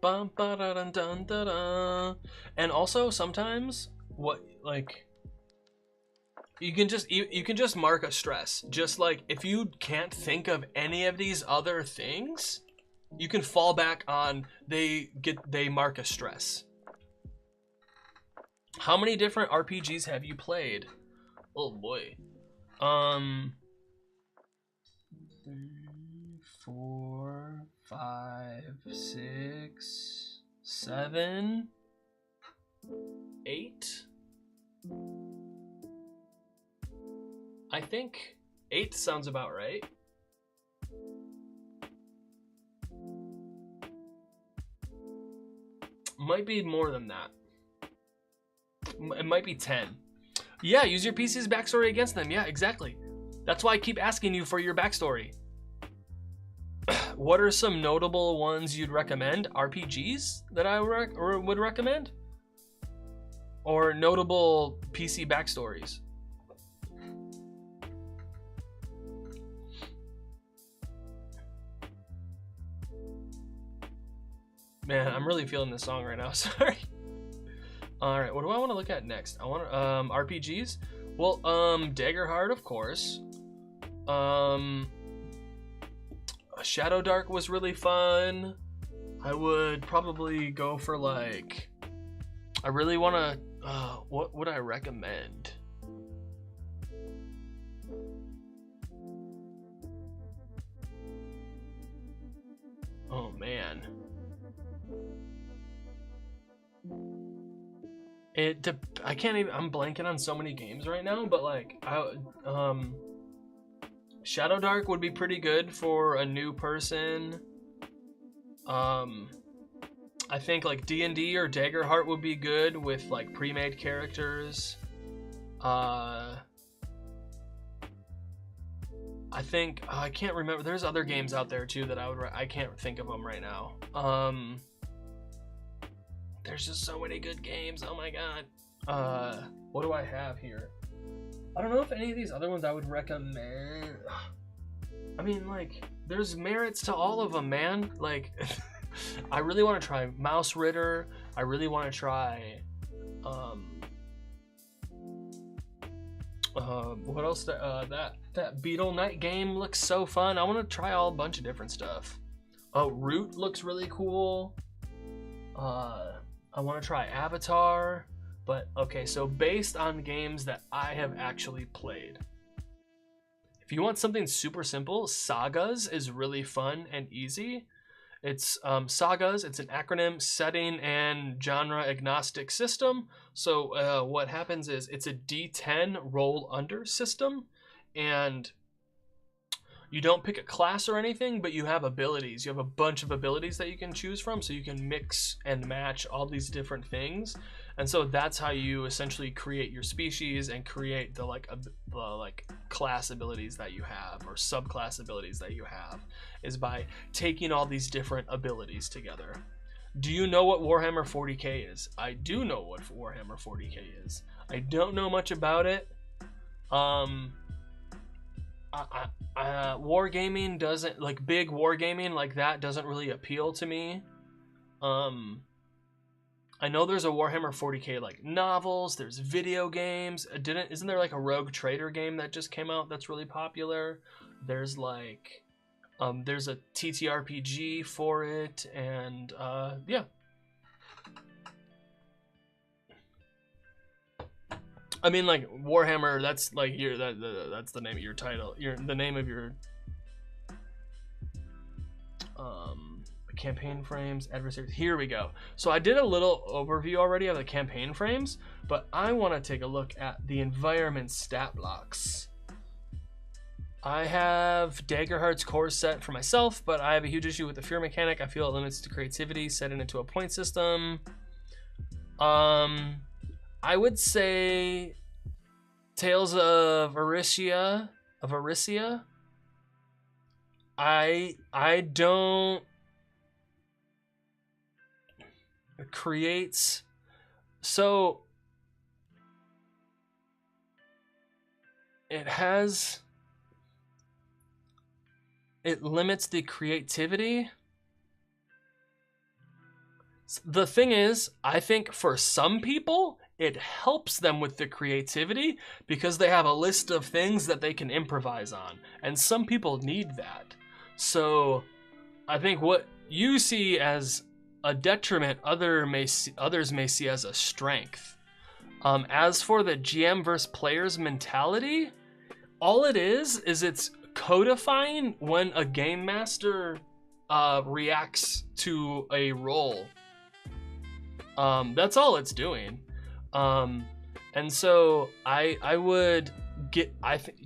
Bum, ba, da, dun, dun, da, da. And also sometimes what like you can just mark a stress. Just like if you can't think of any of these other things, you can fall back on they mark a stress. How many different RPGs have you played? Oh boy. 3, 4, 5, 6, 7, 8. I think 8 sounds about right. Might be more than that. It might be 10. Yeah, use your PC's backstory against them. Yeah, exactly. That's why I keep asking you for your backstory. What are some notable ones you'd recommend? RPGs that I would recommend? Or notable PC backstories? Man, I'm really feeling this song right now. Sorry. All right, what do I want to look at next? I want RPGs. Well, Daggerheart, of course. Shadow Dark was really fun. I would probably go for like. I really want to. What would I recommend? Oh man. I can't even. I'm blanking on so many games right now, but like Shadow Dark would be pretty good for a new person. I think like D&D or Daggerheart would be good with like pre-made characters. I think I can't remember. There's other games out there too that I can't think of them right now. There's just so many good games. Oh my god. What do I have here? I don't know if any of these other ones I would recommend. I mean, like, there's merits to all of them, man. Like, I really want to try Mouse Ritter. I really want to try. What else? That Beetle Knight game looks so fun. I want to try a bunch of different stuff. Oh, Root looks really cool. I want to try Avatar, but okay, so based on games that I have actually played. If you want something super simple, Sagas is really fun and easy. It's Sagas, it's an acronym, setting and genre agnostic system. So what happens is it's a D10 roll under system, and you don't pick a class or anything, but you have abilities. You have a bunch of abilities that you can choose from, so you can mix and match all these different things. And so that's how you essentially create your species and create the like class abilities that you have, or subclass abilities that you have, is by taking all these different abilities together. Do you know what Warhammer 40k is? I do know what Warhammer 40k is. I don't know much about it. Wargaming doesn't, like, big wargaming like that doesn't really appeal to me. I know there's a Warhammer 40k like novels, there's video games. Isn't there like a Rogue Trader game that just came out that's really popular? There's like there's a ttrpg for it, and yeah. I mean, like, Warhammer, that's like that's the name of your title. The name of your campaign frames, adversaries. Here we go. So I did a little overview already of the campaign frames, but I want to take a look at the environment stat blocks. I have Daggerheart's core set for myself, but I have a huge issue with the fear mechanic. I feel it limits the creativity, set it into a point system. I would say Tales of Aricia. I don't. It creates, so it limits the creativity. The thing is, I think for some people it helps them with the creativity because they have a list of things that they can improvise on, and some people need that. So I think what you see as a detriment, others may see as a strength. As for the GM versus players mentality, all it is it's codifying when a game master reacts to a roll. That's all it's doing. And so I would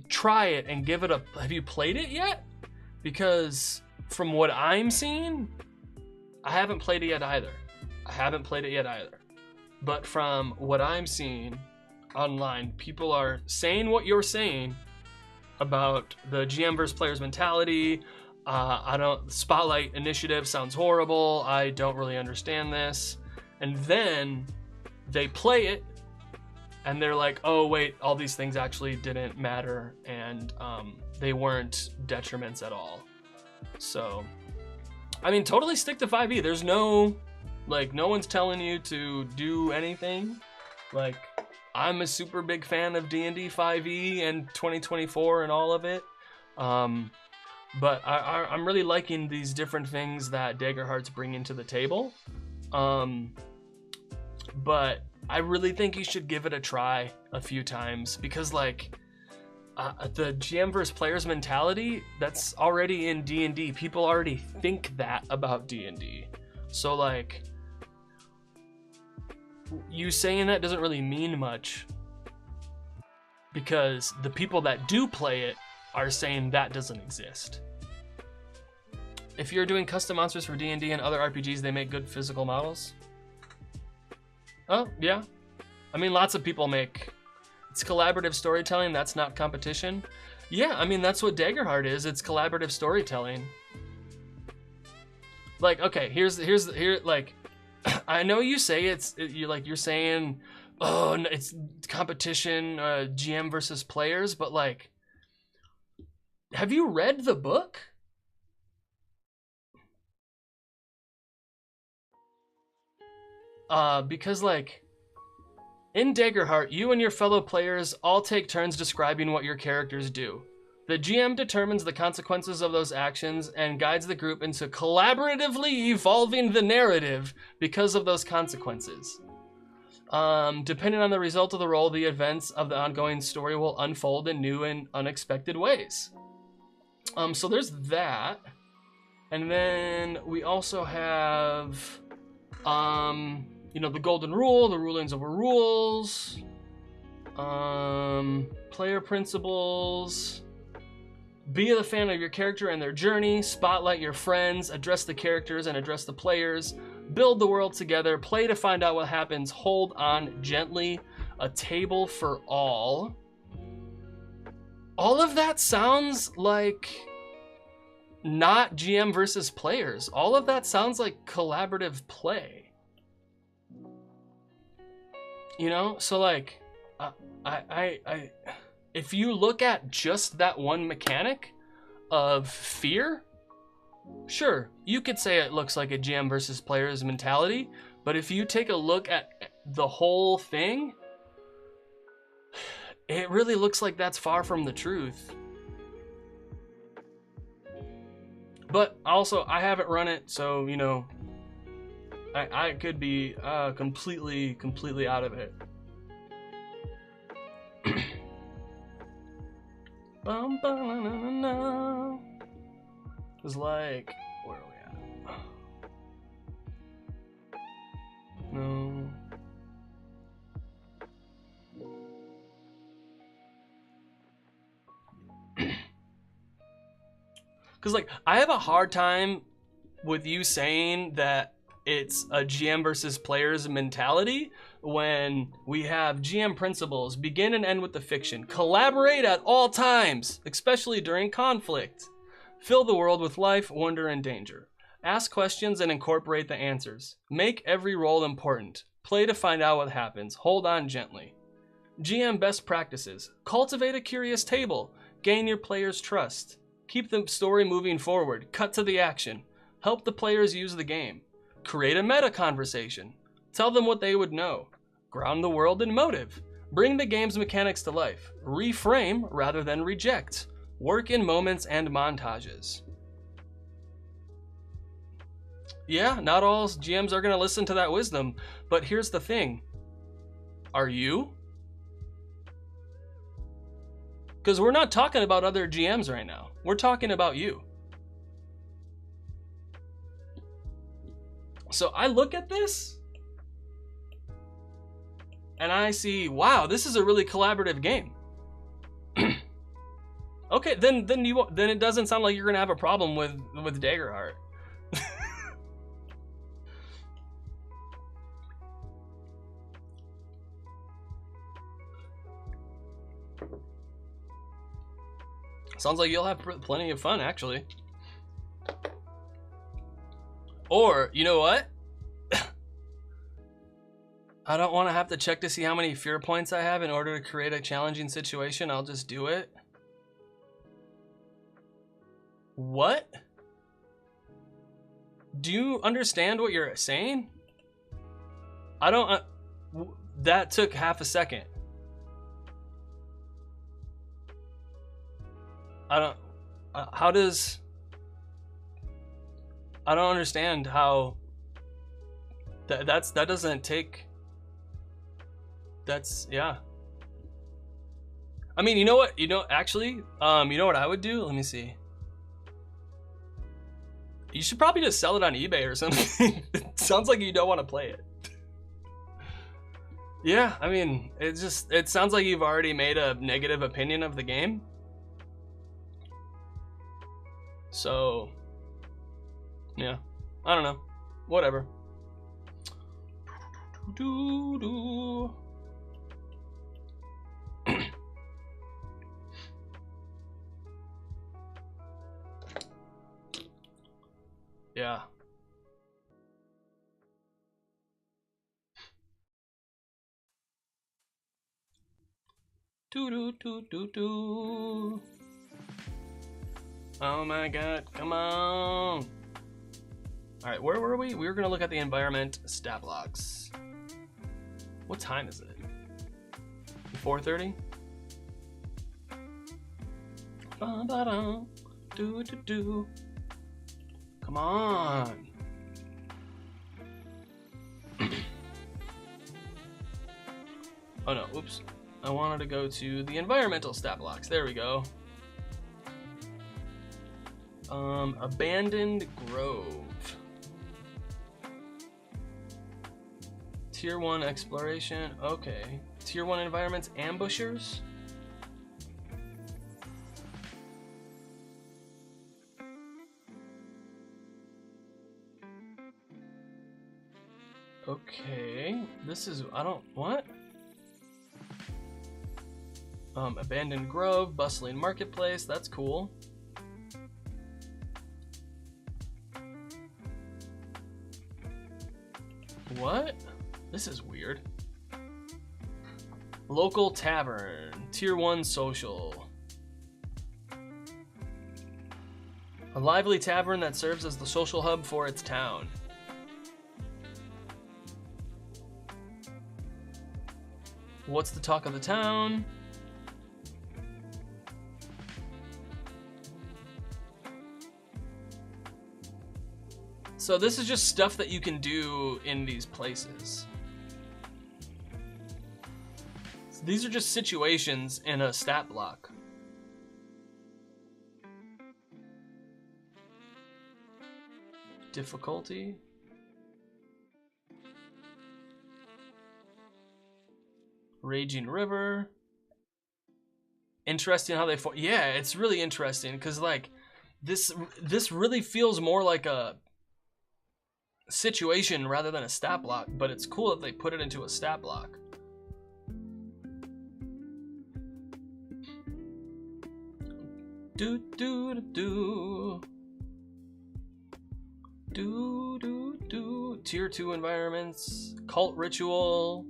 try it and give it a. Have you played it yet? Because from what I'm seeing, I haven't played it yet either. But from what I'm seeing online, people are saying what you're saying about the GM versus players mentality. Spotlight initiative sounds horrible. I don't really understand this. And then they play it and they're like, oh wait, all these things actually didn't matter, and they weren't detriments at all. So I mean, totally stick to 5e. There's no one's telling you to do anything. Like, I'm a super big fan of D&D 5e and 2024 and all of it. But I'm really liking these different things that Daggerheart's bringing to the table. But I really think you should give it a try a few times, because like, the GM versus players mentality, that's already in D&D. People already think that about D&D. So like, you saying that doesn't really mean much, because the people that do play it are saying that doesn't exist. If you're doing custom monsters for D&D and other RPGs, they make good physical models. Oh, yeah. I mean, lots of people make. It's collaborative storytelling, that's not competition. Yeah, I mean, that's what Daggerheart is. It's collaborative storytelling. Like, okay, here's like, I know you say you're saying, oh, it's competition, GM versus players, but like, have you read the book? Because like, in Daggerheart, you and your fellow players all take turns describing what your characters do. The GM determines the consequences of those actions and guides the group into collaboratively evolving the narrative because of those consequences. Depending on the result of the roll, the events of the ongoing story will unfold in new and unexpected ways. So there's that. And then we also have, the golden rule, the rulings over rules, player principles. Be a fan of your character and their journey, spotlight your friends, address the characters and address the players, build the world together, play to find out what happens, hold on gently, a table for all. All of that sounds like not GM versus players. All of that sounds like collaborative play. So like, if you look at just that one mechanic of fear, sure, you could say it looks like a GM versus players mentality, but if you take a look at the whole thing, it really looks like that's far from the truth. But also, I haven't run it, so, I could be completely out of it. It was like, where are we at? No. Because, like, I have a hard time with you saying that it's a GM versus players mentality when we have GM principles, begin and end with the fiction, collaborate at all times, especially during conflict, fill the world with life, wonder, and danger, ask questions and incorporate the answers, make every role important, play to find out what happens, hold on gently. GM best practices, cultivate a curious table, gain your players' trust, keep the story moving forward, cut to the action, help the players use the game, create a meta conversation, tell them what they would know, ground the world in motive, bring the game's mechanics to life, reframe rather than reject, work in moments and montages. Yeah, not all GMs are going to listen to that wisdom, but here's the thing. Are you? Because we're not talking about other GMs right now. We're talking about you. So I look at this and I see, wow, this is a really collaborative game. Okay, then it doesn't sound like you're gonna have a problem with Daggerheart. Sounds like you'll have plenty of fun, actually. Or, you know what? I don't want to have to check to see how many fear points I have in order to create a challenging situation. I'll just do it. What? Do you understand what you're saying? I don't... that took half a second. I don't... how does... I don't understand how... that doesn't take... That's... yeah. I mean, you know what? Actually, you know what I would do? Let me see. You should probably just sell it on eBay or something. It sounds like you don't want to play it. Yeah, I mean, it sounds like you've already made a negative opinion of the game. So, yeah, I don't know. Whatever. Yeah. Oh my god, come on. Alright, where were we? We were gonna look at the environment stat blocks. What time is it? 4:30? Ba-ba-dum. Do. Come on. Oh no, oops. I wanted to go to the environmental stat blocks. There we go. Abandoned Grove. Tier 1 exploration. Okay. Tier 1 environments, ambushers. Okay. This is, what? Abandoned Grove, bustling marketplace. That's cool. What? This is weird. Local tavern, tier 1 social. A lively tavern that serves as the social hub for its town. What's the talk of the town? So this is just stuff that you can do in these places. So these are just situations in a stat block. Difficulty. Raging River. Interesting how they yeah, it's really interesting because like this really feels more like a situation rather than a stat block, but it's cool that they put it into a stat block. Do. Tier 2 environments, cult ritual.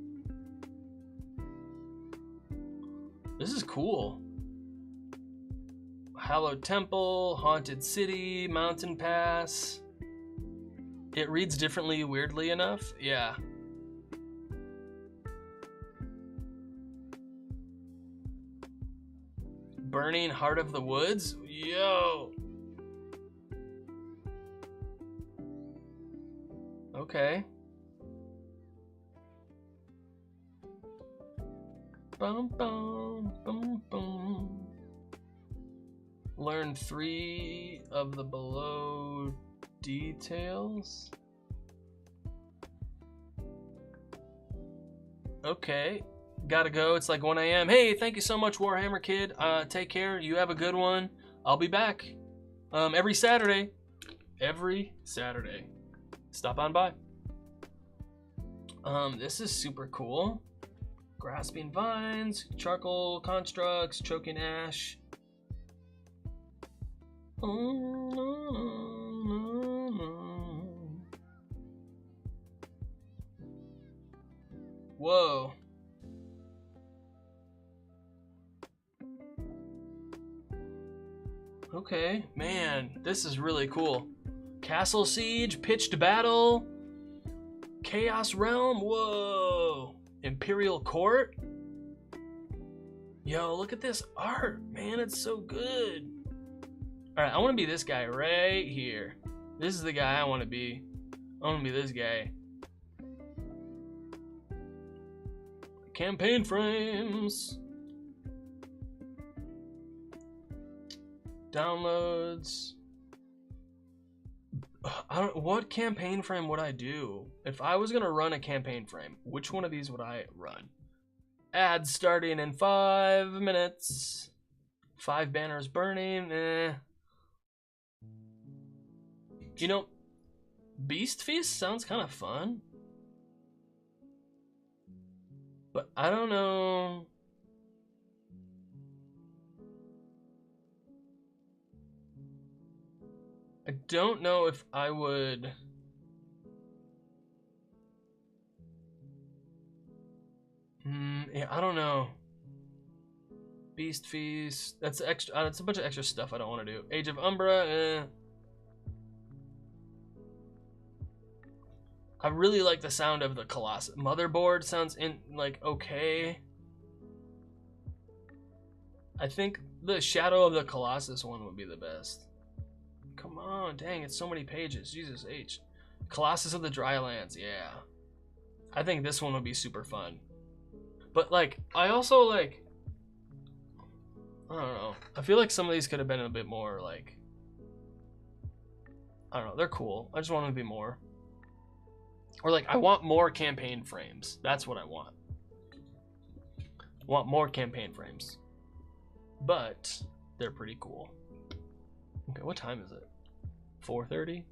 This is cool. Hallowed Temple, Haunted City, Mountain Pass. It reads differently, weirdly enough. Yeah. Burning Heart of the Woods? Yo! Okay. Bum, bum, bum, bum. Learn 3 of the below details. Okay. Gotta go. It's like 1 a.m. Hey, thank you so much, Warhammer Kid. Take care. You have a good one. I'll be back. Every Saturday. Every Saturday. Stop on by. This is super cool. Grasping vines, charcoal constructs, choking ash. Whoa. Okay, man, this is really cool. Castle Siege, Pitched Battle, Chaos Realm, whoa. Imperial Court. Yo, look at this art, man, it's so good. All right, I want to be this guy right here. This is the guy I want to be. I want to be this guy. Campaign frames. Downloads. What campaign frame would I do? If I was gonna run a campaign frame, which one of these would I run? Ads starting in 5 minutes. 5 banners burning. You know, Beast Feast sounds kind of fun. But I don't know. I don't know if I would. Yeah, I don't know. Beast Feast. That's extra. That's a bunch of extra stuff I don't want to do. Age of Umbra. I really like the sound of the Colossus. Motherboard sounds like okay. I think the Shadow of the Colossus one would be the best. Come on, dang, it's so many pages. Jesus H. Colossus of the Drylands, yeah. I think this one would be super fun. But like, I also like, I don't know. I feel like some of these could have been a bit more like, I don't know, they're cool. I just want them to be more. Or like, I want more campaign frames. That's what I want. I want more campaign frames. But they're pretty cool. Okay, what time is it? 4:30?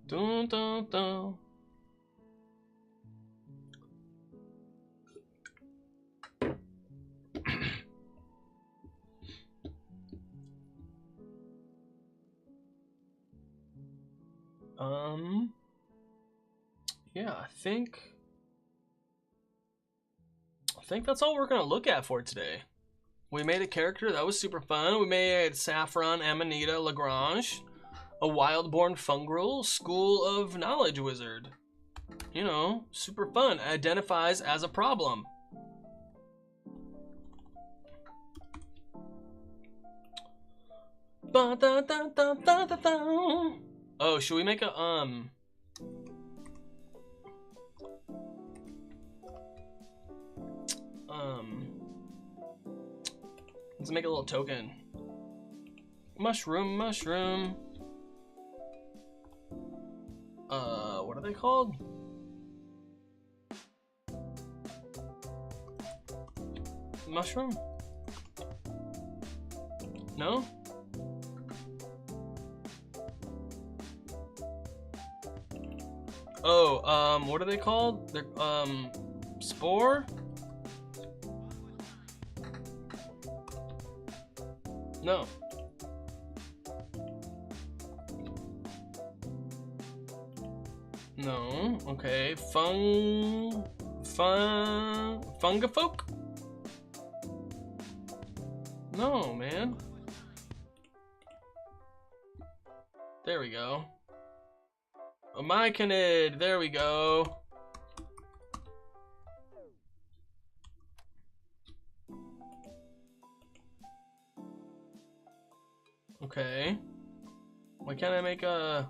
Dun, dun, dun. Yeah, I think that's all we're gonna look at for today. We made a character that was super fun. We made Saffron Amanita Lagrange, a wild-born fungrel, school of knowledge wizard. You know, super fun. Identifies as a problem. Oh, should we make a let's make a little token. Mushroom. What are they called? Mushroom? No? Oh, what are they called? They're, spore? No. No. Okay. Fungafolk? No, man. There we go. A myconid. There we go. Okay. Why can't I make a...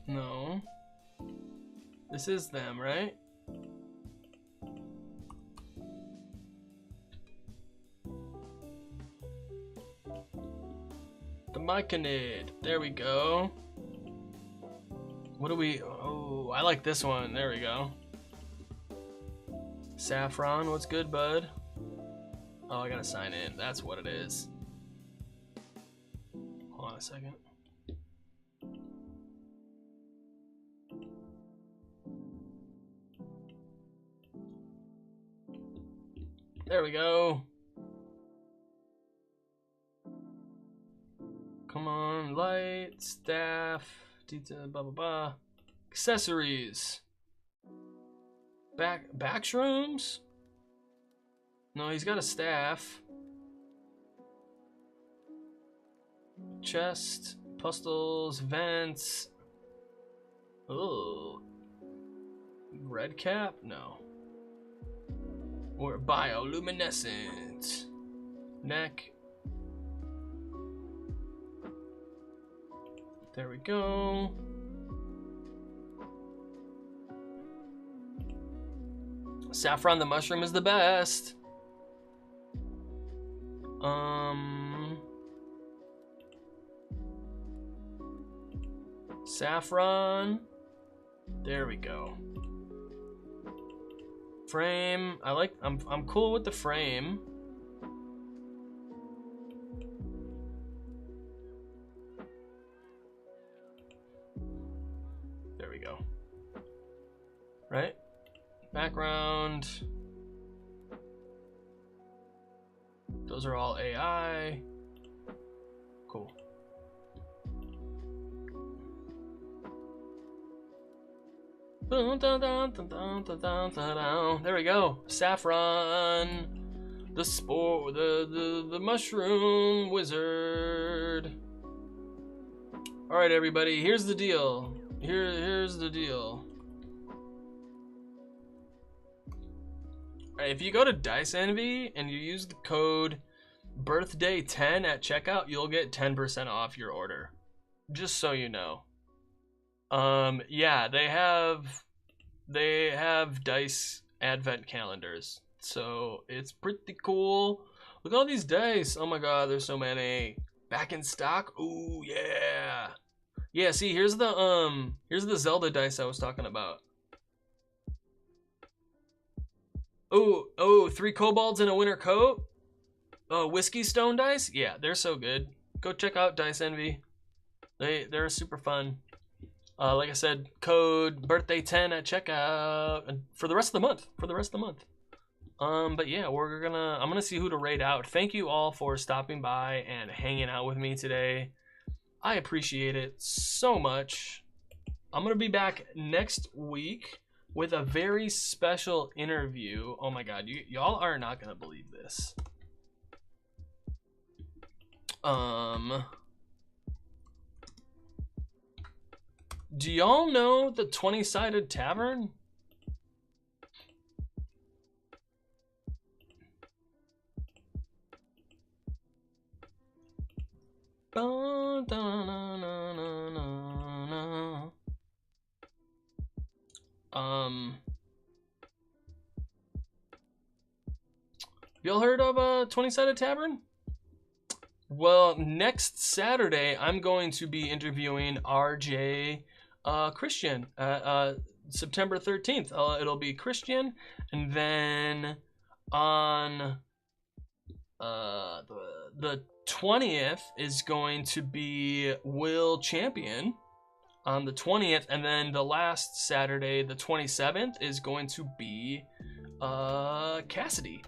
No. This is them, right? The myconid. There we go. What do we... Oh, I like this one. There we go. Saffron, what's good, bud? Oh, I gotta sign in. That's what it is. Hold on a second. There we go. Come on, light, staff, detail, blah blah blah. Accessories. Backshrooms? No, he's got a staff. Chest, pustles, vents. Oh. Red cap? No. Or bioluminescent. Neck. There we go. Saffron the mushroom is the best. Saffron. There we go. Frame. I'm cool with the frame. There we go. Right? Background. Those are all AI. Cool. There we go. Saffron. The spore, the mushroom wizard. All right, everybody, here's the deal. here's the deal. If you go to Dice Envy and you use the code birthday10 at checkout, you'll get 10% off your order. Just so you know. Yeah, they have dice advent calendars, so it's pretty cool. Look at all these dice. Oh my god, there's so many. Back in stock. Ooh, yeah. Yeah, see, here's the Zelda dice I was talking about. Oh, 3 kobolds in a winter coat. Whiskey stone dice. Yeah, they're so good. Go check out Dice Envy. They're super fun. Like I said, code birthday10 at checkout and for the rest of the month. But yeah, I'm gonna see who to raid out. Thank you all for stopping by and hanging out with me today. I appreciate it so much. I'm gonna be back next week with a very special interview. Oh my god, y'all are not gonna believe this. Do y'all know the 20-sided tavern? Y'all heard of a 20-sided tavern? Well, next Saturday, I'm going to be interviewing RJ Christian, September 13th. It'll be Christian, and then on the 20th is going to be Will Champion on the 20th, and then the last Saturday, the 27th, is going to be Cassidy.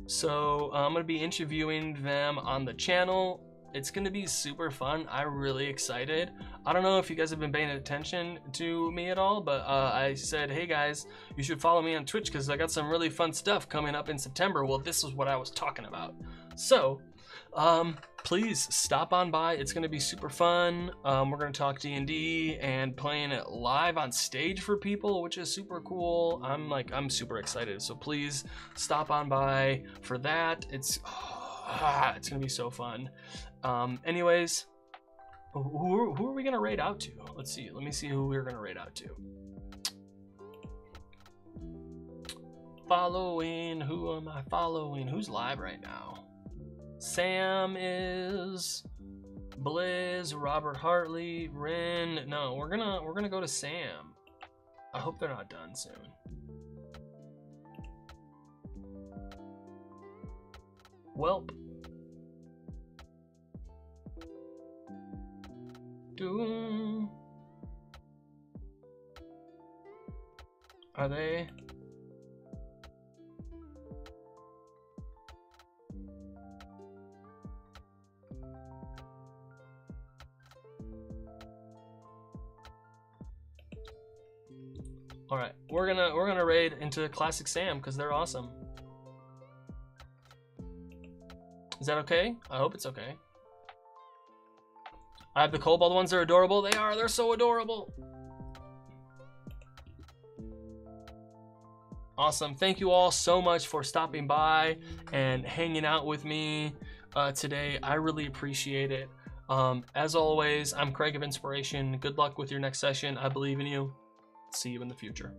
So I'm going to be interviewing them on the channel. It's going to be super fun. I'm really excited. I don't know if you guys have been paying attention to me at all, but I said, hey guys, you should follow me on Twitch because I got some really fun stuff coming up in September. Well, this is what I was talking about. So please stop on by. It's going to be super fun. We're going to talk D&D and playing it live on stage for people, which is super cool. I'm super excited. So please stop on by for that. It's going to be so fun. Anyways, who are we going to raid out to? Let's see. Let me see who we're going to raid out to. Following. Who am I following? Who's live right now? Sam is, Blizz, Robert Hartley, Ren. No, we're gonna go to Sam. I hope they're not done soon. Welp. Doom. Are they? All right, we're gonna raid into Classic Sam because they're awesome. Is that okay? I hope it's okay. I have the kobold ones. They're adorable. They are. They're so adorable. Awesome. Thank you all so much for stopping by and hanging out with me today. I really appreciate it. As always, I'm Craig of Inspiration. Good luck with your next session. I believe in you. See you in the future.